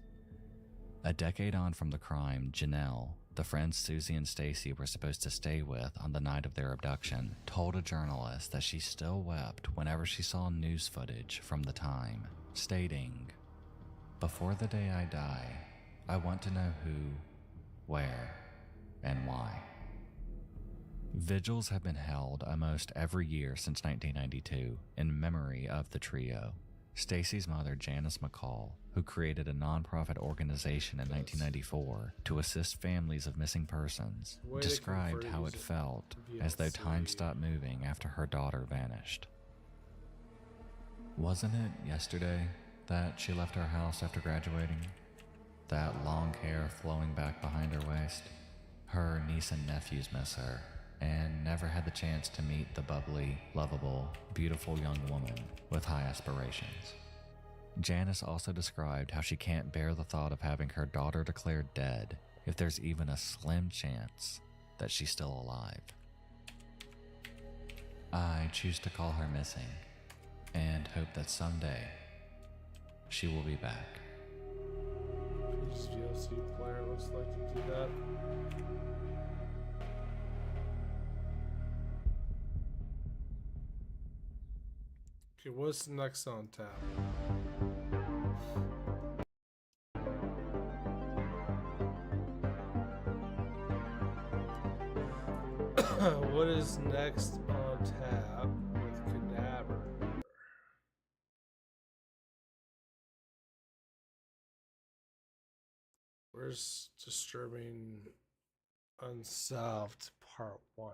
A decade on from the crime, Janelle, the friends Susie and Stacy were supposed to stay with on the night of their abduction, told a journalist that she still wept whenever she saw news footage from the time, stating, "Before the day I die, I want to know who, where, and why." Vigils have been held almost every year since 1992 in memory of the trio. Stacy's mother, Janice McCall, who created a nonprofit organization in 1994 to assist families of missing persons, The way they described convert how use it it felt to as though time VLC. stopped moving after her daughter vanished. "Wasn't it yesterday that she left our house after graduating? That long hair flowing back behind her waist? Her niece and nephews miss her, and never had the chance to meet the bubbly, lovable, beautiful young woman with high aspirations." Janice also described how she can't bear the thought of having her daughter declared dead if there's even a slim chance that she's still alive. "I choose to call her missing and hope that someday she will be back." This VLC player looks like to do that. Okay, what's next on tap? What is next on tap with Cadaver? Where's Disturbing Unsolved Part 1?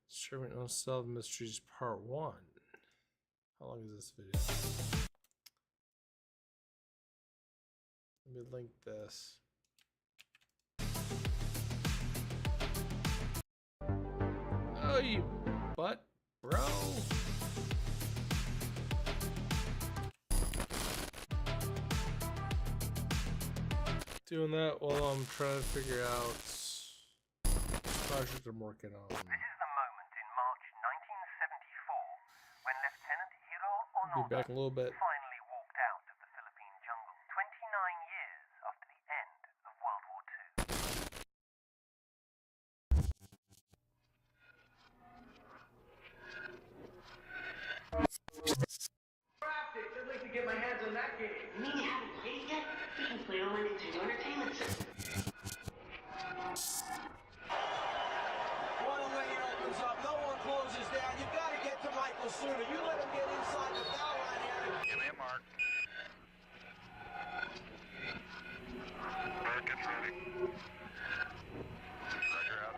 Disturbing Unsolved Mysteries Part 1. How long is this video? Let me link this. Oh, you butt, bro. Doing that while I'm trying to figure out this project I'm working on. This is the moment in March 1974 when Lieutenant Hiro Be back in a little bit. finally walked out of the Philippine jungle 29 years after the end of World War II. I'd like to get my hands on that game. You mean you haven't played yet? We can play on my Nintendo Entertainment System. One lane opens up, no one closes down. You gotta get to Michael sooner. You let him get inside the foul line here. Give me a mark. Mark, get ready. Roger out.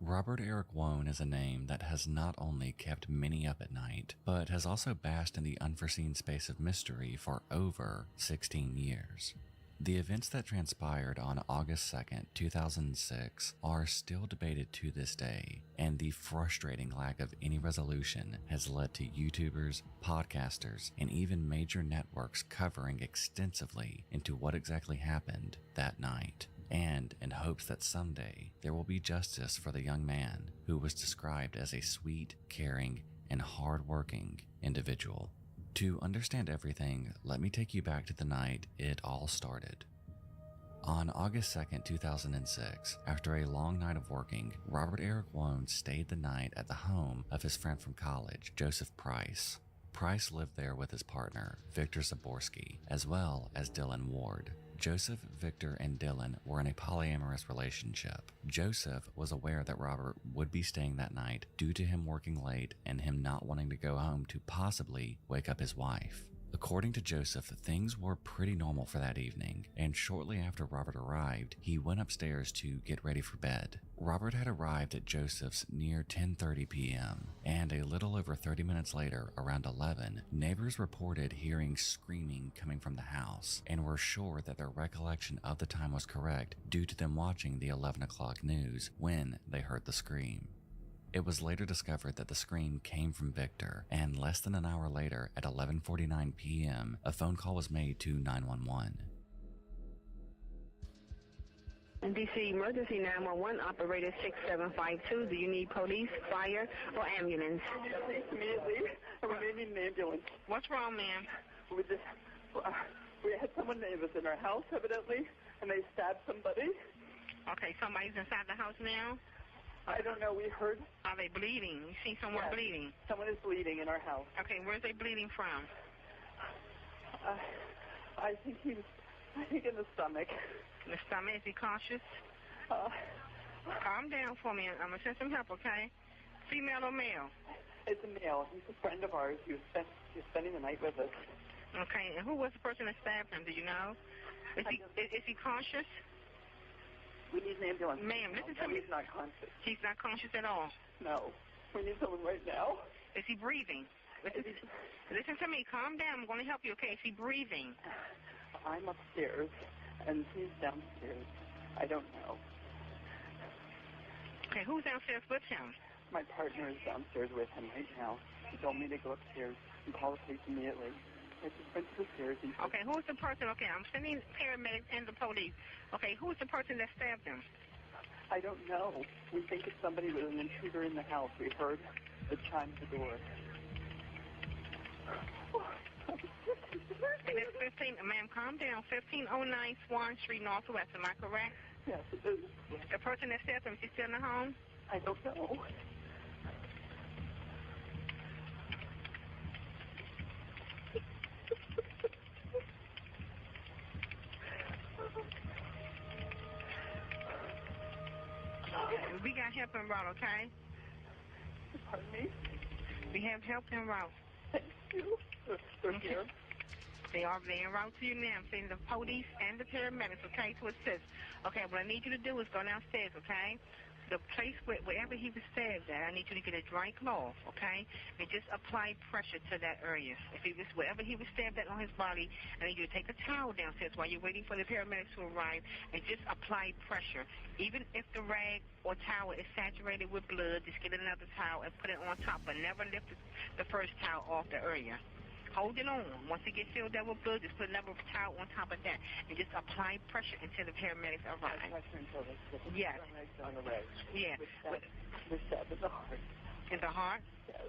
Robert Eric Wone is a name that has not only kept many up at night, but has also basked in the unforeseen space of mystery for over 16 years. The events that transpired on August 2nd, 2006 are still debated to this day, and the frustrating lack of any resolution has led to YouTubers, podcasters, and even major networks covering extensively into what exactly happened that night, and in hopes that someday there will be justice for the young man who was described as a sweet, caring, and hard-working individual. To understand everything, let me take you back to the night it all started. On August 2nd, 2006, after a long night of working, Robert Eric Wone stayed the night at the home of his friend from college, Joseph Price. Price lived there with his partner, Victor Zaborski, as well as Dylan Ward. Joseph, Victor, and Dylan were in a polyamorous relationship. Joseph was aware that Robert would be staying that night due to him working late and him not wanting to go home to possibly wake up his wife. According to Joseph, things were pretty normal for that evening, and shortly after Robert arrived, he went upstairs to get ready for bed. Robert had arrived at Joseph's near 10:30 p.m., and a little over 30 minutes later, around 11, neighbors reported hearing screaming coming from the house, and were sure that their recollection of the time was correct due to them watching the 11 o'clock news when they heard the scream. It was later discovered that the scream came from Victor, and less than an hour later, at 11:49 p.m., a phone call was made to 911. DC Emergency 911 Operator 6752. Do you need police, fire, or ambulance? Immediately. We need an ambulance. What's wrong, ma'am? We had someone that was in our house, evidently, and they stabbed somebody. Okay, somebody's inside the house now? I don't know. We heard. Are they bleeding? You see someone bleeding? Someone is bleeding in our house. Okay, where's they bleeding from? I think in the stomach. In the stomach? Is he cautious? Calm down for me. I'm going to send some help, okay? Female or male? It's a male. He's a friend of ours. He was spending the night with us. Okay, and who was the person that stabbed him? Do you know? Is he conscious? We need an ambulance. Ma'am, listen to me. He's not conscious. He's not conscious at all? No. We need someone right now. Is he breathing? Listen to me. Calm down. I'm going to help you, okay? Is he breathing? I'm upstairs, and he's downstairs. I don't know. Okay, who's downstairs with him? My partner is downstairs with him right now. He told me to go upstairs and call the police immediately. I just went to the stairs and... Okay, who's the person? Okay, I'm sending paramedics and the police. Okay, who's the person that stabbed him? I don't know. We think it's somebody with an intruder in the house. We heard the chime at the door. And it's 15, ma'am, calm down. 1509 Swan Street, Northwest. Am I correct? Yes, it is. The person that stabbed him, is she still in the home? I don't know. We got help en route, okay? Pardon me? We have help en route. Thank you. They're here. They are en route to you now. I'm sending the police and the paramedics, okay, to assist. Okay, what I need you to do is go downstairs, okay? The place wherever he was stabbed at, I need you to get a dry cloth, okay? And just apply pressure to that area. If he was, wherever he was stabbed at on his body, I need you to take a towel downstairs while you're waiting for the paramedics to arrive and just apply pressure. Even if the rag or towel is saturated with blood, just get another towel and put it on top, but never lift the first towel off the area. Hold it on. Once it gets filled up with blood, just put another towel on top of that and just apply pressure until the paramedics arrive. Yes. On the leg. Yeah. With stab in the heart. In the heart? Yes.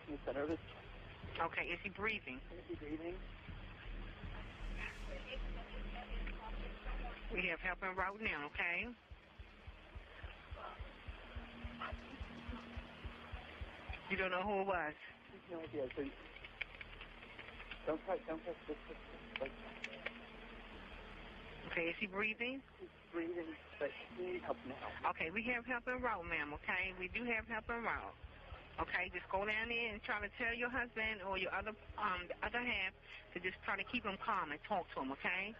In the center of his chest. Okay. Is he breathing? Is he breathing? We have help en route now, okay? You don't know who it was? No idea. So don't touch this. Like, okay, is he breathing? He's breathing, but he needs help now. Okay, we have help en route, ma'am, okay? We do have help en route. Okay, just go down there and try to tell your husband or your other the other half to just try to keep him calm and talk to him, okay?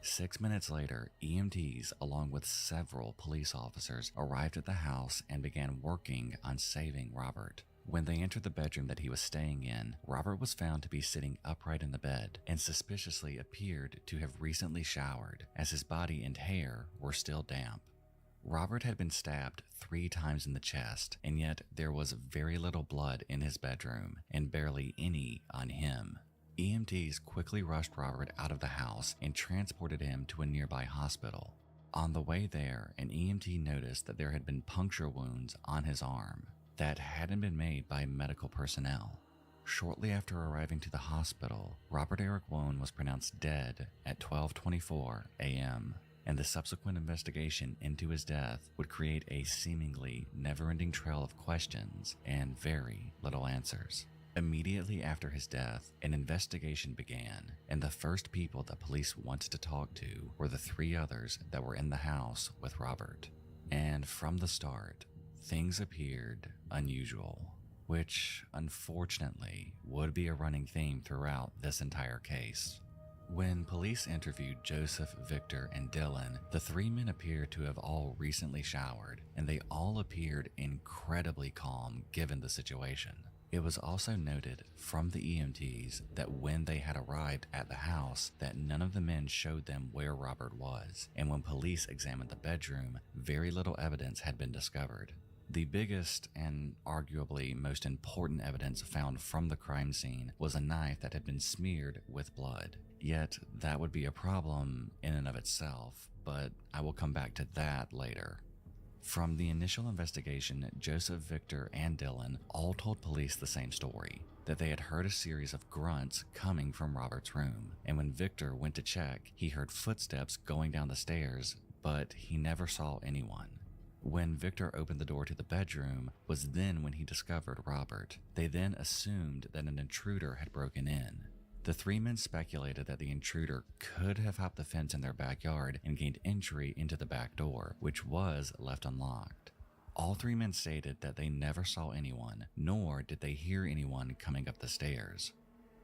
6 minutes later, EMTs, along with several police officers, arrived at the house and began working on saving Robert. When they entered the bedroom that he was staying in, Robert was found to be sitting upright in the bed and suspiciously appeared to have recently showered, as his body and hair were still damp. Robert had been stabbed 3 times in the chest, and yet there was very little blood in his bedroom and barely any on him. EMTs quickly rushed Robert out of the house and transported him to a nearby hospital. On the way there, an EMT noticed that there had been puncture wounds on his arm that hadn't been made by medical personnel. Shortly after arriving to the hospital, Robert Eric Wone was pronounced dead at 12:24 a.m., and the subsequent investigation into his death would create a seemingly never-ending trail of questions and very little answers. Immediately after his death, an investigation began, and the first people that police wanted to talk to were the 3 others that were in the house with Robert. And from the start, things appeared unusual, which unfortunately would be a running theme throughout this entire case. When police interviewed Joseph, Victor, and Dylan, the 3 men appeared to have all recently showered, and they all appeared incredibly calm given the situation. It was also noted from the EMTs that when they had arrived at the house, that none of the men showed them where Robert was, and when police examined the bedroom, very little evidence had been discovered. The biggest and arguably most important evidence found from the crime scene was a knife that had been smeared with blood. Yet that would be a problem in and of itself, but I will come back to that later. From the initial investigation, Joseph, Victor, and Dylan all told police the same story, that they had heard a series of grunts coming from Robert's room, and when Victor went to check, he heard footsteps going down the stairs, but he never saw anyone. When Victor opened the door to the bedroom was then when he discovered Robert. They then assumed that an intruder had broken in. The 3 men speculated that the intruder could have hopped the fence in their backyard and gained entry into the back door, which was left unlocked. All 3 men stated that they never saw anyone, nor did they hear anyone coming up the stairs.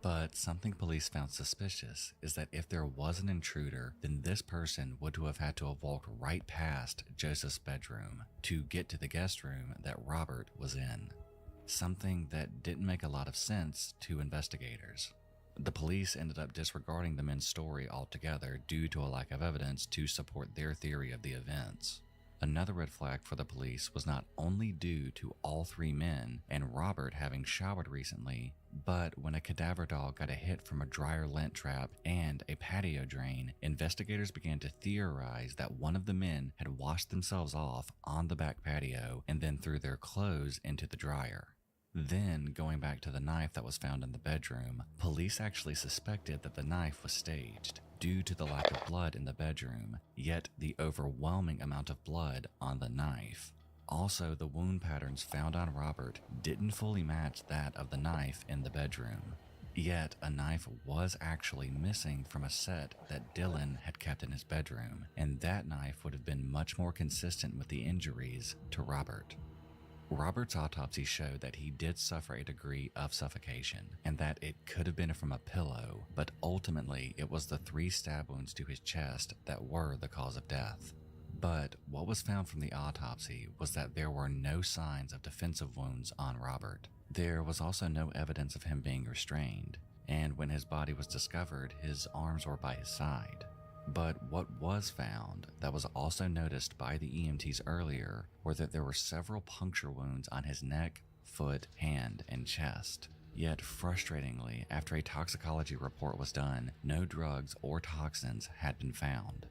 But something police found suspicious is that if there was an intruder, then this person would have had to have walked right past Joseph's bedroom to get to the guest room that Robert was in. Something that didn't make a lot of sense to investigators. The police ended up disregarding the men's story altogether due to a lack of evidence to support their theory of the events. Another red flag for the police was not only due to all three men and Robert having showered recently, but when a cadaver dog got a hit from a dryer lint trap and a patio drain, investigators began to theorize that one of the men had washed themselves off on the back patio and then threw their clothes into the dryer. Then, going back to the knife that was found in the bedroom, police actually suspected that the knife was staged due to the lack of blood in the bedroom, yet the overwhelming amount of blood on the knife. Also, the wound patterns found on Robert didn't fully match that of the knife in the bedroom. Yet, a knife was actually missing from a set that Dylan had kept in his bedroom, and that knife would have been much more consistent with the injuries to Robert. Robert's autopsy showed that he did suffer a degree of suffocation and that it could have been from a pillow, but ultimately it was the 3 stab wounds to his chest that were the cause of death. But what was found from the autopsy was that there were no signs of defensive wounds on Robert. There was also no evidence of him being restrained, and when his body was discovered, his arms were by his side. But what was found that was also noticed by the EMTs earlier were that there were several puncture wounds on his neck, foot, hand, and chest. Yet, frustratingly, after a toxicology report was done, no drugs or toxins had been found.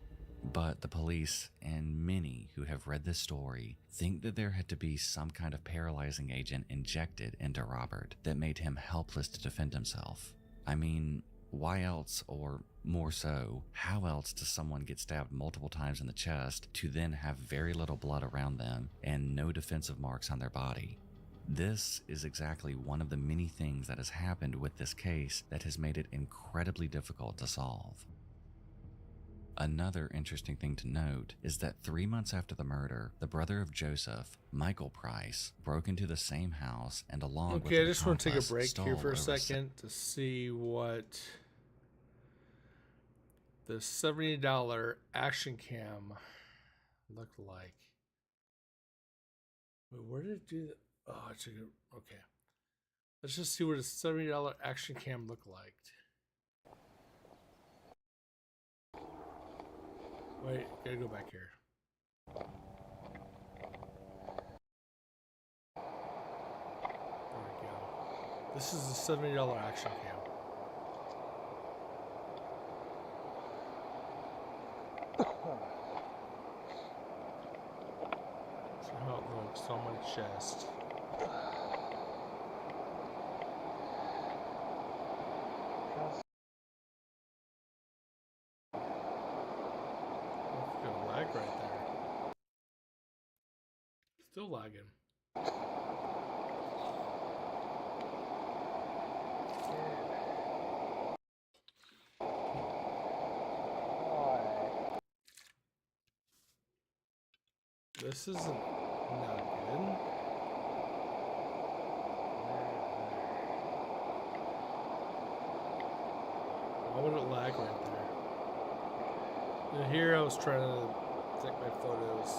But the police, and many who have read this story, think that there had to be some kind of paralyzing agent injected into Robert that made him helpless to defend himself. I mean, why else, or more so, how else does someone get stabbed multiple times in the chest to then have very little blood around them and no defensive marks on their body? This is exactly one of the many things that has happened with this case that has made it incredibly difficult to solve. Another interesting thing to note is that 3 months after the murder, the brother of Joseph, Michael Price, broke into the same house and along with Okay, I the just want to take a accomplice, break here for a stole over second to see what the $70 action cam looked like. Wait, where did it do that? Oh, I took it. Okay. Let's just see what a $70 action cam looked like. Wait, gotta go back here. There we go. This is the $70 action cam. So how it looks on my chest. Lag right there. Still lagging. This isn't not good. Why would it lag right there? And here I was trying to take my photos.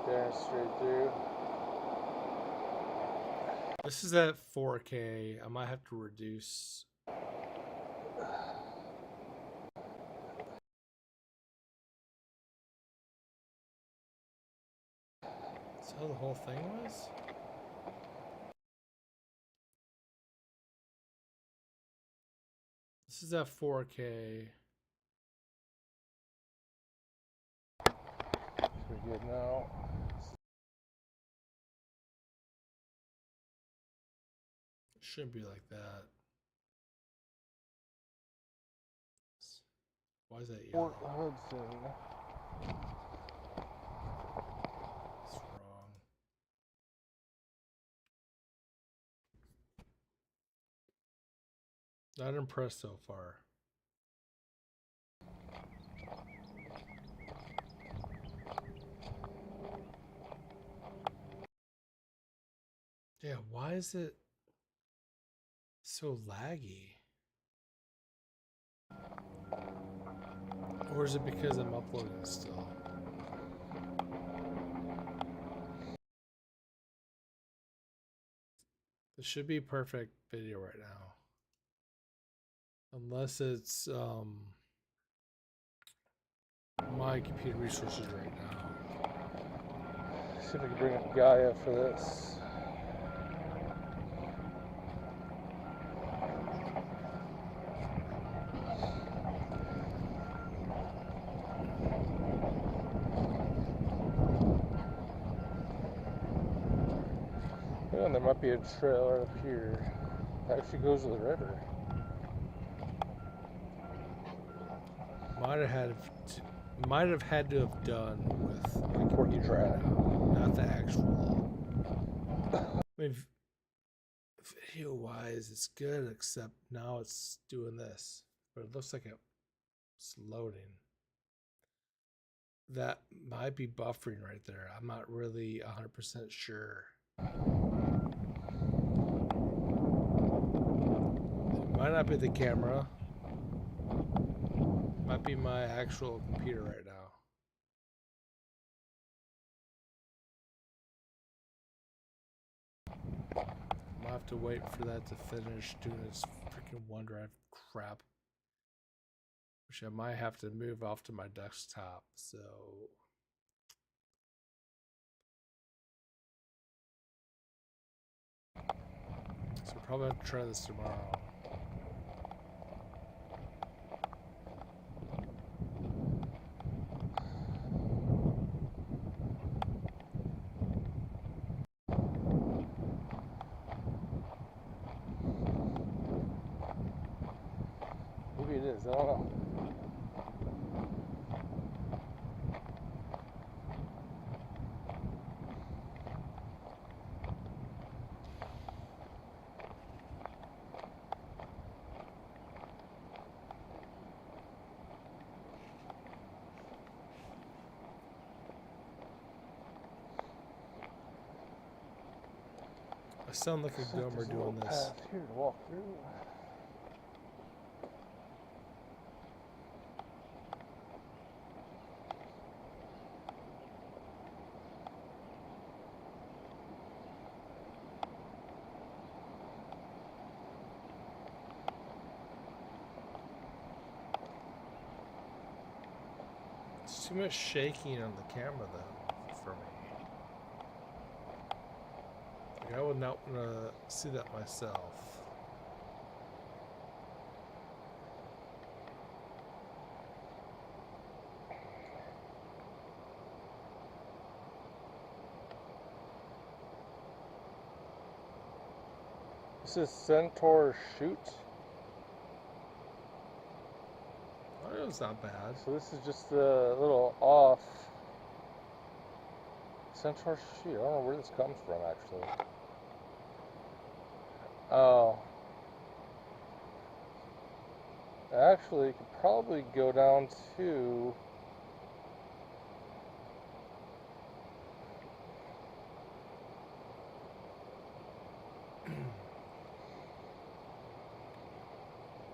There straight through. This is at 4K. I might have to reduce. That's how the whole thing was? This is at 4K. We're good now. Shouldn't be like that. Why is that yellow? Fort Hudson. It's wrong. Not impressed so far. Yeah, why is it so laggy? Or is it because I'm uploading still? This should be perfect video right now. Unless it's my computer resources right now. See if I can bring up Gaia for this. Yeah, there might be a trail right up here. It actually goes to the river. Might have had to have done with my computer right now, not the actual. I mean, video wise, it's good, except now it's doing this, but it looks like it's loading. That might be buffering right there. I'm not really 100% sure. It might not be the camera. Might be my actual computer right now. I'll have to wait for that to finish doing its freaking OneDrive crap. Which I might have to move off to my desktop, so... So probably have to try this tomorrow. Maybe it is, I don't know. I sound like a dumber doing this. Path here to walk through. It's too much shaking on the camera though, for me. Like, I would not want to see that myself. This is Centaur Chute. Oh, it was not bad. So this is just a little off. Centaur Chute. I don't know where this comes from actually. Oh. Actually, it could probably go down to...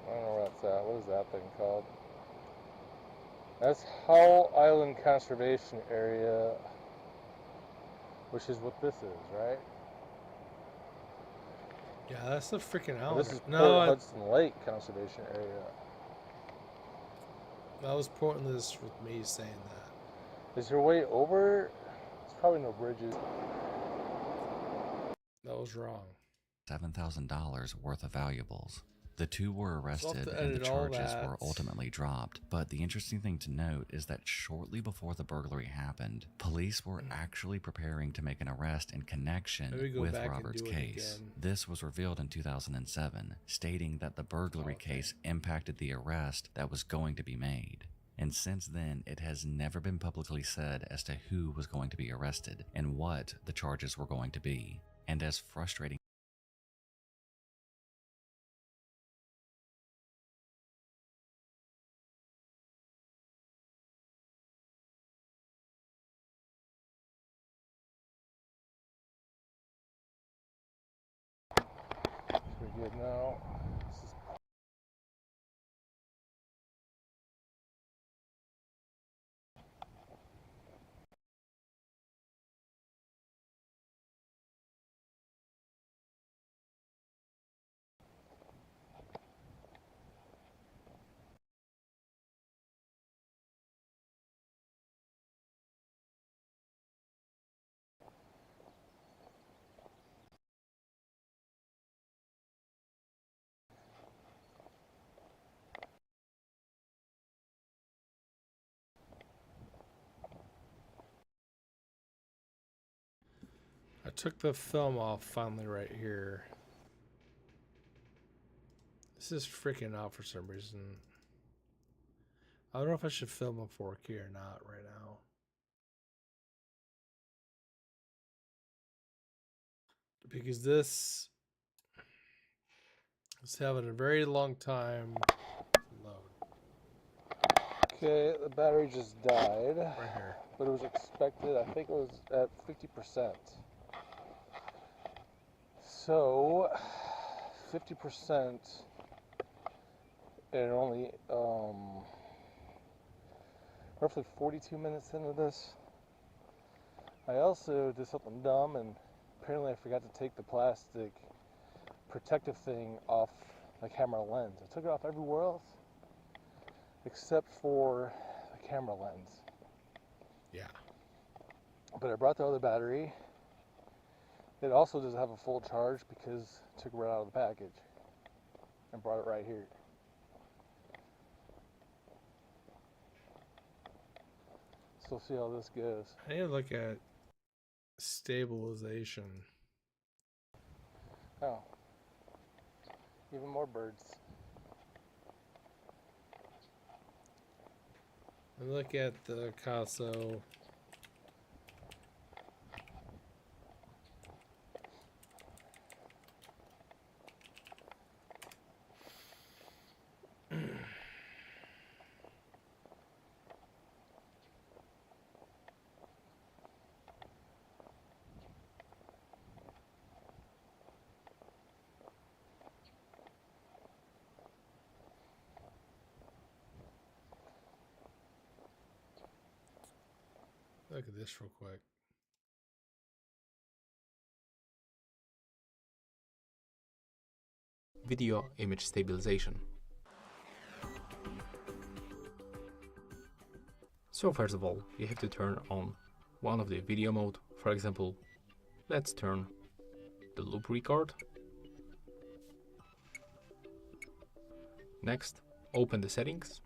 I don't know where that's at. What is that thing called? That's Howell Island Conservation Area, which is what this is, right? Yeah, that's the freaking Well, island. this is No, Port Hudson Lake Conservation Area. that was pointless with me saying that. Is your way over? There's probably no bridges. That was wrong. $7,000 worth of valuables. The two were arrested to and the edit all charges that. were ultimately dropped. But the interesting thing to note is that shortly before the burglary happened, police were actually preparing to make an arrest in connection Maybe go with back and Robert's do it case. again. This was revealed in 2007, stating that the burglary case impacted the arrest that was going to be made. And since then, it has never been publicly said as to who was going to be arrested and what the charges were going to be. And as frustrating We're good now. took the film off finally right here. This is freaking out for some reason. I don't know if I should film in 4K or not right now. Because this is having a very long time load. Okay, the battery just died. Right here. But it was expected, I think it was at 50%. So, 50% and only roughly 42 minutes into this. I also did something dumb, and apparently I forgot to take the plastic protective thing off the camera lens. I took it off everywhere else except for the camera lens. Yeah. But I brought the other battery. It also doesn't have a full charge because I took it right out of the package and brought it right here. So we'll see how this goes. I need to look at stabilization. Oh. Even more birds. And look at the Caso. Look at this real quick. Video image stabilization. So first of all, you have to turn on one of the video mode. For example, let's turn the loop record. Next, open the settings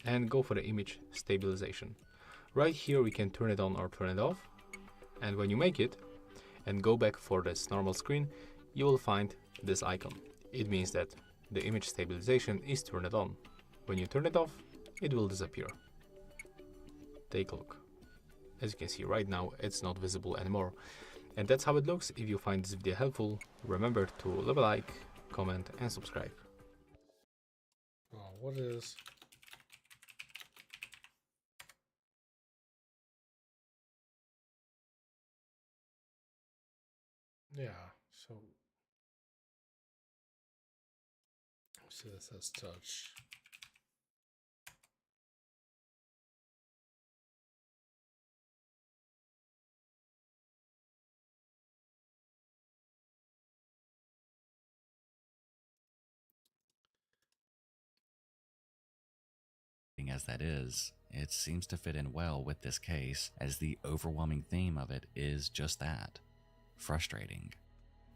and go for the image stabilization. Right here we can turn it on or turn it off, and when you make it and go back for this normal screen, you will find this icon. It means that the image stabilization is turned on. When you turn it off, it will disappear. Take a look. As you can see right now, it's not visible anymore. And that's how it looks. If you find this video helpful, remember to leave a like, comment and subscribe. Oh, what is... Yeah, so this has touch. As that is, it seems to fit in well with this case, as the overwhelming theme of it is just that. Frustrating.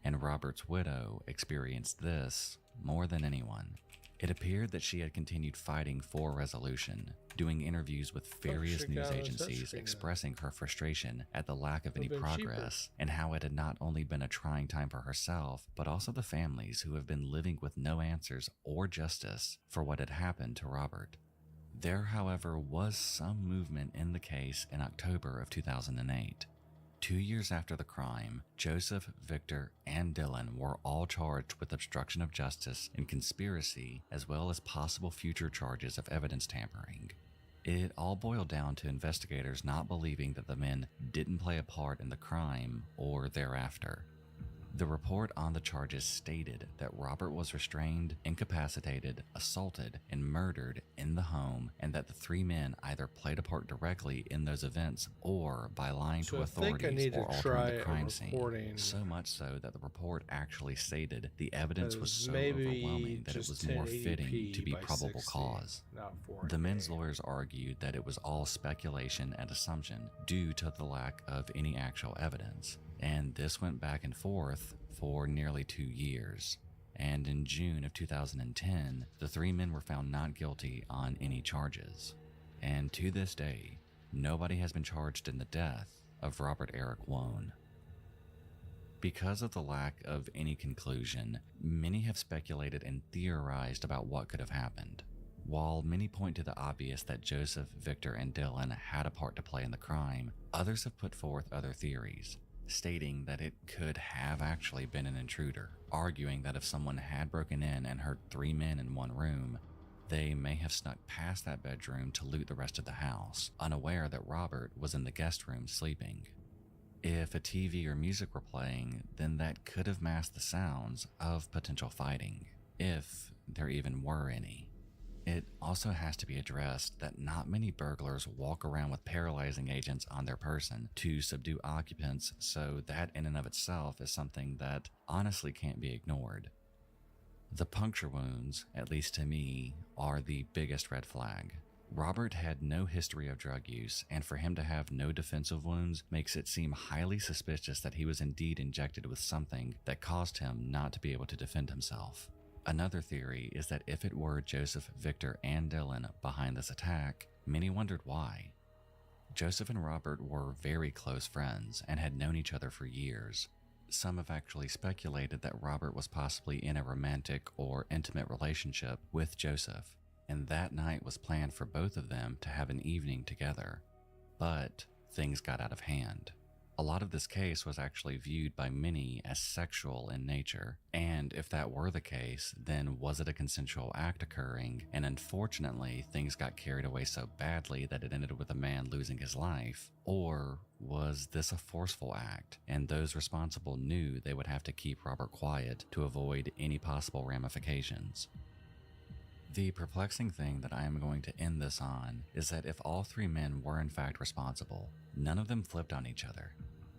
And Robert's widow experienced this more than anyone. It appeared that she had continued fighting for resolution, doing interviews with various news agencies expressing her frustration at the lack of any progress, and how it had not only been a trying time for herself, but also the families who have been living with no answers or justice for what had happened to Robert. There, however, was some movement in the case in October of 2008. 2 years after the crime, Joseph, Victor, and Dylan were all charged with obstruction of justice and conspiracy, as well as possible future charges of evidence tampering. It all boiled down to investigators not believing that the men didn't play a part in the crime or thereafter. The report on the charges stated that Robert was restrained, incapacitated, assaulted, and murdered in the home, and that the three men either played a part directly in those events or by lying to authorities or altering the crime scene. So much so that the report actually stated the evidence was so overwhelming that it was more fitting to be probable cause. The men's lawyers argued that it was all speculation and assumption due to the lack of any actual evidence. And this went back and forth for nearly 2 years. And in June of 2010, the three men were found not guilty on any charges. And to this day, nobody has been charged in the death of Robert Eric Wone. Because of the lack of any conclusion, many have speculated and theorized about what could have happened. While many point to the obvious that Joseph, Victor, and Dylan had a part to play in the crime, others have put forth other theories, stating that it could have actually been an intruder, arguing that if someone had broken in and hurt 3 men in one room, they may have snuck past that bedroom to loot the rest of the house, unaware that Robert was in the guest room sleeping. If a TV or music were playing, then that could have masked the sounds of potential fighting, if there even were any. It also has to be addressed that not many burglars walk around with paralyzing agents on their person to subdue occupants, so that in and of itself is something that honestly can't be ignored. The puncture wounds, at least to me, are the biggest red flag. Robert had no history of drug use, and for him to have no defensive wounds makes it seem highly suspicious that he was indeed injected with something that caused him not to be able to defend himself. Another theory is that if it were Joseph, Victor, and Dylan behind this attack, many wondered why. Joseph and Robert were very close friends and had known each other for years. Some have actually speculated that Robert was possibly in a romantic or intimate relationship with Joseph, and that night was planned for both of them to have an evening together. But things got out of hand. A lot of this case was actually viewed by many as sexual in nature, and if that were the case, then was it a consensual act occurring, and unfortunately things got carried away so badly that it ended with a man losing his life, or was this a forceful act, and those responsible knew they would have to keep Robert quiet to avoid any possible ramifications? The perplexing thing that I am going to end this on is that if all 3 men were in fact responsible, none of them flipped on each other.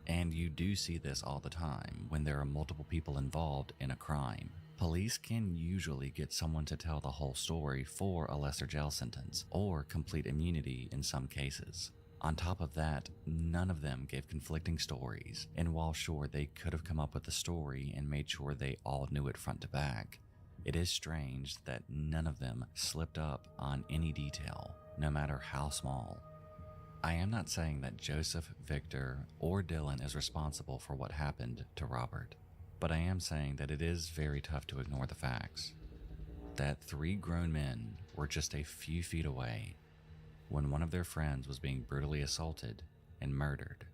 And you do see this all the time when there are multiple people involved in a crime. Police can usually get someone to tell the whole story for a lesser jail sentence, or complete immunity in some cases. On top of that, none of them gave conflicting stories, and while sure they could have come up with the story and made sure they all knew it front to back, it is strange that none of them slipped up on any detail, no matter how small. I am not saying that Joseph, Victor, or Dylan is responsible for what happened to Robert, but I am saying that it is very tough to ignore the facts. That 3 grown men were just a few feet away when one of their friends was being brutally assaulted and murdered,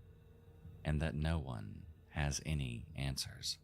and that no one has any answers.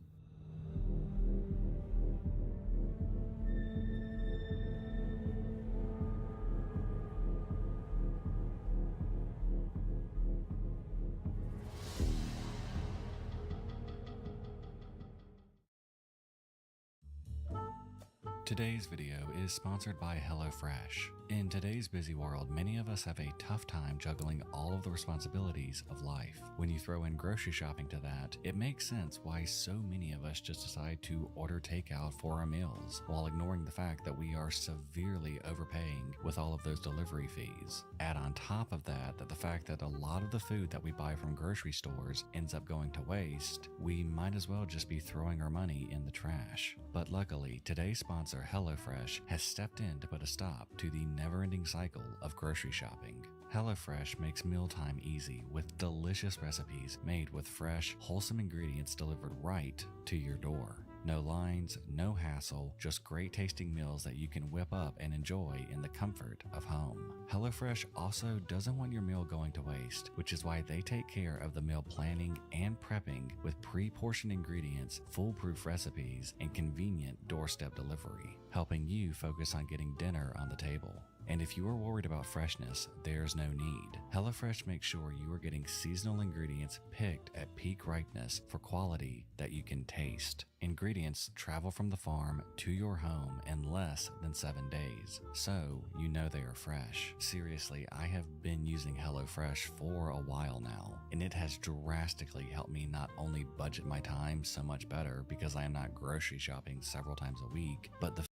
Today's video is sponsored by HelloFresh. In today's busy world, many of us have a tough time juggling all of the responsibilities of life. When you throw in grocery shopping to that, it makes sense why so many of us just decide to order takeout for our meals, while ignoring the fact that we are severely overpaying with all of those delivery fees. Add on top of that the fact that a lot of the food that we buy from grocery stores ends up going to waste, we might as well just be throwing our money in the trash. But luckily, today's sponsor HelloFresh has stepped in to put a stop to the never-ending cycle of grocery shopping. HelloFresh makes mealtime easy with delicious recipes made with fresh, wholesome ingredients delivered right to your door. No lines, no hassle, just great tasting meals that you can whip up and enjoy in the comfort of home. HelloFresh also doesn't want your meal going to waste, which is why they take care of the meal planning and prepping with pre-portioned ingredients, foolproof recipes, and convenient doorstep delivery, helping you focus on getting dinner on the table. And if you are worried about freshness, there's no need. HelloFresh makes sure you are getting seasonal ingredients picked at peak ripeness for quality that you can taste. Ingredients travel from the farm to your home in less than 7 days, so you know they are fresh. Seriously, I have been using HelloFresh for a while now, and it has drastically helped me not only budget my time so much better because I am not grocery shopping several times a week, but the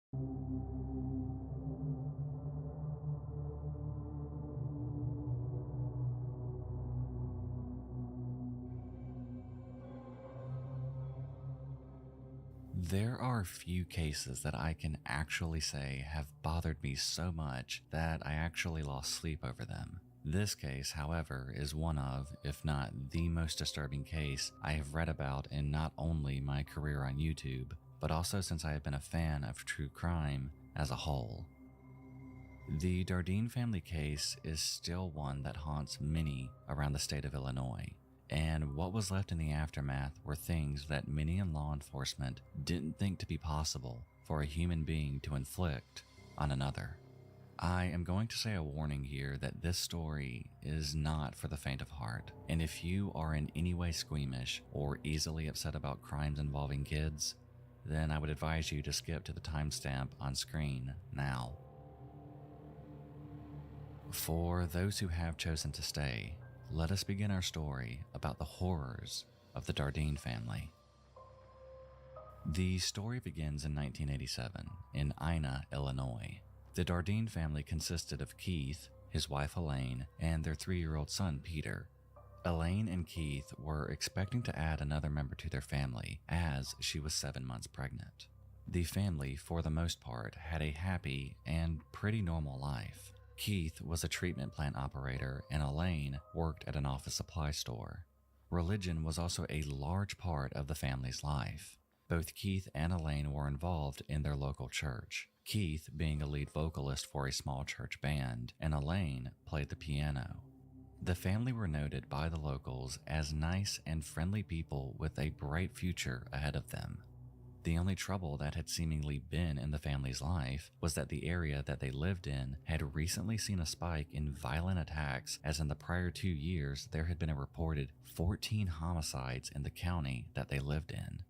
There are few cases that I can actually say have bothered me so much that I actually lost sleep over them. This case, however, is one of, if not the most disturbing case I have read about in not only my career on YouTube, but also since I have been a fan of true crime as a whole. The Dardeen family case is still one that haunts many around the state of Illinois, and what was left in the aftermath were things that many in law enforcement didn't think to be possible for a human being to inflict on another. I am going to say a warning here that this story is not for the faint of heart, and if you are in any way squeamish or easily upset about crimes involving kids, then I would advise you to skip to the timestamp on screen now. For those who have chosen to stay, let us begin our story about the horrors of the Dardeen family. The story begins in 1987 in Ina, Illinois. The Dardeen family consisted of Keith, his wife Elaine, and their 3-year-old son Peter. Elaine and Keith were expecting to add another member to their family as she was 7 months pregnant. The family, for the most part, had a happy and pretty normal life. Keith was a treatment plant operator and Elaine worked at an office supply store. Religion was also a large part of the family's life. Both Keith and Elaine were involved in their local church, Keith being a lead vocalist for a small church band, and Elaine played the piano. The family were noted by the locals as nice and friendly people with a bright future ahead of them. The only trouble that had seemingly been in the family's life was that the area that they lived in had recently seen a spike in violent attacks, as in the prior 2 years there had been a reported 14 homicides in the county that they lived in.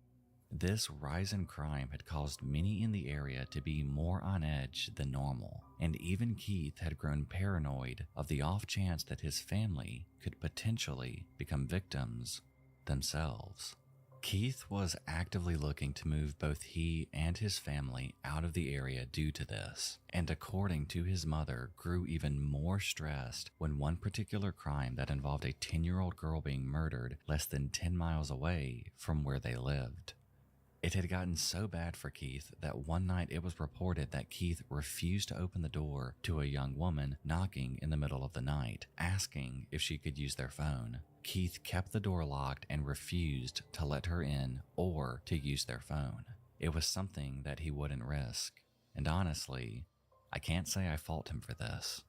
This rise in crime had caused many in the area to be more on edge than normal, and even Keith had grown paranoid of the off chance that his family could potentially become victims themselves. Keith was actively looking to move both he and his family out of the area due to this, and according to his mother, grew even more stressed when one particular crime that involved a 10-year-old girl being murdered less than 10 miles away from where they lived. It had gotten so bad for Keith that one night it was reported that Keith refused to open the door to a young woman knocking in the middle of the night, asking if she could use their phone. Keith kept the door locked and refused to let her in or to use their phone. It was something that he wouldn't risk, and honestly, I can't say I fault him for this.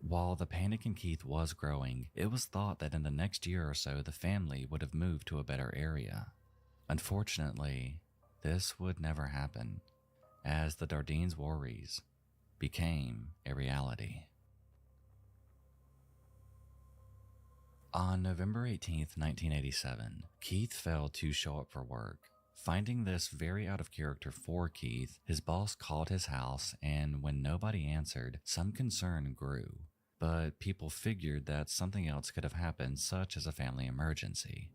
While the panic in Keith was growing, it was thought that in the next year or so the family would have moved to a better area. Unfortunately, this would never happen, as the Dardeens' worries became a reality. On November 18th, 1987, Keith failed to show up for work. Finding this very out of character for Keith, his boss called his house, and when nobody answered, some concern grew. But people figured that something else could have happened, such as a family emergency.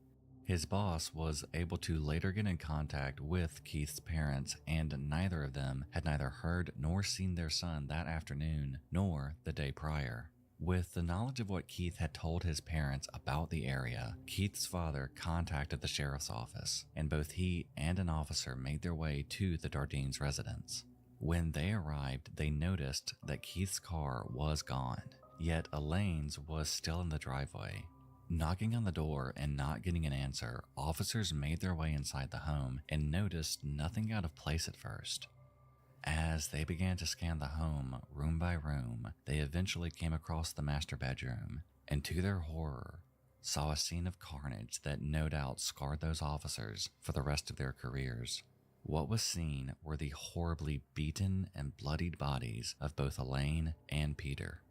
His boss was able to later get in contact with Keith's parents, and neither of them had neither heard nor seen their son that afternoon nor the day prior. With the knowledge of what Keith had told his parents about the area, Keith's father contacted the sheriff's office, and both he and an officer made their way to the Dardeens' residence. When they arrived, they noticed that Keith's car was gone, yet Elaine's was still in the driveway. Knocking on the door and not getting an answer, officers made their way inside the home and noticed nothing out of place at first. As they began to scan the home room by room, they eventually came across the master bedroom, and to their horror, saw a scene of carnage that no doubt scarred those officers for the rest of their careers. What was seen were the horribly beaten and bloodied bodies of both Elaine and Peter.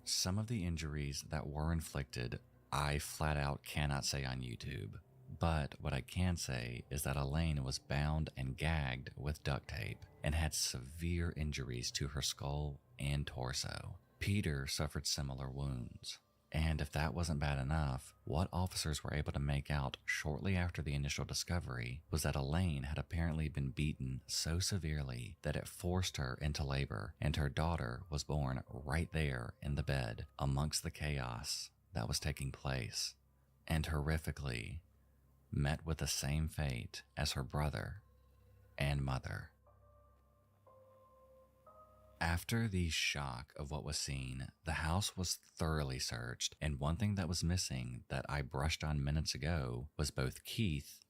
Some of the injuries that were inflicted I flat out cannot say on YouTube, but what I can say is that Elaine was bound and gagged with duct tape and had severe injuries to her skull and torso. Peter suffered similar wounds. And if that wasn't bad enough, what officers were able to make out shortly after the initial discovery was that Elaine had apparently been beaten so severely that it forced her into labor, and her daughter was born right there in the bed amongst the chaos that was taking place, and horrifically met with the same fate as her brother and mother. After the shock of what was seen, the house was thoroughly searched, and one thing that was missing that I brushed on minutes ago was both Keith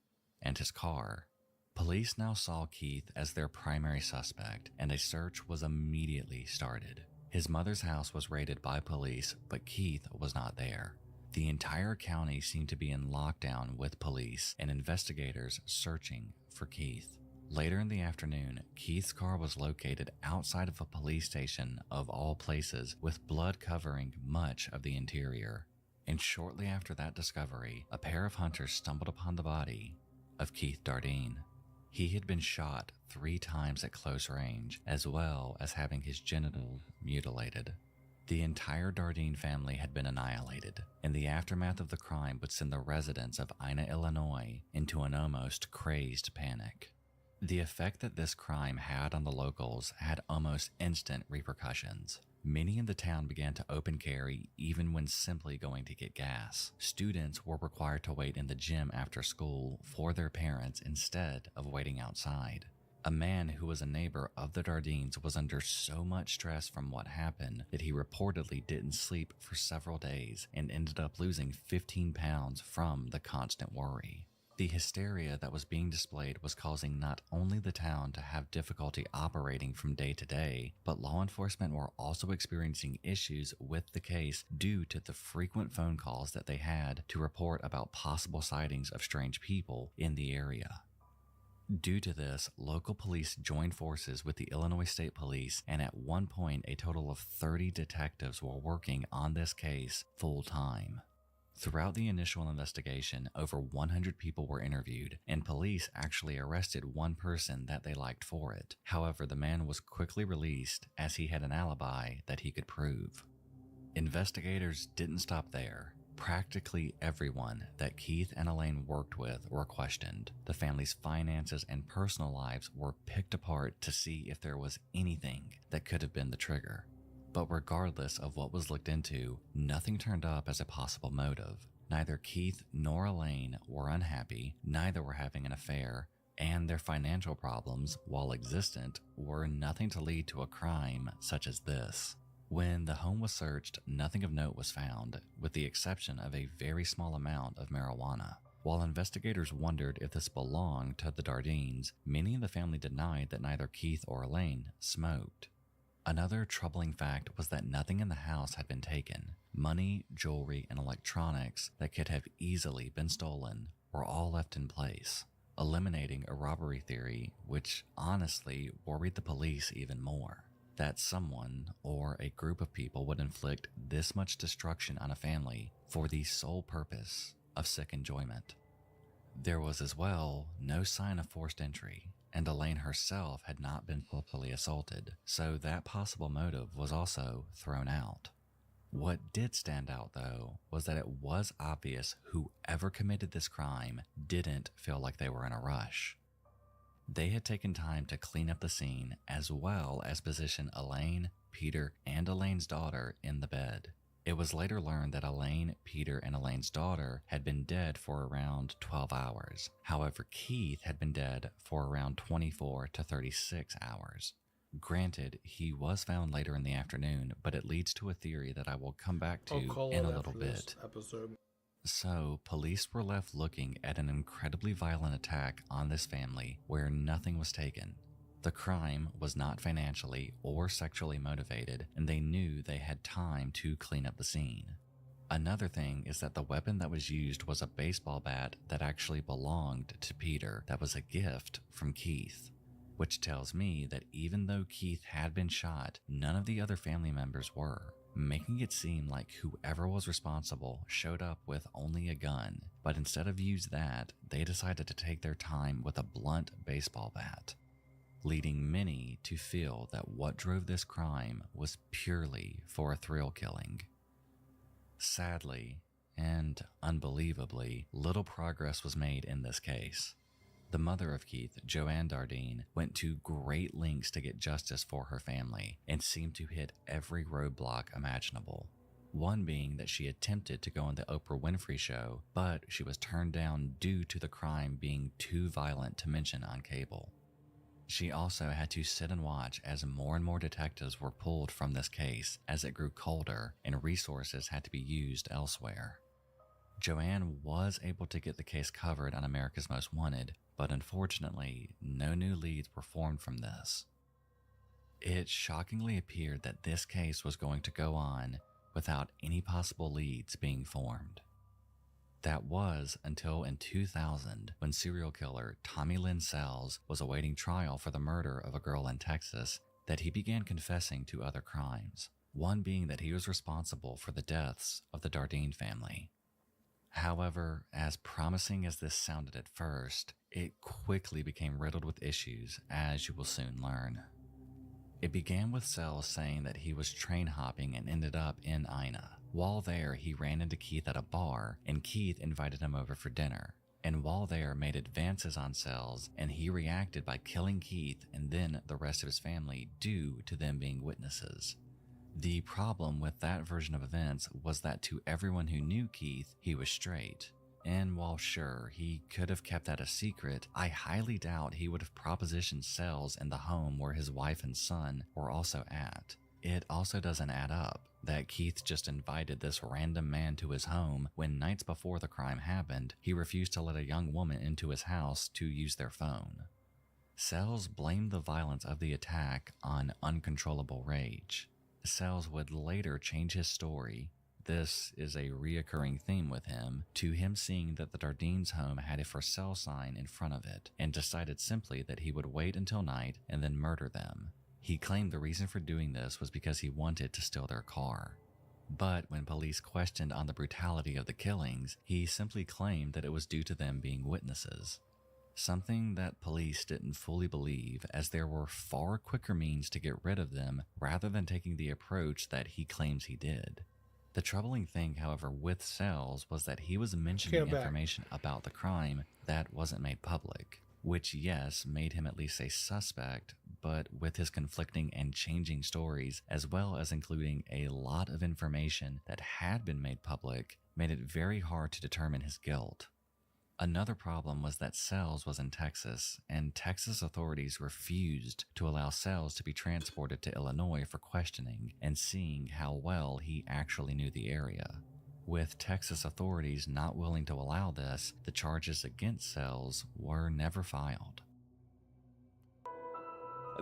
and his car. Police now saw Keith as their primary suspect, and a search was immediately started. His mother's house was raided by police, but Keith was not there. The entire county seemed to be in lockdown with police and investigators searching for Keith. Later in the afternoon, Keith's car was located outside of a police station of all places, with blood covering much of the interior. And shortly after that discovery, a pair of hunters stumbled upon the body of Keith Dardine. He had been shot 3 times at close range, as well as having his genitals mutilated. The entire Dardine family had been annihilated, and the aftermath of the crime would send the residents of Ina, Illinois into an almost crazed panic. The effect that this crime had on the locals had almost instant repercussions. Many in the town began to open carry even when simply going to get gas. Students were required to wait in the gym after school for their parents instead of waiting outside. A man who was a neighbor of the Dardines was under so much stress from what happened that he reportedly didn't sleep for several days and ended up losing 15 pounds from the constant worry. The hysteria that was being displayed was causing not only the town to have difficulty operating from day to day, but law enforcement were also experiencing issues with the case due to the frequent phone calls that they had to report about possible sightings of strange people in the area. Due to this, local police joined forces with the Illinois State Police, and at one point a total of 30 detectives were working on this case full time. Throughout the initial investigation, over 100 people were interviewed, and police actually arrested one person that they liked for it. However, the man was quickly released as he had an alibi that he could prove. Investigators didn't stop there. Practically everyone that Keith and Elaine worked with were questioned. The family's finances and personal lives were picked apart to see if there was anything that could have been the trigger. But regardless of what was looked into, nothing turned up as a possible motive. Neither Keith nor Elaine were unhappy, neither were having an affair, and their financial problems, while existent, were nothing to lead to a crime such as this. When the home was searched, nothing of note was found, with the exception of a very small amount of marijuana. While investigators wondered if this belonged to the Dardines, many in the family denied that neither Keith or Elaine smoked. Another troubling fact was that nothing in the house had been taken. Money, jewelry, and electronics that could have easily been stolen were all left in place, eliminating a robbery theory which honestly worried the police even more. That someone or a group of people would inflict this much destruction on a family for the sole purpose of sick enjoyment. There was as well no sign of forced entry, and Elaine herself had not been physically assaulted, so that possible motive was also thrown out. What did stand out, though, was that it was obvious whoever committed this crime didn't feel like they were in a rush. They had taken time to clean up the scene, as well as position Elaine, Peter, and Elaine's daughter in the bed. It was later learned that Elaine, Peter, and Elaine's daughter had been dead for around 12 hours. However, Keith had been dead for around 24 to 36 hours. Granted, he was found later in the afternoon, but it leads to a theory that I will come back to in a little bit. So, police were left looking at an incredibly violent attack on this family where nothing was taken. The crime was not financially or sexually motivated, and they knew they had time to clean up the scene. Another thing is that the weapon that was used was a baseball bat that actually belonged to Peter that was a gift from Keith, which tells me that even though Keith had been shot, none of the other family members were, making it seem like whoever was responsible showed up with only a gun, but instead of use that, they decided to take their time with a blunt baseball bat, leading many to feel that what drove this crime was purely for a thrill killing. Sadly, and unbelievably, little progress was made in this case. The mother of Keith, Joanne Dardine, went to great lengths to get justice for her family and seemed to hit every roadblock imaginable. One being that she attempted to go on the Oprah Winfrey Show, but she was turned down due to the crime being too violent to mention on cable. She also had to sit and watch as more and more detectives were pulled from this case as it grew colder and resources had to be used elsewhere. Joanne was able to get the case covered on America's Most Wanted, but unfortunately, no new leads were formed from this. It shockingly appeared that this case was going to go on without any possible leads being formed. That was until in 2000, when serial killer Tommy Lynn Sells was awaiting trial for the murder of a girl in Texas, that he began confessing to other crimes, one being that he was responsible for the deaths of the Dardeen family. However, as promising as this sounded at first, it quickly became riddled with issues, as you will soon learn. It began with Sells saying that he was train hopping and ended up in Ina. While there, he ran into Keith at a bar, and Keith invited him over for dinner. And while there, made advances on Sells, and he reacted by killing Keith and then the rest of his family due to them being witnesses. The problem with that version of events was that to everyone who knew Keith, he was straight. And while sure, he could have kept that a secret, I highly doubt he would have propositioned Sells in the home where his wife and son were also at. It also doesn't add up that Keith just invited this random man to his home when nights before the crime happened, he refused to let a young woman into his house to use their phone. Sells blamed the violence of the attack on uncontrollable rage. Sells would later change his story. This is a reoccurring theme with him, to him seeing that the Dardeens' home had a for sale sign in front of it, and decided simply that he would wait until night and then murder them. He claimed the reason for doing this was because he wanted to steal their car. But when police questioned on the brutality of the killings, he simply claimed that it was due to them being witnesses. Something that police didn't fully believe, as there were far quicker means to get rid of them rather than taking the approach that he claims he did. The troubling thing, however, with Sells was that he was mentioning information about the crime that wasn't made public, which, yes, made him at least a suspect, but with his conflicting and changing stories, as well as including a lot of information that had been made public, made it very hard to determine his guilt. Another problem was that Sells was in Texas, and Texas authorities refused to allow Sells to be transported to Illinois for questioning and seeing how well he actually knew the area. With Texas authorities not willing to allow this, the charges against Sells were never filed.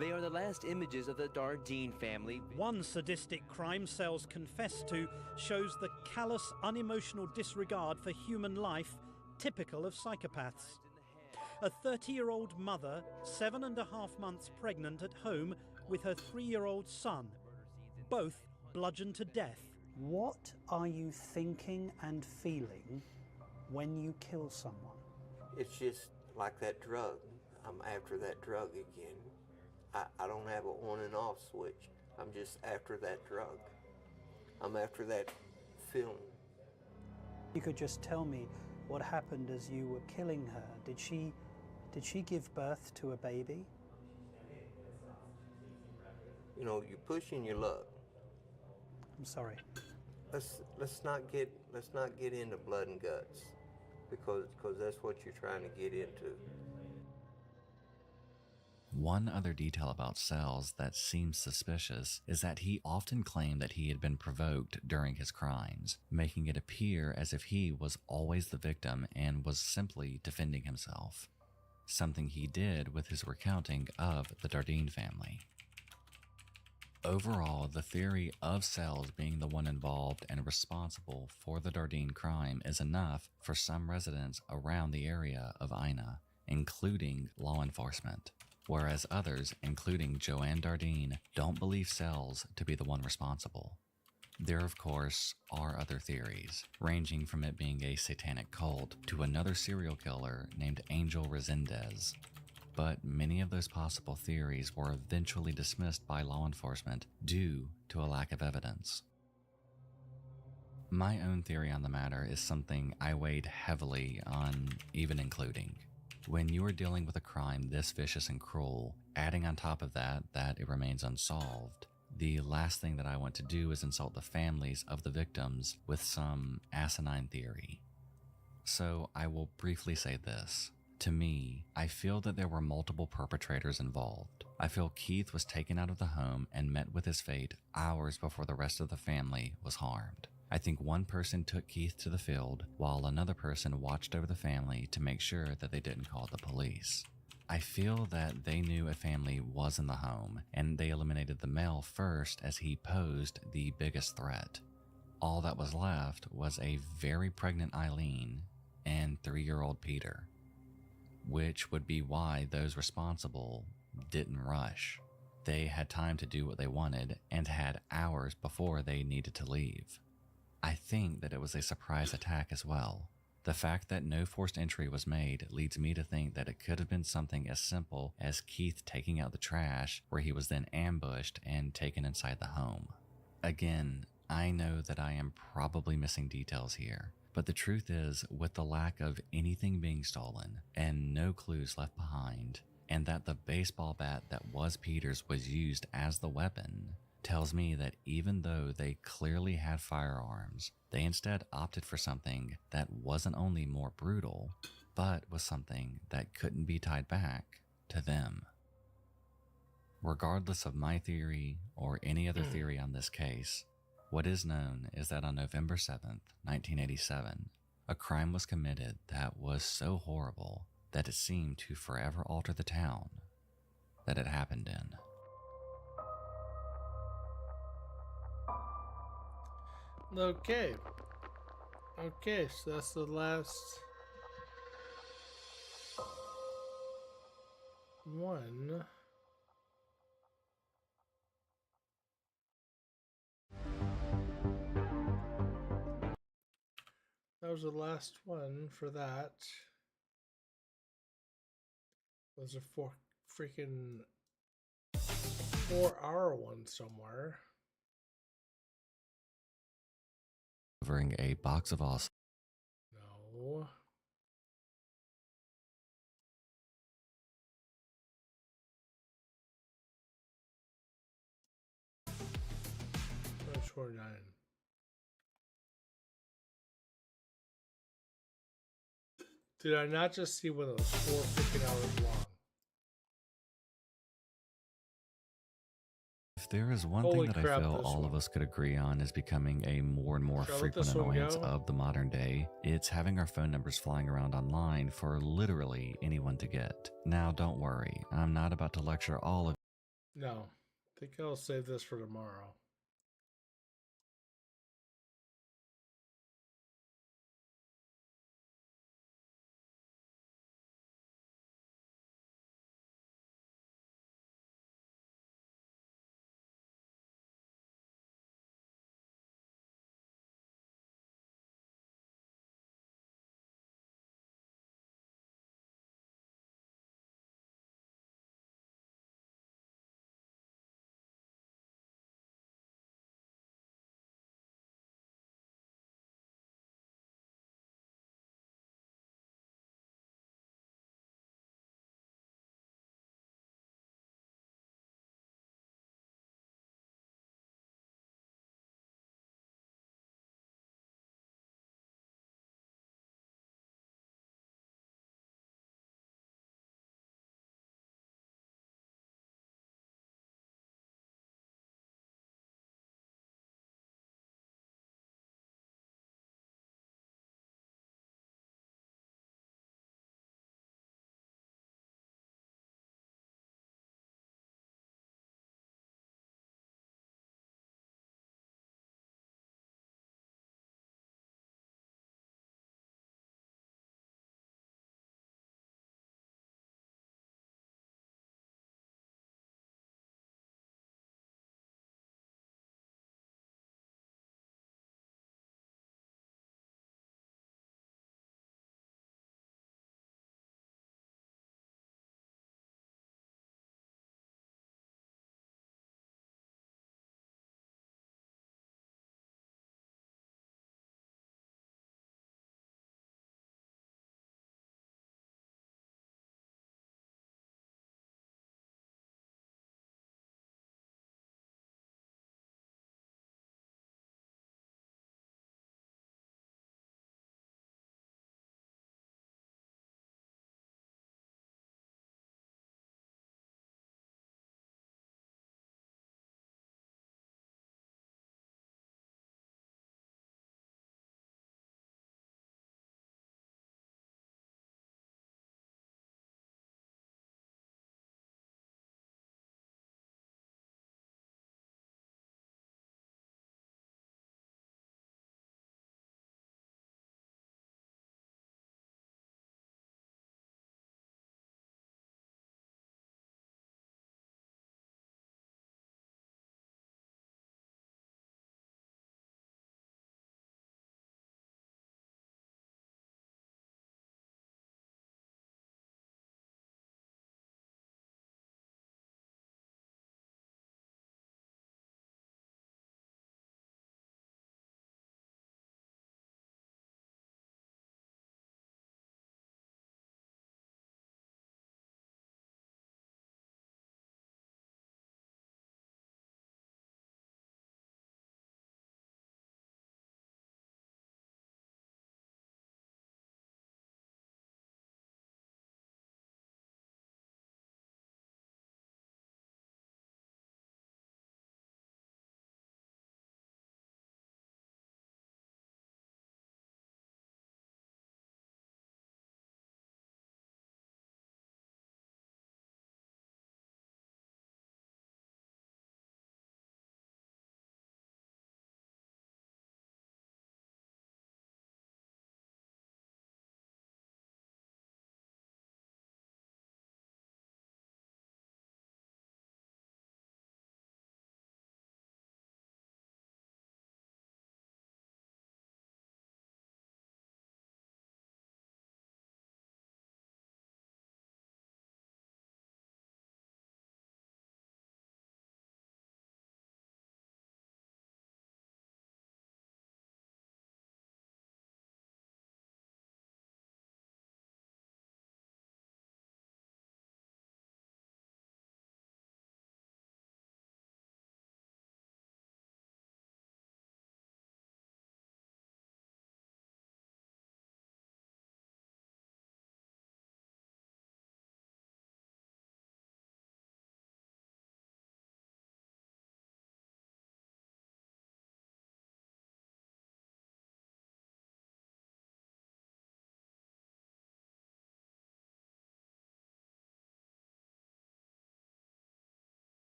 They are the last images of the Dardeen family. One sadistic crime Sells confessed to shows the callous, unemotional disregard for human life typical of psychopaths. A 30-year-old mother, 7.5 months pregnant at home with her 3-year-old son, both bludgeoned to death. What are you thinking and feeling when you kill someone? It's just like that drug. I'm after that drug again. I don't have an on and off switch. I'm just after that drug. I'm after that feeling. You could just tell me what happened as you were killing her. Did she give birth to a baby? You know, you push and you luck. I'm sorry. Let's not get into blood and guts, because that's what you're trying to get into. One other detail about Sells that seems suspicious is that he often claimed that he had been provoked during his crimes, making it appear as if he was always the victim and was simply defending himself. Something he did with his recounting of the Dardeen family. Overall, the theory of Sells being the one involved and responsible for the Dardeen crime is enough for some residents around the area of Ina, including law enforcement. Whereas others, including Joanne Dardeen, don't believe Sells to be the one responsible. There, of course, are other theories, ranging from it being a satanic cult to another serial killer named Angel Resendez. But many of those possible theories were eventually dismissed by law enforcement due to a lack of evidence. My own theory on the matter is something I weighed heavily on even including. When you are dealing with a crime this vicious and cruel, adding on top of that it remains unsolved, the last thing that I want to do is insult the families of the victims with some asinine theory. So I will briefly say this. To me, I feel that there were multiple perpetrators involved. I feel Keith was taken out of the home and met with his fate hours before the rest of the family was harmed. I think one person took Keith to the field while another person watched over the family to make sure that they didn't call the police. I feel that they knew a family was in the home and they eliminated the male first as he posed the biggest threat. All that was left was a very pregnant Eileen and 3-year-old Peter, which would be why those responsible didn't rush. They had time to do what they wanted and had hours before they needed to leave. I think that it was a surprise attack as well. The fact that no forced entry was made leads me to think that it could have been something as simple as Keith taking out the trash, where he was then ambushed and taken inside the home. Again, I know that I am probably missing details here, but the truth is, with the lack of anything being stolen and no clues left behind, and that the baseball bat that was Peter's was used as the weapon, tells me that even though they clearly had firearms, they instead opted for something that wasn't only more brutal, but was something that couldn't be tied back to them. Regardless of my theory or any other theory on this case, what is known is that on November 7th, 1987, a crime was committed that was so horrible that it seemed to forever alter the town that it happened in. Okay, so that's the last one. That was the last one for that. There's a 4-hour one somewhere. Delivering a box of awesome. No. That's 49. Did I not just see one of those 4 freaking hours long? If there is one Holy thing that crap, I feel this all one. of us could agree on is becoming a more and more Should I let frequent this one annoyance go? of the modern day, it's having our phone numbers flying around online for literally anyone to get. Now don't worry, I'm not about to lecture all of No. I think I'll save this for tomorrow.